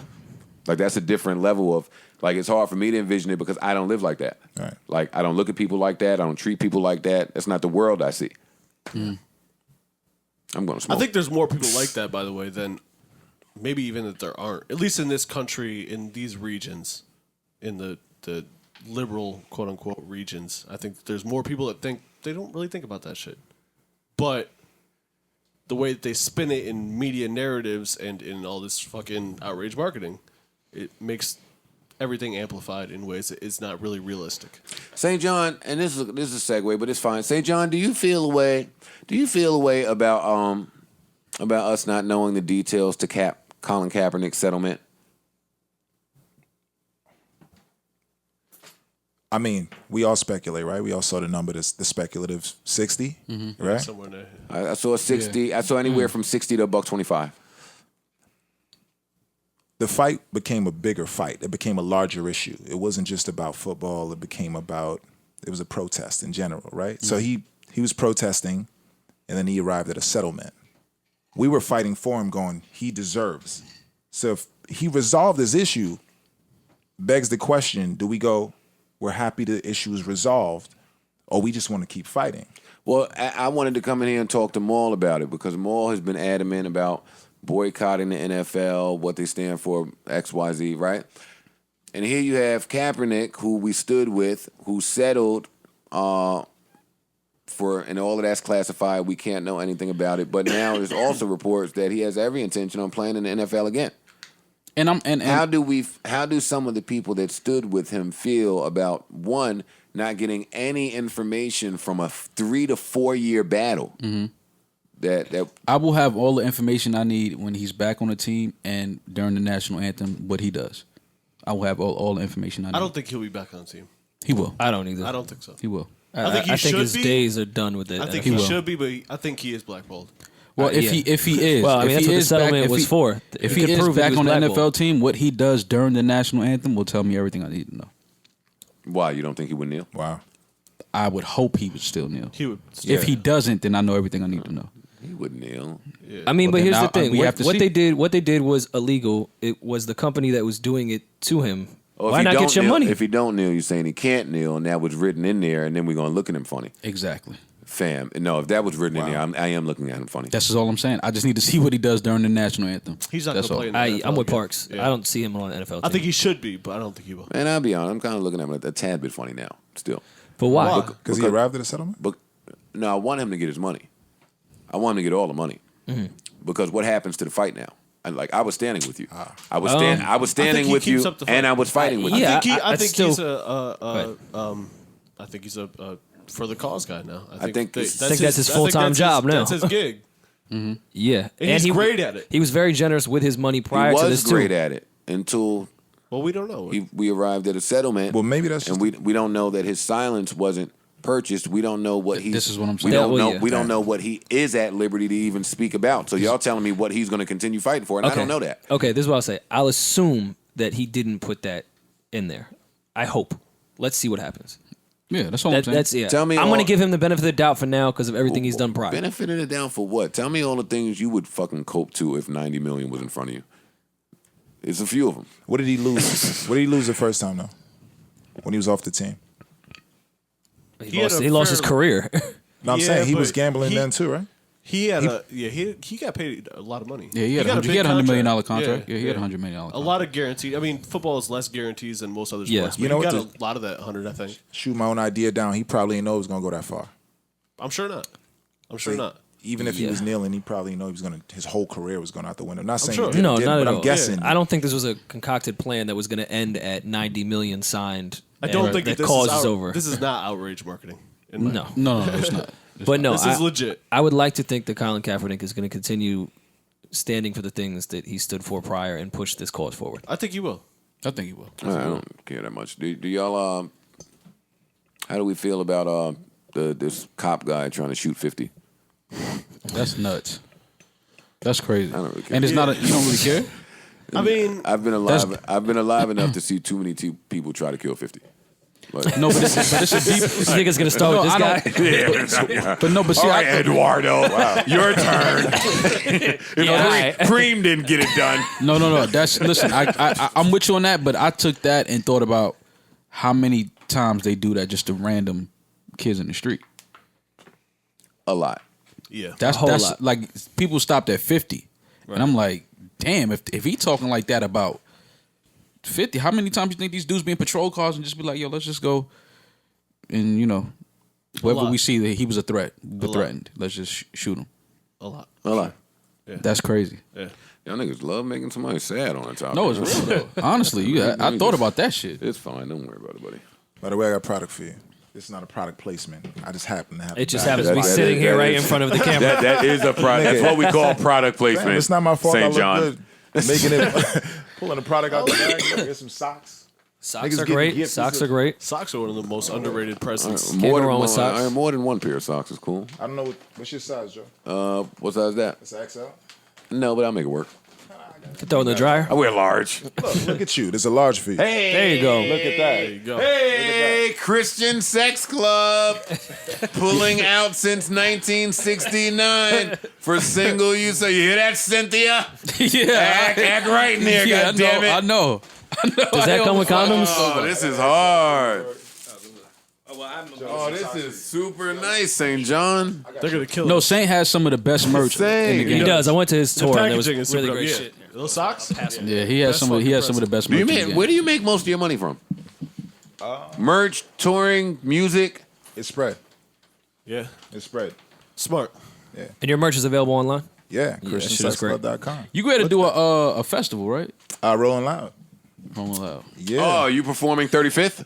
Like that's a different level of like it's hard for me to envision it because I don't live like that. Right. Like I don't look at people like that. I don't treat people like that. That's not the world I see. I'm going to I smoke. think there's more people like that, by the way, than maybe even that there aren't. At least in this country, in these regions, in the liberal quote unquote regions, I think there's more people that think they don't really think about that shit. But the way that they spin it in media narratives and in all this fucking outrage marketing, it makes everything amplified in ways that is not really realistic. St. John, and this is a segue, but it's fine. St. John, do you feel a way about us not knowing the details to Colin Kaepernick's settlement? I mean, we all speculate, right? We all saw the number, the speculative 60, right? Somewhere there. I saw 60. I saw anywhere from 60 to $125. The fight became a bigger fight. It became a larger issue. It wasn't just about football. It was a protest in general, right? So he was protesting, and then he arrived at a settlement. We were fighting for him going, he deserves. So if he resolved his issue, begs the question, do we go, we're happy the issue is resolved, or we just want to keep fighting? Well, I wanted to come in here and talk to Maul about it because Maul has been adamant about boycotting the NFL, what they stand for, XYZ, right? And here you have Kaepernick, who we stood with, who settled and all of that's classified. We can't know anything about it. But now there's also reports that he has every intention on playing in the NFL again. And How do some of the people that stood with him feel about one, not getting any information from a 3 to 4 year battle? That I will have all the information I need when he's back on the team and during the national anthem, what he does. I will have all the information I need. I don't think he'll be back on the team. He will. I don't either. I don't think so. He will. I think he I think should his be. days are done with it. I think He he will. should be, but I think he is blackballed. Well, if yeah. he is, Well, I mean, if that's he what the is back- settlement if was he- for. If He he could is prove he back was on the blackballed. NFL team, what he does during the national anthem will tell me everything I need to know. why you don't think he would kneel? Wow. I would hope he would still kneel. He would. If he doesn't, then I know everything I need to know. He would kneel. I mean, Well, but then here's now, the thing: we have to what see. they did was illegal. It was the company that was doing it to him. Or if Why he not don't get your kneel- money? If he don't kneel, you're saying he can't kneel, and that was written in there, and then we're gonna look at him funny, Exactly. fam. No, if that was written in there, I am looking at him funny. That's just all I'm saying. I just need to see what he does during the national anthem. He's not That's going all. to play in the NFL I'm with again. Parks. Yeah. I don't see him on an NFL team. I think he should be, but I don't think he will. And I'll be honest, I'm kind of looking at him a tad bit funny now, still. But why? Why? Because he arrived at a settlement? But no, I want him to get his money. I want him to get all the money because what happens to the fight now? And like I was standing with you, I was standing he with you, keeps up the fight. and I was fighting with you. Yeah, I think still- he's I think he's a for the cause guy now. I think that's his full-time job now. That's his gig. Yeah, And he's great at it. He was very generous with his money He prior to was this great too. at it until Well, we don't know. We arrived at a settlement. Well, maybe that's and just we don't know that his silence wasn't purchased. We don't know what he. This is what I'm We saying. don't Yeah, well, know. yeah. We don't know what he is at liberty to even speak about. So y'all telling me what he's going to continue fighting for, and I don't know that. Okay, this is what I'll say. I'll assume that he didn't put that in there. I hope. Let's see what happens. Yeah, that's all I'm saying. That's yeah. Tell me I'm all- going to give him the benefit of the doubt for now because of everything he's done prior. Benefit of the doubt for what? Tell me all the things you would fucking cope to if 90 million was in front of you. It's a few of them. what did he lose? What did he lose the first time though? When he was off the team. He had lost, a he lost his fair- career. No, I'm Yeah, saying he was but gambling he- then too, right? He had he got paid a lot of money. Yeah, he had got a big $100 million contract. contract. Yeah, he had a $100 million A contract. lot of guaranteed. I mean, football is less guarantees than most other Yeah. sports. But You know he what got a lot of that 100, I think. Shoot my own idea down. He probably didn't know it was gonna go that far. I'm sure not. I'm sure not. Even if he Yeah. was kneeling, he probably know he was gonna. His whole career was going out the window. Not saying sure. he did, No, did, not but at I'm all. guessing. I don't think this was a concocted plan that was going to end at 90 million signed. I don't think that this cause is is over. This is not outrage marketing. in my- No, No, it's not. but no, This is legit. I would like to think that Colin Kaepernick is going to continue standing for the things that he stood for prior and push this cause forward. I think you will. I think he will. I don't care that much. Do y'all? How do we feel about this cop guy trying to shoot 50? That's nuts. That's crazy. I don't really care. And it's not. You don't really care. I mean, I've been alive enough to see too many people try to kill 50. Like, No, but it's a deep. This nigga's going to start No, with this I guy. don't. But no, but see, Eduardo, your turn. Cream didn't get it done. No. That's listen. I'm with you on that, but I took that and thought about how many times they do that just to random kids in the street. A lot. yeah. That's whole that's lot. like people stopped at 50, and I'm like, damn, if he talking like that about 50, how many times you think these dudes be in patrol cars and just be like, yo, let's just go and wherever lot. we see that he was a threat, lot. threatened, let's just shoot him. A lot. A lot. That's crazy. Yeah. Y'all niggas love making somebody sad on the topic. No, it's real though. Honestly, I thought about that shit. It's fine. Don't worry about it, buddy. By the way, I got a product for you. This is not a product placement. I just happen to have. It just bag. happens to be That- sitting that- here that right is- in front of the camera. That is a product. That's what we call product placement. Damn, it's not my fault. I St. look John. good. Making it, pulling the product out the bag. Get some socks. Socks Niggas are getting great. gifts. Socks This are is- great. Socks are one of the most underrated presents. Can't go wrong with socks. More than one pair of socks is cool. I don't know what's your size, Joe. What size is that? It's an XL. No, but I'll make it work. Throw it in the dryer. I wear large. Look at you. There's a large for you. Hey, There you go. Look at that. There you go. Hey, Christian Sex Club, pulling out since 1969 for single use. So you hear that, Cynthia? Yeah, Act right in there, yeah, goddammit. I know. Does that come with condoms? Oh, this is hard. Oh, this is super nice, St. John. They're gonna kill No, us. Saint has some of the best merch in the Saint. game. He does. I went to his The tour and it was packaging is really super great dope. shit. Yeah. Those socks. Yeah, he has some of the best Do you merch. in the make, game. where do you make most of your money from? Merch, touring, music. It's spread. Yeah. It's spread. Smart. And your merch is available online? Yeah. that shit is great. ChristianSexClub.com. You got to do a festival, right? Rolling Loud. Rolling Loud. Yeah. Oh, you performing 35th?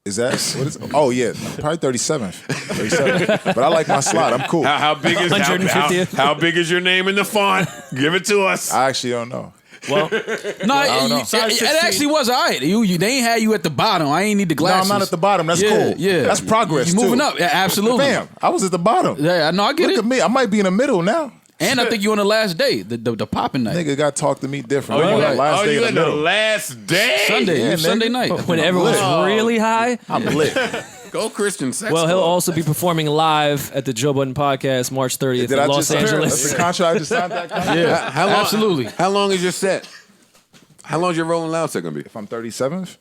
Is that what is? Oh yeah, probably 37th. 37th. But I like my slot. I'm cool. How big is 150th? how big is your name in the font? Give it to us. I actually don't know. Well, No, don't know. it actually was all right. You they ain't had you at the bottom. I ain't need the No, glasses. I'm not at the bottom. That's Yeah, cool. yeah. That's progress. You moving too. up? Yeah, absolutely. Bam. I was at the bottom. Yeah, I know. I get Look it. at me. I might be in the middle now. And I think you on the last day, the popping night, Nigga got talked to me different. Oh, I'm you on had, that last day you in had the the middle. last day? Sunday, Yeah, Sunday nigga. night. when everyone's really high. I'm lit. Go Christian Sex Well, he'll Club. also be performing live at the Joe Budden Podcast March 30th Did I in Los just That's Angeles. the contract I just signed that contract? Yeah, How long, absolutely. How long is your set? How long is your Rolling Loud set going to be? If I'm 37th,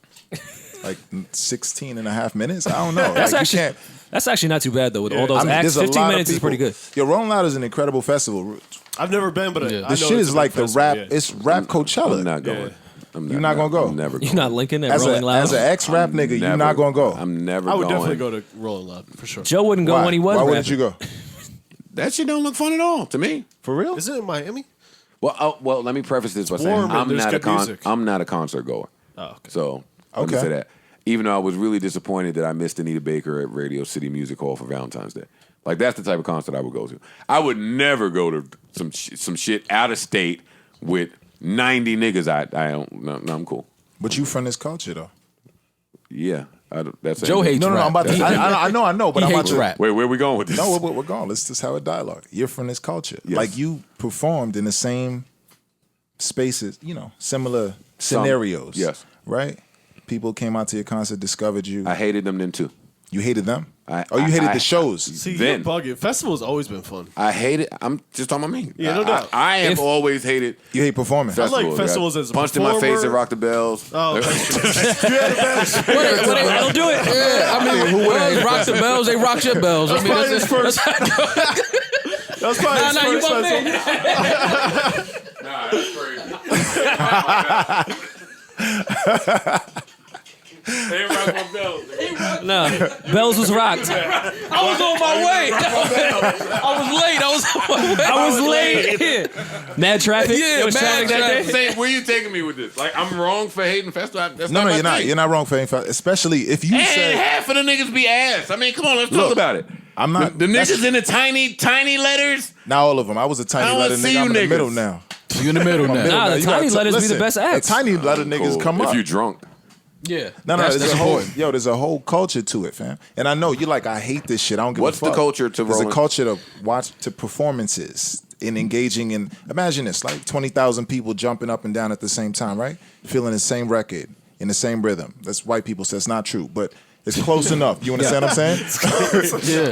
like 16 and a half minutes? I don't know. That's Like, actually you can't. that's actually not too bad though. With all those I mean, acts, there's a 15 lot of minutes is pretty people- good. Yo, Rolling Loud is an incredible festival. I've never been, but Yeah. I know This shit it's is a big like the festival, rap. yeah. It's rap Coachella. I'm not going. Yeah. I'm You're not gonna go? I'm never going. You're not linking at as Rolling a Loud. as an ex rap nigga, you're Never- not gonna go. I'm never I would going. definitely go to Rolling Loud for sure. Joe wouldn't go Why? when he was Why rapping. wouldn't you go? That shit don't look fun at all to me. For real? Is it in Miami? Well, let me preface this by saying warm and I'm there's not a good music. I'm not a concert goer. Oh, okay. So let me Okay. say that. Even though I was really disappointed that I missed Anita Baker at Radio City Music Hall for Valentine's Day. Like that's the type of concert I would go to. I would never go to some shit out of state with 90 niggas. I don't. No, I'm cool. But you from this culture though. Yeah, that's Joe hates No, rap. I'm about to. I know, but He I'm about hates to. rap. Wait, where are we going with this? No, we're going. Let's just have a dialogue. You're from this culture. Yes. Like you performed in the same spaces, similar scenarios. Yes. Right? People came out to your concert, discovered you. I hated them then too. You hated them? I- you hated I- the shows. See, Then. you're bugging. Festival's always been fun. I hated. I'm just talking about me. Yeah, no doubt. I have If- always hated You hate performing. I like festivals. festivals as a punched in my face performer. at Rock the Bells. Oh, that's true. I don't do it. Yeah, I mean, who would rock the bells? They rock your bells. I mean, probably that's his first. That's probably his Nah, you first my festival. man. Nah, that's crazy. They rock my bells. No, Bells was rocked. I was on my way. I was late. I was late. Mad traffic. Yeah, There was mad traffic that day. Say, where you taking me with this? Like, I'm wrong for hating festival? That's No, not my you're not. thing. You're not wrong for anything. Especially if you And said, half of the niggas be ass. I mean, come on, let's talk Look, about it. I'm not. The that's- niggas in the tiny letters. Not all of them. I was a I tiny don't letter see nigga. I'm in you the middle niggas. now. You in the middle now. Nah, the You tiny gotta- letters be the listen, best acts. The tiny letter niggas Cool. come if up. you drunk. Yeah. No, That's there's a whole important. there's a whole culture to it, fam. And I know you're like, I hate this shit. I don't give What's a fuck. the culture to There's a Rolling? culture to watch to performances and engaging in. Imagine this, like 20,000 people jumping up and down at the same time, right? Feeling the same record in the same rhythm. That's white people say it's not true, but it's close enough. You understand what I'm saying?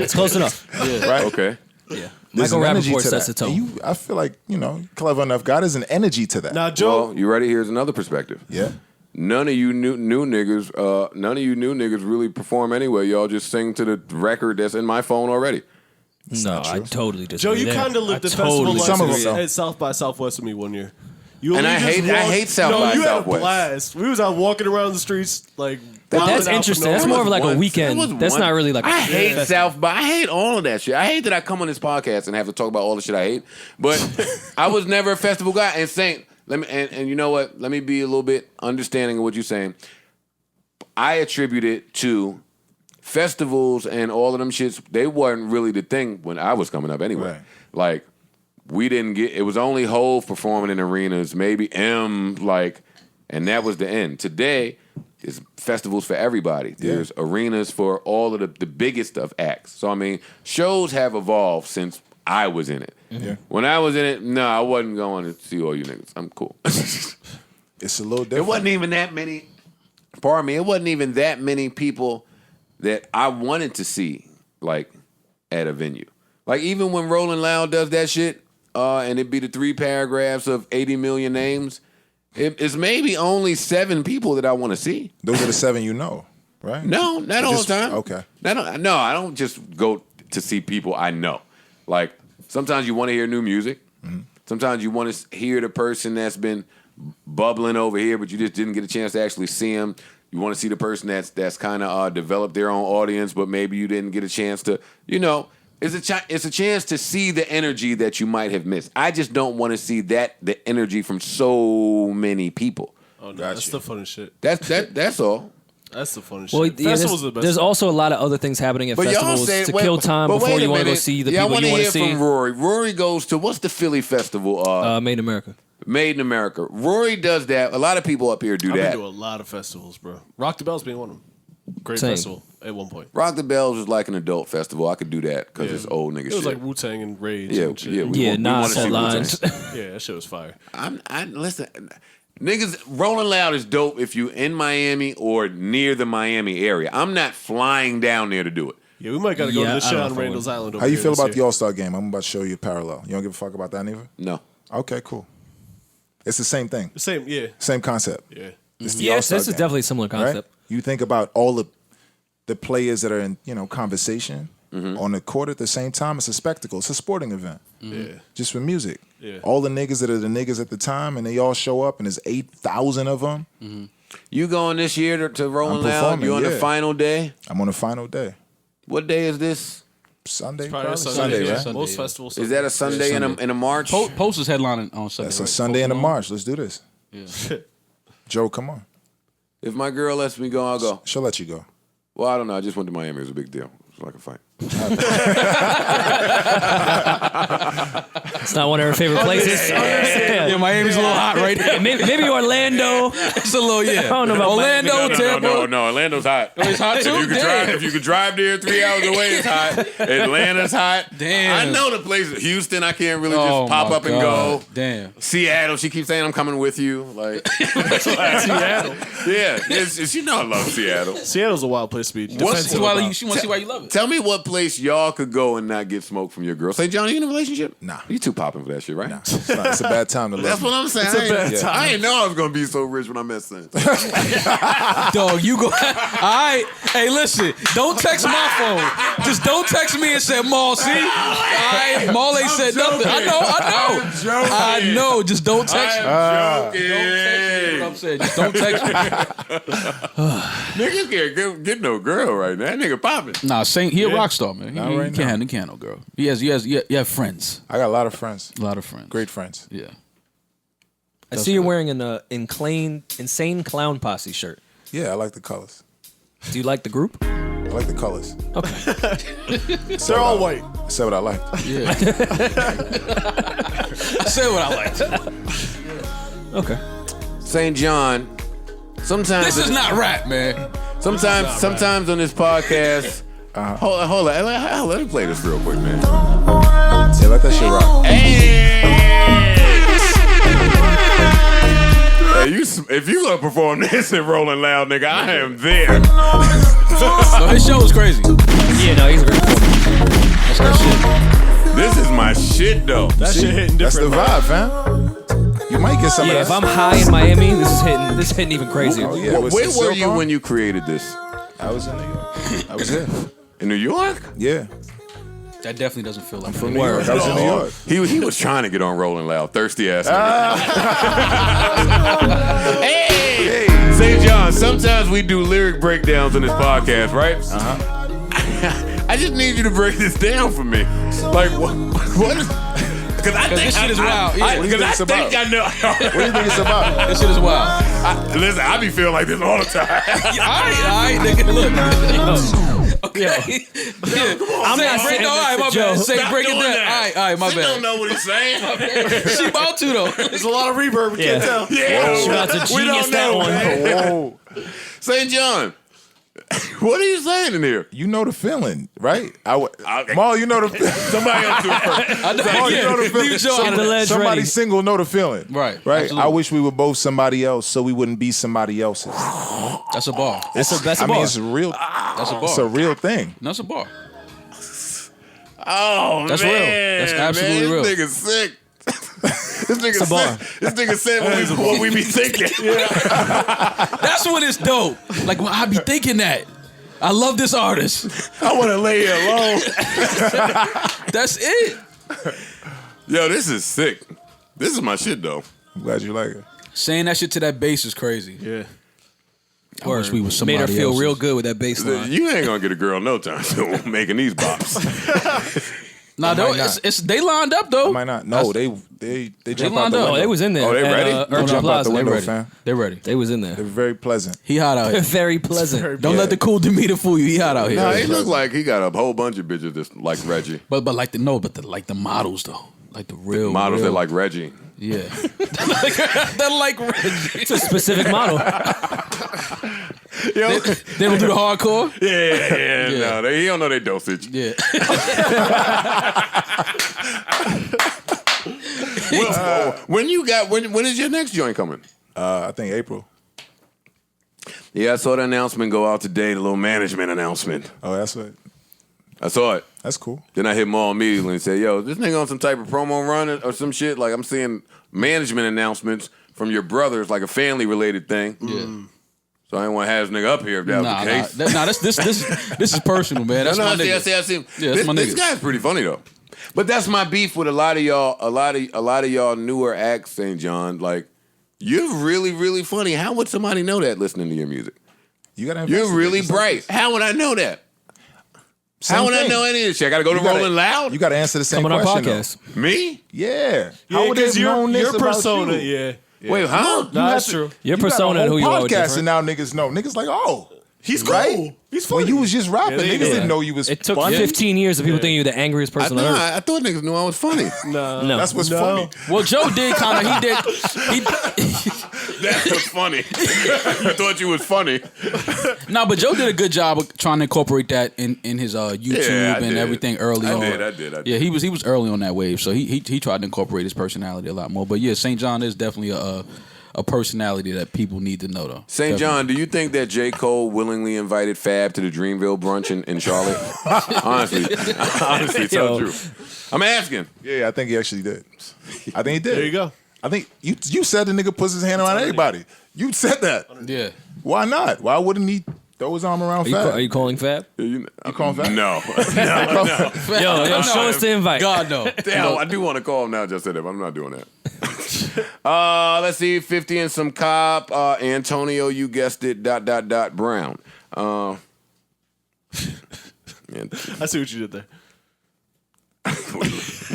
It's close enough. Right? Okay. Yeah. There's Michael an energy Rappaport to sets that. the tone. And I feel like, clever enough. God is an energy to that. Now, Joe, Well, you ready? Here's another perspective. Yeah. None of you new niggas, really perform anyway. Y'all just sing to the record that's in my phone already. No, I totally Joe, disagree. you there. kind of lived I the festival totally life Some of them, disagree. though. at South by Southwest with me one year. You And I just hate South by you Southwest. had a blast. We was out walking around the streets like. That's wilding out for interesting. no That's reason. more of like a Once. weekend. It was That's once. not really like. I a hate festival. South by. I hate all of that shit. I hate that I come on this podcast and have to talk about all the shit I hate. But I was never a festival guy. And Saint, let me and you know what? Let me be a little bit understanding of what you're saying. I attribute it to festivals and all of them shits. They weren't really the thing when I was coming up anyway. Right. Like we didn't get. It was only Hove performing in arenas, maybe M, and that was the end. Today is festivals for everybody. There's arenas for all of the biggest of acts. So I mean, shows have evolved since I was in it. Yeah. When I was in it, no, I wasn't going to see all you niggas. I'm cool. It's a little It different. wasn't even that many. Pardon me. It wasn't even that many people that I wanted to see at a venue. Like even when Rolling Loud does that shit, and it be the 3 paragraphs of 80 million names, it's maybe only 7 people that I want to see. Those are the 7 you know, right? No, not all the Just- time. okay. No, I don't just go to see people I know. Like sometimes you want to hear new music. Sometimes you want to hear the person that's been bubbling over here, but you just didn't get a chance to actually see them. You want to see the person that's kind of developed their own audience, but maybe you didn't get a chance to. It's a chance to see the energy that you might have missed. I just don't want to see the energy from so many people. Oh no, that's the funnest shit. That's all. That's the funnest Well, shit. yeah, Festivals are the best. there's also a lot of other things happening at But y'all festivals say to kill time but before wait a you want to go minute. see the Yeah, people I you want want to to hear see. from Rory. Rory goes to what's the Philly festival? Made in America. Made in America. Rory does that. A lot of people up here do I've that. been to a lot of festivals, bro. Rock the Bells being one of them. Great Same. festival at one point. Rock the Bells is like an adult festival. I could do that because Yeah. it's old nigga It was shit. like Wu Tang and Rage. Yeah, and shit. yeah, Yeah, want- Nas wanna see headlines. Wu-Tang. Yeah, that shit was fire. Listen, niggas, Rolling Loud is dope if you in Miami or near the Miami area. I'm not flying down there to do it. Yeah, we might gotta go Yeah, to I the don't shit know on if I Randall's would. Island. How you feel about the All-Star game? I'm about to show you a parallel. You don't give a fuck about that neither? No. Okay, cool. It's the same thing. Same, yeah, Same concept. yeah. It's the Yes, All-Star this is game, definitely a similar right? concept. You think about all the players that are in, conversation Mm-hmm. on the court at the same time. It's a spectacle. It's a sporting event. Yeah. Just for music. Yeah. All the niggas that are the niggas at the time, and they all show up, and there's 8,000 of them. You going this year to Rolling I'm Loud? performing, You on the yeah. final day? I'm on the final day. What day is this? Sunday, Probably probably? a Sunday, Sunday, yeah. right? Sunday, Most yeah. festivals. Is that a Sunday in a March? Post is headlining on Sunday. That's a right? Sunday in the Post March. Let's do this. Joe, come on. If my girl lets me go, I'll go. She'll let you go. Well, I don't know. I just went to Miami. It was a big deal. It's like a fight. It's not one of her favorite places. Yeah, Miami's a little hot right now. Maybe Orlando. It's a little, yeah. I don't know about Orlando, Tampa. No, Orlando's hot. It's hot too? If you could drive there 3 hours away, it's hot. Atlanta's hot. Damn. I know the places. Houston, I can't really Oh, just pop my up and God. go. Damn. Seattle, she keeps saying I'm coming with you. Like Seattle. yeah, you know I love Seattle. Seattle's a wild place to be. What's- defensive She about. want to see why you love it. Tell me what place y'all could go and not get smoked from your girl. Say, Johnny, you in a relationship? Nah. You too popping for that shit, right? Nah, it's a bad time to love. That's what I'm saying. I ain't know I was gonna be so rich when I met Sin. Dog, you go. All right. Hey, listen. Don't text my phone. Just don't text me and say, Maul, see? All right. Maul ain't said nothing. I know. I know. Just don't text me. I'm Don't text me. joking. What I'm saying. Just don't text me. Niggas can't get no girl right now. That nigga popping. Nah, Saint, he a rock star, man. He Not right can't now. handle no girl. He have friends. I got a lot of friends. A lot of friends. Great friends. Yeah. I see you're wearing an Insane Clown Posse shirt. Yeah, I like the colors. Do you like the group? I like the colors. They're all white. Say what I like. Yeah. I said what I liked. Okay. St. John. Sometimes This is not rap, man. Sometimes on this podcast. Hold on. Let me play this real quick, man. Yeah, let that shit rock. Hey, if you gonna perform this in Rolling Loud, nigga, I am there. No, his show was crazy. Yeah, no, he's a great performer. That's her shit. This is my shit, though. That shit hitting That's the different. vibe, fam. You might get some Yeah, of if that. I'm high in Miami, this is hitting even crazier. Oh, yeah. with Where some were silk you on. when you created this? I was in New York. I was there. In New York? Yeah. That definitely doesn't feel like From New York. I was in New York. He was trying to get on Rolling Loud. Thirsty ass nigga. Hey! St. John, sometimes we do lyric breakdowns on this podcast, right? I just need you to break this down for me. Like, what is... Because I think this shit is wild. Yeah. I What do you think it's think I know. What do you think it's about? This shit is wild. Listen, I be feeling like this all the time. All right, nigga. Look. Okay. Yeah. I'm not saying all right, my bad. Say Stop break it doing down. that. All right, my She don't bad. know what he's saying. She about to though. There's a lot of reverb. We can't tell. Yeah, Shout out to we Genius don't that know, one. man. Whoa. St. John, what are you saying in here? You know the feeling, right? Okay. Maul, you know the feeling. Somebody else do it first. I know. Maul, you know the feeling. Leave Joe out of the that. ledge Somebody ready. single know the feeling. Right, Right. absolutely. I wish we were both somebody else so we wouldn't be somebody else's. That's a bar. That's a I mean, bar. it's real. That's a It's a bar. real thing. That's a bar. Oh, That's real. man. That's absolutely man, real. This nigga's sick. This nigga a bar. said, this nigga said what we be thinking. That's what it's dope. Like when I be thinking that. I love this artist. I want to lay here alone. That's it. Yo, this is sick. This is my shit, though. I'm glad you like it. Saying that shit to that bass is crazy. Yeah. I wish we was somebody Made her feel else's. real good with that bass line. You ain't gonna get a girl no time soon making these bops. Nah, though, it's they lined up though. Might not. No, they jump out lined the up. window. Oh, they was in there. Oh, they at, ready? They Urban jump out Plaza. the window, ready. fam. They're ready. They was in there. They're very pleasant. He hot out here. Very pleasant. Don't let the cool demeanor fool you. He hot out here. Nah, he look like he got a whole bunch of bitches that's like Reggie. But like the models though, like the real Models real, that like Reggie. yeah. that like Reggie. It's a specific model. Yo, They don't do the hardcore. yeah. Yeah. No, he don't know their dosage. Yeah. When is your next joint coming? I think April. Yeah, I saw the announcement go out today, the little management announcement. Oh, that's what. I saw it. That's cool. Then I hit Maul immediately and said, yo, this nigga on some type of promo run or some shit? Like, I'm seeing management announcements from your brothers, like a family-related thing. Yeah. So I didn't want to have this nigga up here if that was the case. This is personal, man. That's my nigga. I see. Yeah, that's my This nigga. guy's pretty funny though. But that's my beef with a lot of y'all. A lot of y'all newer acts, St. John. Like, you're really, really funny. How would somebody know that listening to your music? You gotta. You're really bright. How would I know that? How would I know any of this shit? I got to go to Rolling Loud. You got to answer the same Come on our question. podcast. Me? Yeah. Yeah, How would they have your known this about persona, you? yeah. Wait, huh? No, that's true. Your You got a persona whole and who you are podcast, different. and now niggas know. Niggas like, oh, He's cool. Right? He's funny. When you was just rapping, Yeah, niggas yeah. didn't know you was It took funny. 15 years of people thinking you're the angriest person on earth. I thought niggas knew I was funny. No. That's what's funny. Well, Joe did kind of. He That was funny. You thought you was funny. no, but Joe did a good job of trying to incorporate that in his YouTube Yeah, I and did. everything early I on. did. Yeah, he was early on that wave, so he tried to incorporate his personality a lot more. But yeah, St. John is definitely a personality that people need to know, though. St. John, do you think that J. Cole willingly invited Fab to the Dreamville brunch in Charlotte? Honestly, tell the truth. I'm asking. Yeah, I think he actually did. I think he did. There you go. I think you said the nigga puts his hand around everybody. You said that. Yeah. Why not? Why wouldn't he throw his arm around Are Fab? you calling Fab? You call him Fab? No. Yo, show us the invite. God no. Damn, I do want to call him now just said it, but I'm not doing that. Let's see, 50 and some cop. Antonio, you guessed it, ... Brown. I see what you did there.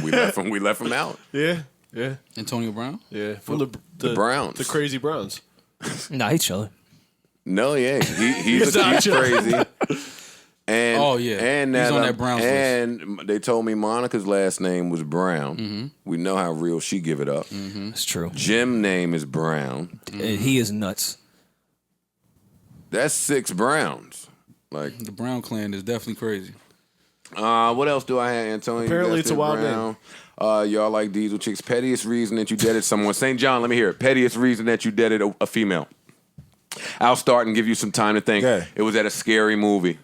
we left him out. Yeah. Yeah. Antonio Brown? Yeah. From the Browns. The crazy Browns. Nah, he's chilling. No, yeah, he's not crazy. And Oh, yeah. and He's that, on that Browns list. and they told me Monica's last name was Brown. Mm-hmm. We know how real she give it up. That's true. Jim name is Brown. And he is nuts. That's 6 Browns. Like, The Brown clan is definitely crazy. what else do I have, Antonio? You Apparently guessed it's a it, wild Brown. Y'all like Diesel Chicks. Pettiest reason that you dated someone. St. John, let me hear it. Pettiest reason that you dated a female. I'll start and give you some time to think. Okay. It was at a scary movie.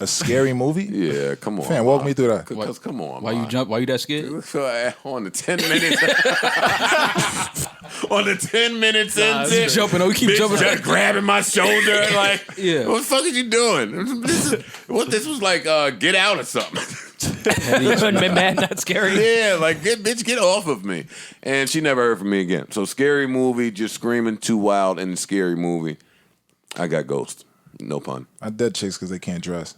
A scary movie? Yeah, come on. Fam, walk me through that. Because come on. Why you jump? Why you that scared? On the 10 minutes. On the 10 minutes into Keep jumping. Oh, you keep bitch jumping. just grabbing my shoulder. Like, Yeah. what the fuck is you doing? This was like Get Out or something. Mad, not scary. Yeah, like, bitch, get off of me. And she never heard from me again. So, scary movie, just screaming too wild in the scary movie. I got ghost. No pun. I dead chicks because they can't dress.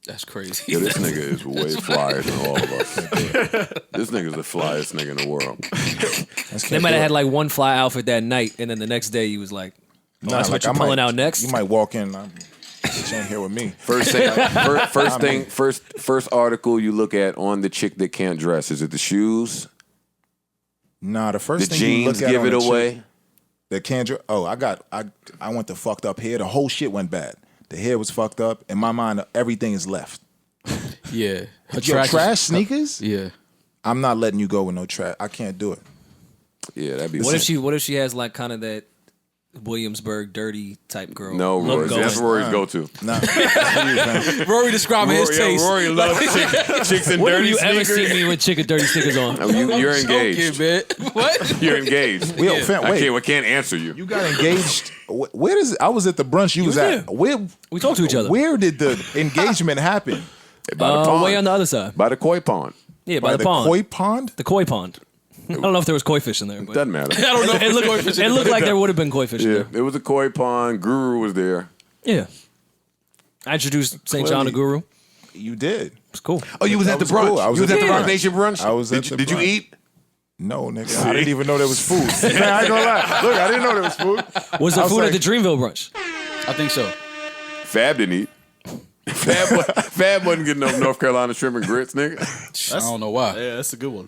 That's crazy. Yo, this nigga is way flyer than all of us. This nigga's the flyest nigga in the world. They might have had like one fly outfit that night, and then the next day he was like, Nah, that's what you're pulling out next? You might walk in. Bitch ain't here with me. First article you look at on the chick that can't dress. Is it the shoes? Nah, the The first thing you look jeans at give on it a chick away? that can't dress. Oh, I went to fucked up hair. The whole shit went bad. The hair was fucked up. In my mind, everything is left. Yeah. Her Your trash sneakers? Yeah. I'm not letting you go with no trash. I can't do it. Yeah, that'd be What if sick. she has like kind of that Williamsburg dirty type girl? No, look Rory. going? That's Rory's go-to. Nah. Rory describing his taste. Rory loves chicks in When have dirty you ever sneakers. seen me with chicken dirty sneakers on? Oh, you're engaged. Joking, man. What? You're engaged. Wait, fam, I wait. can't answer you. You got engaged. Where does I was at the brunch you was at? Where We talked to each other. Where did the engagement happen? By the pond. Way on the other side. By the koi pond. Yeah, by the pond. koi pond? The koi pond. I don't know if there was koi fish in there, but Doesn't matter. I don't know. it looked like there would have been koi fish in Yeah, there. it was a koi pond. Guru was there. Yeah. I introduced St. John to Guru. It You did. was cool. Oh, you was That at the was brunch. cool. I was You was at at the the Rock brunch. Nation brunch. I was at Did the you, did you brunch. eat? No, nigga. I didn't even know there was food. Man, I ain't gonna lie. Look, I didn't know there was food. Was there I was food like- at the Dreamville brunch? I think so. Fab didn't eat. Fab wasn't getting no North Carolina shrimp and grits, nigga. I don't know why. Yeah, that's a good one.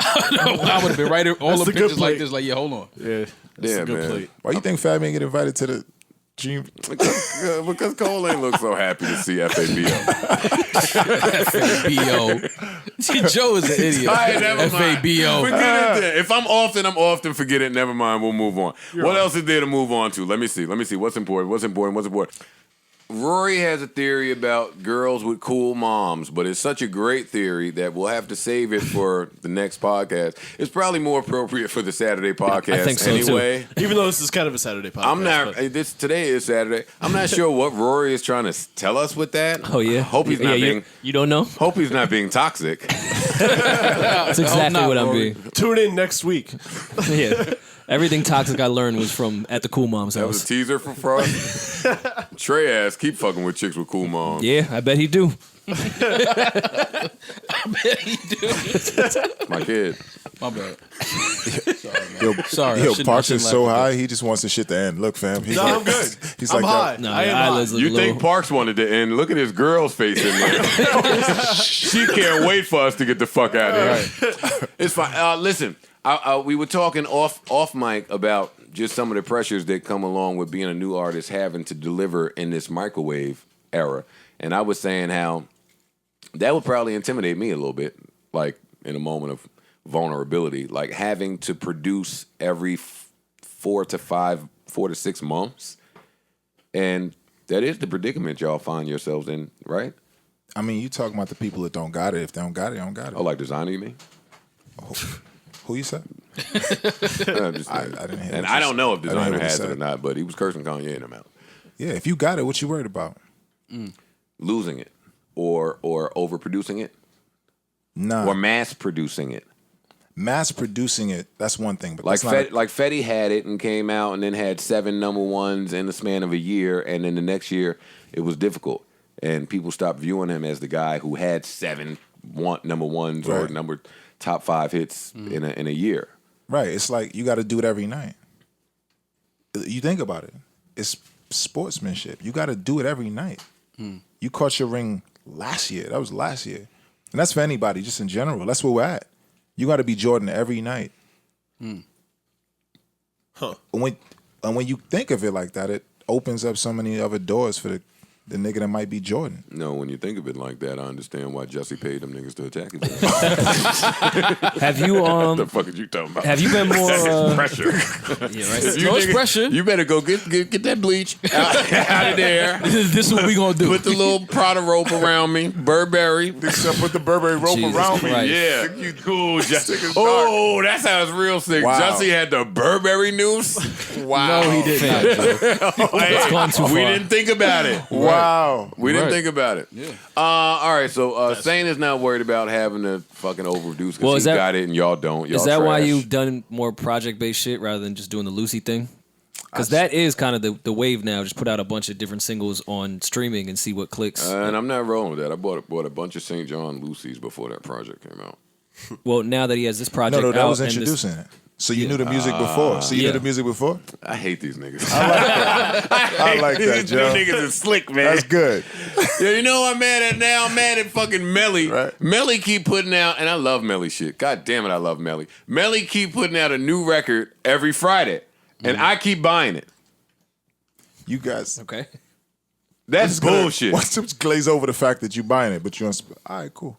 I would have been right there. All That's the a good pictures like plate. this. Like, yeah, hold on. Yeah, that's Yeah, a good man. plate. Why you think Fab ain't get invited to the dream? Because Cole ain't look so happy to see FABO. FABO. Joe is an idiot. All right, never mind. FABO. Forget it then. If I'm often. Forget it. Never mind. We'll move on. What else is there to move on to? Let me see. What's important? Rory has a theory about girls with cool moms, but it's such a great theory that we'll have to save it for the next podcast. It's probably more appropriate for the Saturday podcast I think so, anyway. Even though this is kind of a Saturday podcast. I'm not. but- Today is Saturday. I'm not sure what Rory is trying to tell us with that. Oh, yeah. Hope he's not being. You don't know? Hope he's not being toxic. That's exactly not, what I'm Rory. being. Tune in next week. Yeah. Everything toxic I learned was from at the Cool Mom's That was a house. teaser for Frost. Trey ass keep fucking with chicks with cool moms. Yeah, I bet he do. My kid. My bad. Yo, Parks is so high, he just wants the shit to end. Look, fam. He's No, like, I'm good. He's I'm like high. that. No, I your am high. eyelids look You a little. think Parks wanted to end? Look at his girl's face in there. She can't wait for us to get the fuck out of here. It's fine. Listen, we were talking off mic about just some of the pressures that come along with being a new artist, having to deliver in this microwave era, and I was saying how that would probably intimidate me a little bit, like in a moment of vulnerability, like having to produce every 4 to 6 months, and that is the predicament y'all find yourselves in, right? I mean, you talking about the people that don't got it. If they don't got it, they don't got it. Oh, like designer, you mean? Who you said? I'm just I saying. didn't hear And what I you don't know if said. I didn't hear designer what you has it said. or not, but he was cursing Kanye in the mouth. Yeah, if you got it, what you worried about? Losing it or overproducing it Nah, or mass producing it. mass producing it, that's one thing. But Like that's not Fetty had it and came out and then had 7 number ones in the span of a year, and then the next year it was difficult, and people stopped viewing him as the guy who had 7 number ones or Right. top 5 hits in a year. right. It's like you got to do it every night. You think about it. It's sportsmanship. You got to do it every night. You caught your ring last year. That was last year. And that's for anybody, just in general. That's where we're at. You got to be Jordan every night. Huh. And when you think of it like that, it opens up so many other doors for the nigga that might be Jordan. No, when you think of it like that, I understand why Jussie paid them niggas to attack his ass. Have you What the fuck are you talking about? have you been more That's pressure. yeah, right. If you No, it's niggas- pressure. You better go get that bleach out of there. This is what we gonna do. Put the little Prada rope around me, Burberry. Except put the Burberry rope Jesus around me. Christ. Yeah, you cool, Jussie. dark. Oh, that's how it's real sick. Wow. Jussie had the Burberry noose. Wow. No, he did not. Joe. Hey, gone too we far. didn't think about it. Wow. We didn't Right. think about it. Yeah. All right, so Sane is not worried about having to fucking overproduce because Well, he is that- got it and y'all don't. Y'all Is that why trash. you've done more project based shit rather than just doing the Lucy thing? Because that is kind of the wave now. Just put out a bunch of different singles on streaming and see what clicks. And I'm not rolling with that. I bought a bunch of St. John Lucy's before that project came out. Well, now that he has this project No, that out was and this- introducing it. So you knew the music before. So you Yeah. knew the music before? I hate these niggas. I like that, These Joe. niggas is slick, man. That's good. Yeah, you know what I'm mad at now? I'm mad at fucking Melly. Right. Melly keep putting out, and I love Melly shit. God damn it, I love Melly. Melly keep putting out a new record every Friday, and I keep buying it. You guys. okay. That's bullshit. What's to glaze over the fact that you buying it, but you don't. All right, cool.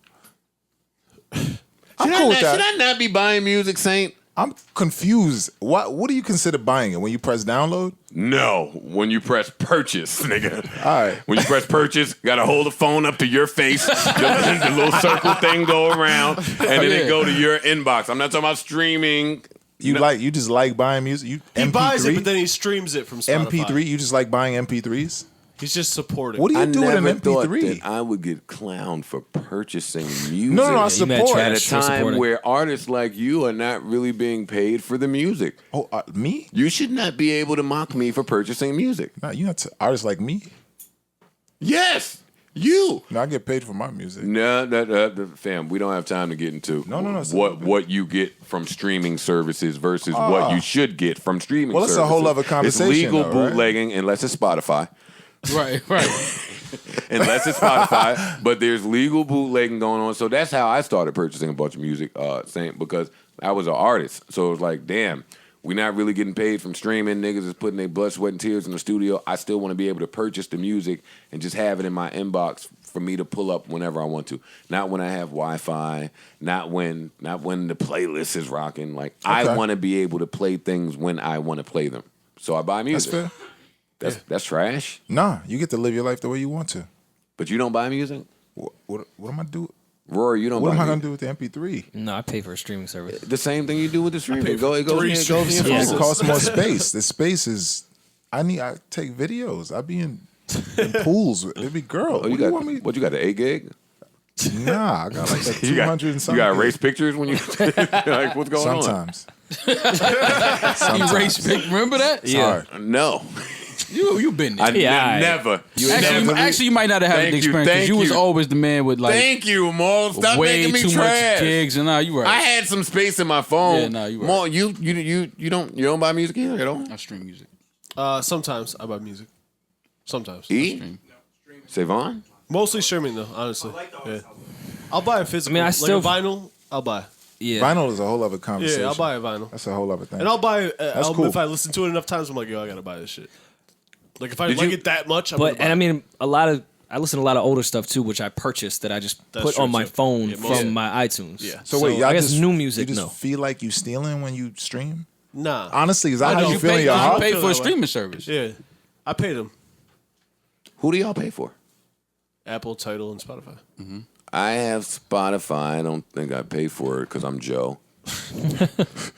Should I'm I cool with not- that. Should I not be buying music, Saint? I'm confused. What do you consider buying it? When you press download? No, when you press purchase, nigga. All right. When you press purchase, gotta hold the phone up to your face. The little circle thing go around, and then it go to your inbox. I'm not talking about streaming. You just like buying music? You He MP3? buys it, but then he streams it from Spotify. MP3? You just like buying MP3s? He's just supporting. What do you do with an never thought MP3? that I would get clowned for purchasing music. No, I you mad support. trash. At a for time supporting. where artists like you are not really being paid for the music. Oh, me? You should not be able to mock me for purchasing music. No, you're not artists like me. Yes, you. No, I get paid for my music. No, fam, we don't have time to get into No, it's a what little bit. what you get from streaming services versus what you should get from streaming Well, it's services. a whole other conversation, It's legal though, right? bootlegging unless it's Spotify. Right. Unless it's Spotify, but there's legal bootlegging going on. So that's how I started purchasing a bunch of music, because I was an artist. So it was like, damn, we're not really getting paid from streaming. Niggas is putting their blood, sweat, and tears in the studio. I still want to be able to purchase the music and just have it in my inbox for me to pull up whenever I want to. Not when I have Wi-Fi. Not when the playlist is rocking. Like I Okay. want to be able to play things when I want to play them. So I buy That's music. fair. That's trash. Nah, you get to live your life the way you want to. But you don't buy music, What am I do? Rory. You don't. What buy am I music. gonna do with the MP3? No, I pay for a streaming service. The same thing you do with the streaming. pay It goes for in 3 your streaming phone. It costs more space. The space is. I take videos. I be in pools with every girl. Oh, you what do got you want me? what? You got the 8 gig? Nah, I got like a 200 You got, and you something. got erase pictures when you like what's going Sometimes. Erase pic. Remember that? It's hard. on? No. You been there. Never. Actually, you might not have had Thank the you, experience because thank you was you. always the man with like Thank you, Maul. Stop way making me too trash. much gigs and you right. I had some space in my phone. Yeah, nah, you right. Maul, you don't buy music either at all? I stream music. Sometimes I buy music. Sometimes. E? Savon? Mostly streaming though, honestly. Yeah. I'll buy a physical. I mean, I still- like a vinyl. I'll buy. Yeah. Vinyl is a whole other conversation. Yeah, I'll buy a vinyl. That's a whole other thing. And I'll buy an album cool. if I listen to it enough times. I'm like, yo, I gotta buy this shit. Like if I Did like you- it that much, I'm gonna But buy and I it. mean, I listen to a lot of older stuff too, which I purchased that I just That's put true, on my too. phone Yeah, from most- my iTunes. Yeah. So wait, y'all I guess just, new music. You just No, feel like you stealing when you stream? Nah. Honestly, is that how know. you You feel in Pay, your I you heart? pay feel for a that way. streaming service. Yeah. I paid them. Who do y'all pay for? Apple, Tidal, and Spotify. I have Spotify. I don't think I pay for it because I'm Joe.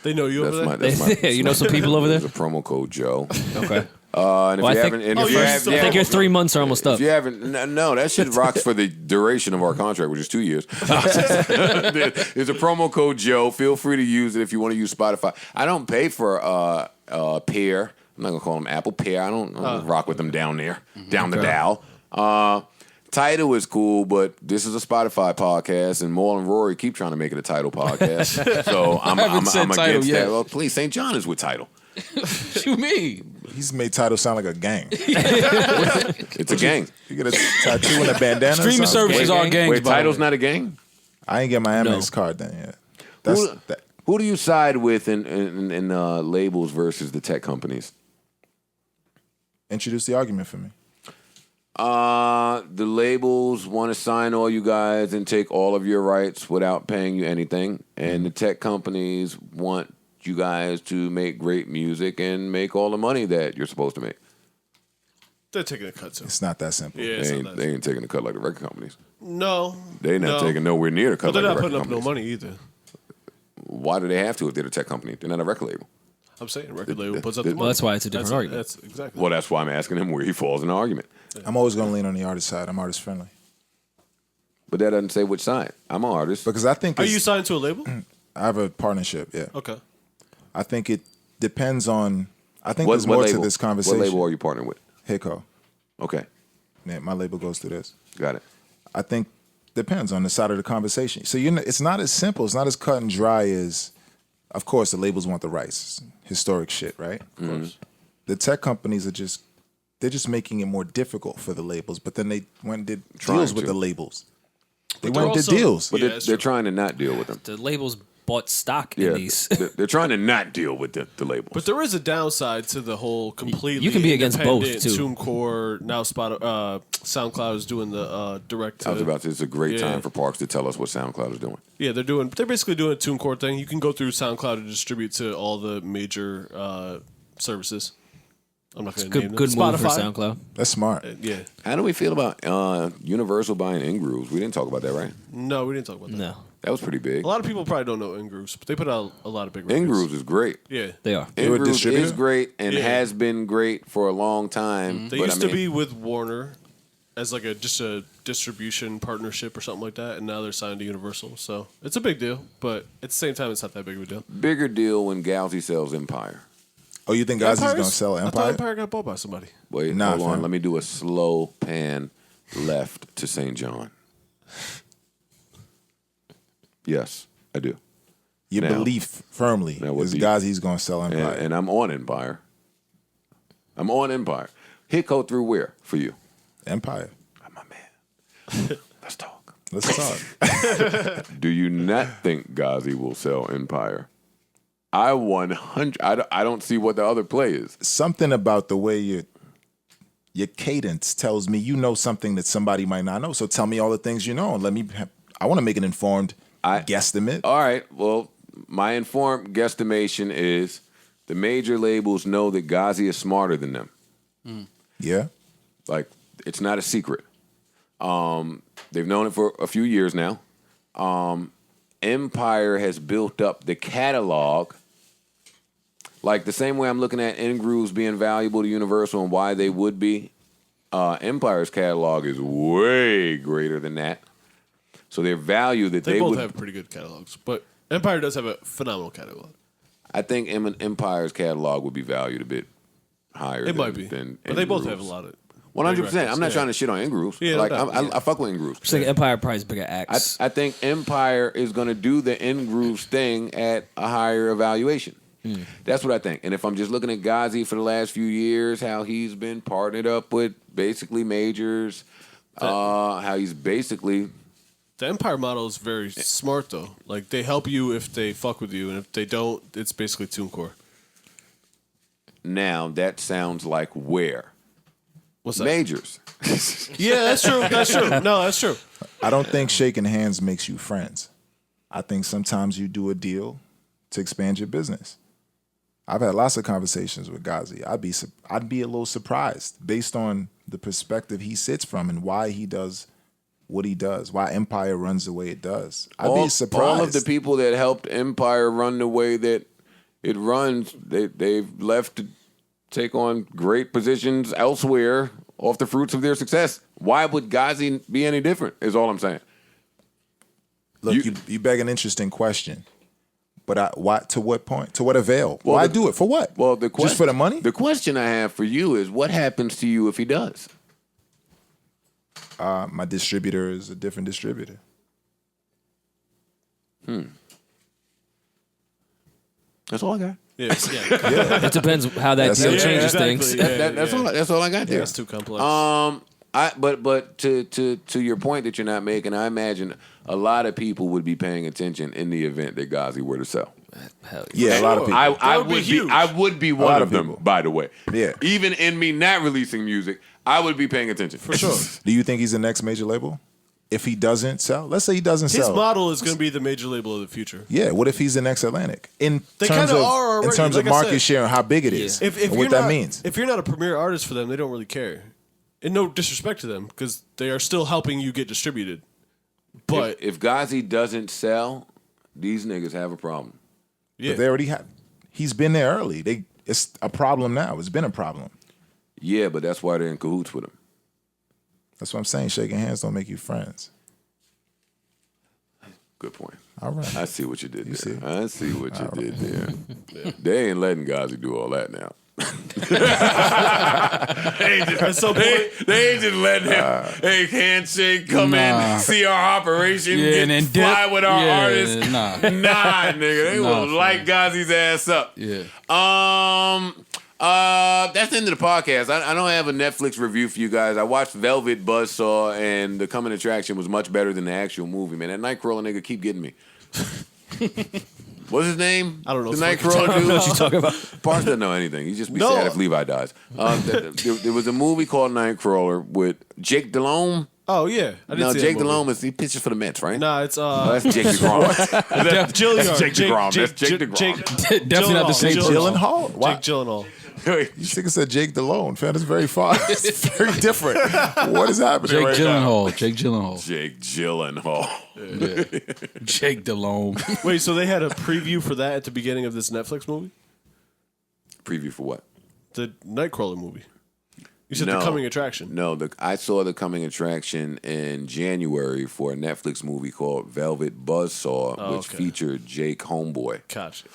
They know you over there. That's my You know some people over there? There's a promo code Joe. Okay. And if Well, I you think- haven't, and Oh, if you you have, still- I think your 3 months are almost up. If you haven't, no, that shit rocks for the duration of our contract, which is 2 years. There's a promo code Joe. Feel free to use it if you want to use Spotify. I don't pay for Pear. I'm not gonna call them Apple Pear. I don't rock with them down there, down the dial. Tidal is cool, but this is a Spotify podcast, and Maul and Rory keep trying to make it a Tidal podcast. So I'm haven't said against Tidal yet. that. Well, please, St. John is with Tidal. What you mean? He's made Tidal sound like a gang. It's a gang. You get a tattoo and a bandana. Streaming sounds services gang. are gangs. Wait, by the Tidal's way. not a gang? I ain't get my Amex card then yet. That's that. Who do you side with in labels versus the tech companies? Introduce the argument for me. The labels want to sign all you guys and take all of your rights without paying you anything, and the tech companies want you guys to make great music and make all the money that you're supposed to make. They're taking a cut too. It's not that simple. Yeah, it's They not ain't, that. they ain't taking the cut like the record companies. No. They not taking nowhere near the cut But they're like not the record putting up no companies. money either. Why do they have to if they're a tech company? They're not a record label. I'm saying record label puts up the- the money. Well, that's why it's a different argument. That's exactly. Well, that's why I'm asking him where he falls in the argument. I'm always going to lean on the artist side. I'm artist friendly But that doesn't say which side. I'm an artist. because I think Are it's- you signed to a label? I have a partnership. Yeah, Okay. I think it depends on. I think What there's more label? to this conversation. What label are you partnering with? Hiko. Okay, Yeah, my label goes through this. got it. I think depends on the side of the conversation. So it's not as simple. It's not as cut and dry as. Of course, the labels want the rights. Historic shit, right? Of course. The tech companies are they're just making it more difficult for the labels. But then they went and did Trying deals with to. the labels. They they're went and did also- deals. But Yeah, they're, that's they're true. trying to not deal with them. The labels bought stock Yeah, in these. they're trying to not deal with the labels. But there is a downside to the whole completely. You can be against both, independent too. TuneCore now, SoundCloud is doing the direct. I was about to. It's a great Yeah. time for Parks to tell us what SoundCloud is doing. Yeah, they're basically doing a TuneCore thing. You can go through SoundCloud to distribute to all the major services. I'm not going to name them. Good move for Spotify. SoundCloud. That's smart. Yeah. How do we feel about Universal buying Ingrooves? We didn't talk about that, right? No, we didn't talk about that. No, That was pretty big. A lot of people probably don't know Ingrooves, but they put out a lot of big records. Ingrooves is great. Yeah. they are. They were a Ingrooves distributor? is great and Yeah. has been great for a long time. They but used I to mean, be with Warner as like just a distribution partnership or something like that, and now they're signed to Universal. So it's a big deal, but at the same time, it's not that big of a deal. bigger deal when Galaxy sells Empire. Oh, you think Ghazi's going to Empire's- sell I thought Empire? Empire got bought by somebody. Wait, Nah, hold on. fam. Let me do a slow pan left to St. John. Yes, I do. Your Now- belief firmly now what is do you- Ghazi's going to sell Empire. And I'm on Empire. I'm on Empire. Hitco through where for you? Empire. I'm my man. Let's talk. Let's talk. Do you not think Ghazi will sell Empire? I 100. I don't see what the other play is. Something about the way your cadence tells me you know something that somebody might not know. So tell me all the things you know and let me. I want to make an informed guesstimate. All right. Well, my informed guesstimation is the major labels know that Ghazi is smarter than them. Yeah. Like, it's not a secret. They've known it for a few years now. Empire has built up the catalog. Like, the same way I'm looking at Ingrooves being valuable to Universal and why they would be, Empire's catalog is way greater than that. So their value that They they both would... have pretty good catalogs, but Empire does have a phenomenal catalog. I think Empire's catalog would be valued a bit higher. It might be, than but they both In have a Grooves. lot of 100%. I'm not yeah. trying to shit on In Grooves. Yeah, no like doubt, I fuck with In Grooves. I think Empire probably is bigger acts. I think Empire is going to do the In Grooves thing at a higher evaluation. That's what I think. And if I'm just looking at Ghazi for the last few years, how he's been partnered up with basically majors, how he's basically The Empire model is very smart though. Like they help you if they fuck with you, and if they don't, it's basically TuneCore. now that sounds like where What's that? majors. Yeah, that's true. That's true. No, that's true. I don't think shaking hands makes you friends. I think sometimes you do a deal to expand your business. I've had lots of conversations with Ghazi. I'd be a little surprised based on the perspective he sits from and why he does what he does, why Empire runs the way it does. I'd be surprised. All of the people that helped Empire run the way that it runs, they've left to take on great positions elsewhere off the fruits of their success. Why would Ghazi be any different, is all I'm saying. Look, you beg an interesting question. But why? To what point? To what avail? Why do it? For what? Well, just for the money? The question I have for you is, what happens to you if he does? My distributor is a different distributor. That's all I got. Yeah, yeah. It depends how that deal it. changes Exactly. things. Yeah, That's all I got there. That's too complex. But to your point that you're not making, I imagine a lot of people would be paying attention in the event that Ghazi were to sell. Hell yeah. Yeah, a lot of people. I would be huge. I would be one lot of of them, people. by the way. Yeah. Even in me not releasing music, I would be paying attention. For sure. Do you think he's the next major label? If he doesn't sell, let's say he doesn't His sell. model is going to be the major label of the future. Yeah, what if he's the next Atlantic? In They terms kinda of are in already, terms of like I market said. share and how big it is, If and you're what that not, means. If you're not a premier artist for them, they don't really care. And no disrespect to them, because they are still helping you get distributed. But if Ghazi doesn't sell, these niggas have a problem. yeah, They already have. He's been there early. It's a problem now. It's been a problem. Yeah, but that's why they're in cahoots with him. That's what I'm saying. Shaking hands don't make you friends. Good point. All right. I see what you did there. see? I see what you did there. They ain't letting Ghazi do all that now. they ain't just letting him handshake, come in, see our operation, Yeah, and then fly dip. with our Yeah, artists. nah. Nah, nigga, they will fam. light Ghazi's ass up. Yeah. That's the end of the podcast. I don't have a Netflix review for you guys. I watched Velvet Buzzsaw, and the coming attraction was much better than the actual movie, man. That Nightcrawler nigga keep getting me. What's his name? I don't know The what the fuck Nightcrawler dude. What you talking about? Parks doesn't know anything. He just be No. sad if Levi dies. There was a movie called Nightcrawler with Jake Delhomme. oh yeah, I didn't No, see Jake that movie. Delhomme he pitches for the Mets, right? Nah, it's Oh, that's Jake DeGrom. Gilliard. That's Jake DeGrom. That's Jake DeGrom. Definitely not the same Jake person. Gyllenhaal? Why? Jake Gyllenhaal. You think it said Jake DeLone, fam? It's very far. It's very different. What is happening Jake right now? Gyllenhaal. Jake Gyllenhaal. Jake Gyllenhaal. Jake DeLone. Wait, so they had a preview for that at the beginning of this Netflix movie? Preview for what? The Nightcrawler movie. You said No. the coming attraction. No, I saw the coming attraction in January for a Netflix movie called Velvet Buzzsaw, which okay. featured Jake Homeboy. Gotcha.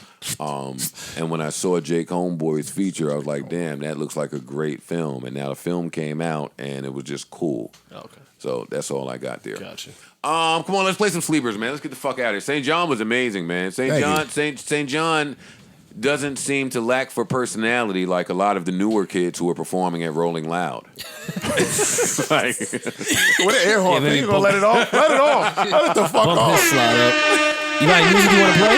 And when I saw Jake Homeboy's feature, I was like, damn, that looks like a great film. And now the film came out, and it was just cool. Okay. So that's all I got there. Gotcha. Come on, let's play some sleepers, man. Let's get the fuck out of here. St. John was amazing, man. St. John doesn't seem to lack for personality like a lot of the newer kids who are performing at Rolling Loud. Like, With an air horn, maybe you gonna let it off? Let it off. Let it the fuck Bump off. his slide up. You got any music you want to play?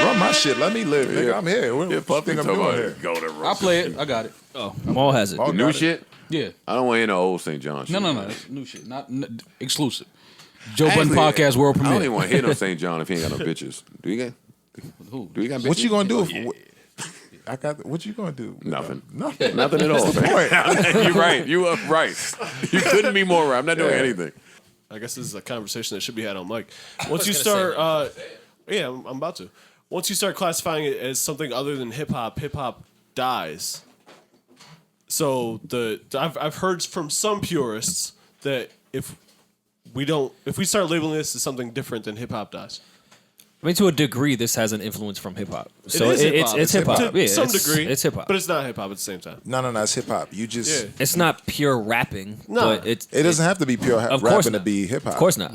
Run my shit. Let me live, nigga. I'm here. What do you Puffy think I'm talking doing about here? Go to I'll play it. I got it. Oh, Maul has it. Oh, New got it. shit? Yeah. I don't want to hear no old St. John shit. No. man. That's new shit. Not exclusive. Joe Budden Actually, Podcast World I don't even Premiere. want to hear no St. John if he ain't got no bitches. Do you got? Who? Do you got bitches? What you gonna do? I got. What you gonna do? Nothing. Nothing. Nothing at all. Man. You're right. You are right. You couldn't be more right. I'm not doing anything. I guess this is a conversation that should be had on mic. Once you start, yeah, I'm about to. Once you start classifying it as something other than hip hop dies. So I've heard from some purists that if we start labeling this as something different, then hip hop dies. I mean, to a degree, this has an influence from hip hop. So is hip-hop. it's hip hop. To Yeah, some it's- degree. it's hip hop. But it's not hip hop at the same time. No, it's hip hop. You just Yeah. It's not pure rapping. No. but it doesn't have to be pure Of course rapping to not. be hip hop. Of course not.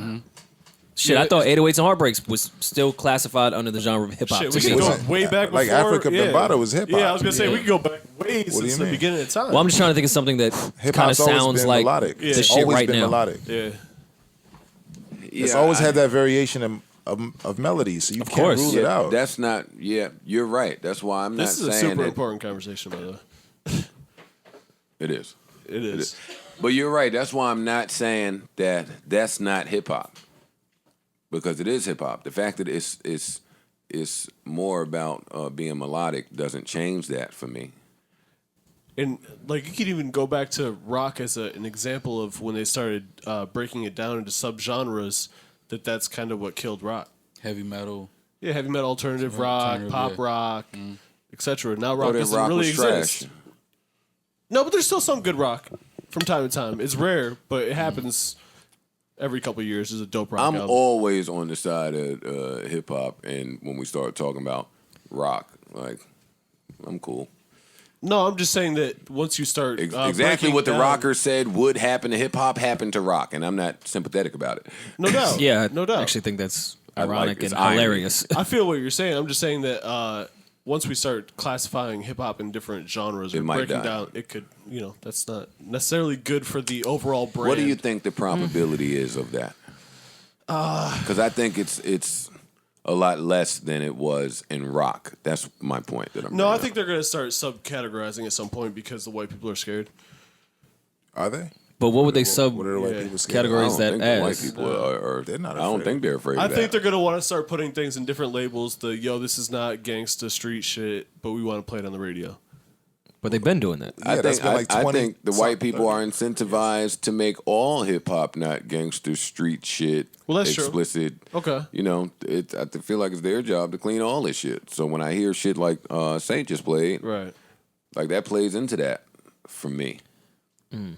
Shit, Yeah, I thought 808s and Heartbreaks was still classified under the genre of hip hop. Shit, we to can me. go Wasn't- way back like before. Africa Bambaataa was hip-hop. Yeah, I was going to say, Yeah. we can go back way do since you the mean? beginning of time. Well, I'm just trying to think of something that Hip kind of hop's always sounds been like melodic. Yeah. the It's shit always right been now. melodic. yeah. It's Yeah, always I- had that variation of melodies, so you can't course. rule it Yeah, out. that's not. Yeah, you're right. That's why I'm not This is a saying super that important conversation, by the way. it is. It is. But you're right. That's why I'm not saying that that's not hip hop, because it is hip hop. The fact that it's more about being melodic doesn't change that for me. And like you could even go back to rock as an example of when they started breaking it down into subgenres. That's kind of what killed rock. Heavy metal. Yeah, heavy metal, alternative rock, Alternative, pop yeah. rock, etc. Now Oh, rock then doesn't rock really was exist. trash. No, but there's still some good rock from time to time. It's rare, but it happens every couple of years. There's a dope rock I'm album. always on the side of hip hop, and when we start talking about rock, like I'm cool. No, I'm just saying that once you start Exactly breaking what the down- rockers said would happen to hip hop happened to rock, and I'm not sympathetic about it. no doubt, Yeah, no doubt. I actually think that's I like ironic this and irony. hilarious. I feel what you're saying. I'm just saying that once we start classifying hip hop in different genres or It might breaking die. down, it could, that's not necessarily good for the overall brand. What do you think the probability is of that? Because I think it's a lot less than it was in rock. That's my point. That I'm No, I bringing think up. they're going to start subcategorizing at some point because the white people are scared. Are they? But what would they sub What are the white Yeah. people scared of? I categories don't that think the white as? people are. They're not I don't afraid. think they're afraid. I of think that. they're going to want to start putting things in different labels. This is not gangsta street shit, but we want to play it on the radio. But they've been doing that. I Yeah, that's think, been like I 20 think the white people 30. are incentivized to make all hip hop not gangster street shit. Well, that's true. explicit. Okay. You know, I feel like it's their job to clean all this shit. So when I hear shit like Saint just played, Right. like that plays into that for me.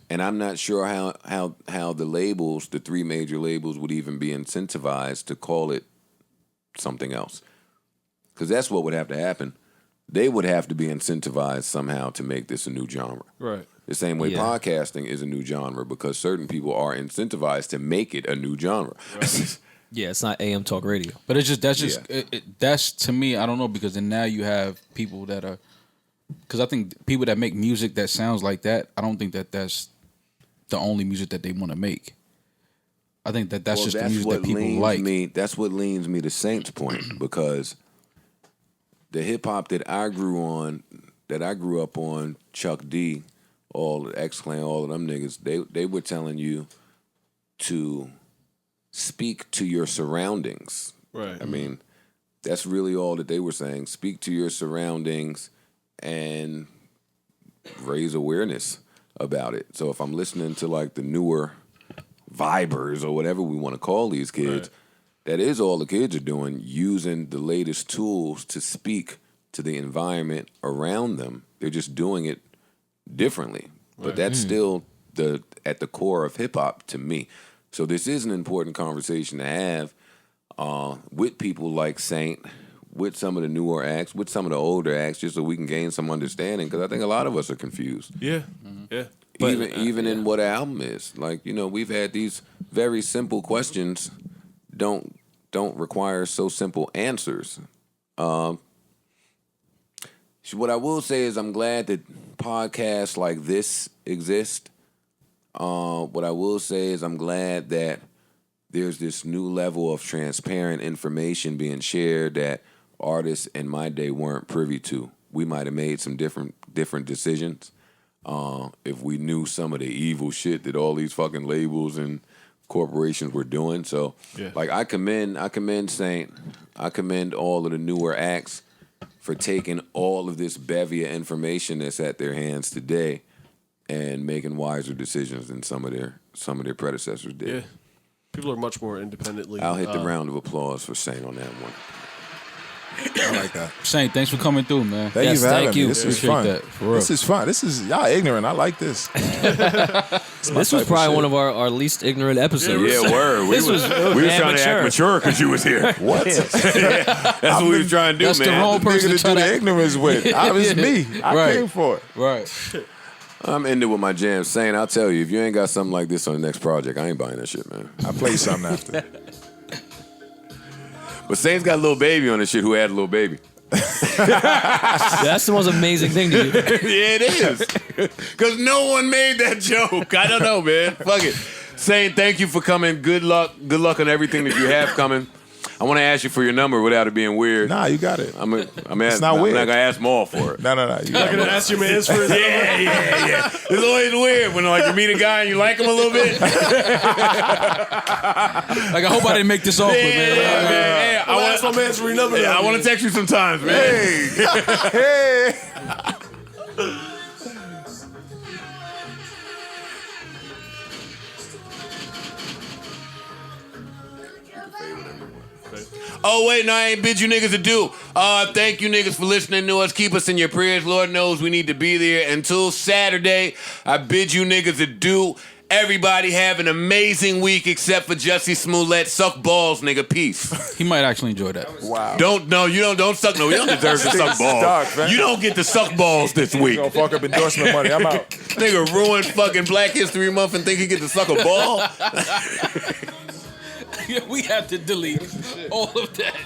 And I'm not sure how the labels, the three major labels, would even be incentivized to call it something else. Because that's what would have to happen. They would have to be incentivized somehow to make this a new genre. Right. The same way Yeah. podcasting is a new genre because certain people are incentivized to make it a new genre. Yeah, it's not AM talk radio. But it's just that's to me. I don't know, because then now you have people that are, because I think people that make music that sounds like that. I don't think that's the only music that they want to make. I think that's just the music that people like. That's what leans me to Saint's point because the hip hop that I grew up on, Chuck D, all X-Clan, all of them niggas, they were telling you to speak to your surroundings. Right. I mean, that's really all that they were saying. Speak to your surroundings and raise awareness about it. So if I'm listening to like the newer vibers or whatever we want to call these kids, that is all the kids are doing, using the latest tools to speak to the environment around them. They're just doing it differently. But that's still at the core of hip hop to me. So this is an important conversation to have with people like Saint, with some of the newer acts, with some of the older acts, just so we can gain some understanding. Because I think a lot of us are confused. Yeah. Yeah. Even in what an album is. Like, we've had these very simple questions don't require so simple answers. What I will say is I'm glad that podcasts like this exist. What I will say is I'm glad that there's this new level of transparent information being shared that artists in my day weren't privy to. We might have made some different decisions if we knew some of the evil shit that all these fucking labels and corporations were doing. So, like, I commend Saint. I commend all of the newer acts for taking all of this bevy of information that's at their hands today and making wiser decisions than some of their predecessors did. Yeah. People are much more independently. I'll hit the round of applause for Saint on that one. I like that. Saint, thanks for coming through, man. Thank Yes, you for having thank me. you. This is Appreciate fun. that, for real. This is fun. This is y'all ignorant. I like this. This was probably one of our least ignorant episodes. Yeah, word. We This was was trying to act mature because you was here. What? That's what we was trying to do, That's the man. wrong person Nigga to to do try the to. ignorance with. I was me. I Right. came for it. Right. I'm ending with my jam saying, I'll tell you, if you ain't got something like this on the next project, I ain't buying that shit, man. I play something after. But Saint's got a little baby on this shit who had a little baby. That's the most amazing thing to do. Yeah, it is. Because no one made that joke. I don't know, man. Fuck it. Saint, thank you for coming. Good luck. Good luck on everything that you have coming. I want to ask you for your number without it being weird. Nah, you got it. I'm not not weird. going to ask Maul for it. No. You I'm got not gonna it. ask your man's for his number. Yeah. It's always weird when like you meet a guy and you like him a little bit. Like, I hope I didn't make this awkward, man. Yeah, I want my man's for your number. I want to text you sometimes, man. Hey. Oh, wait, no, I ain't bid you niggas adieu. Thank you niggas for listening to us. Keep us in your prayers. Lord knows we need to be there. Until Saturday, I bid you niggas adieu. Everybody have an amazing week except for Jussie Smollett. Suck balls, nigga. Peace. He might actually enjoy that. Wow. Don't suck. No, you don't deserve to suck balls. Dark, man. You don't get to suck balls this week. Gonna fuck up endorsement money. I'm out. Nigga ruined fucking Black History Month and think he get to suck a ball. We have to delete all of that.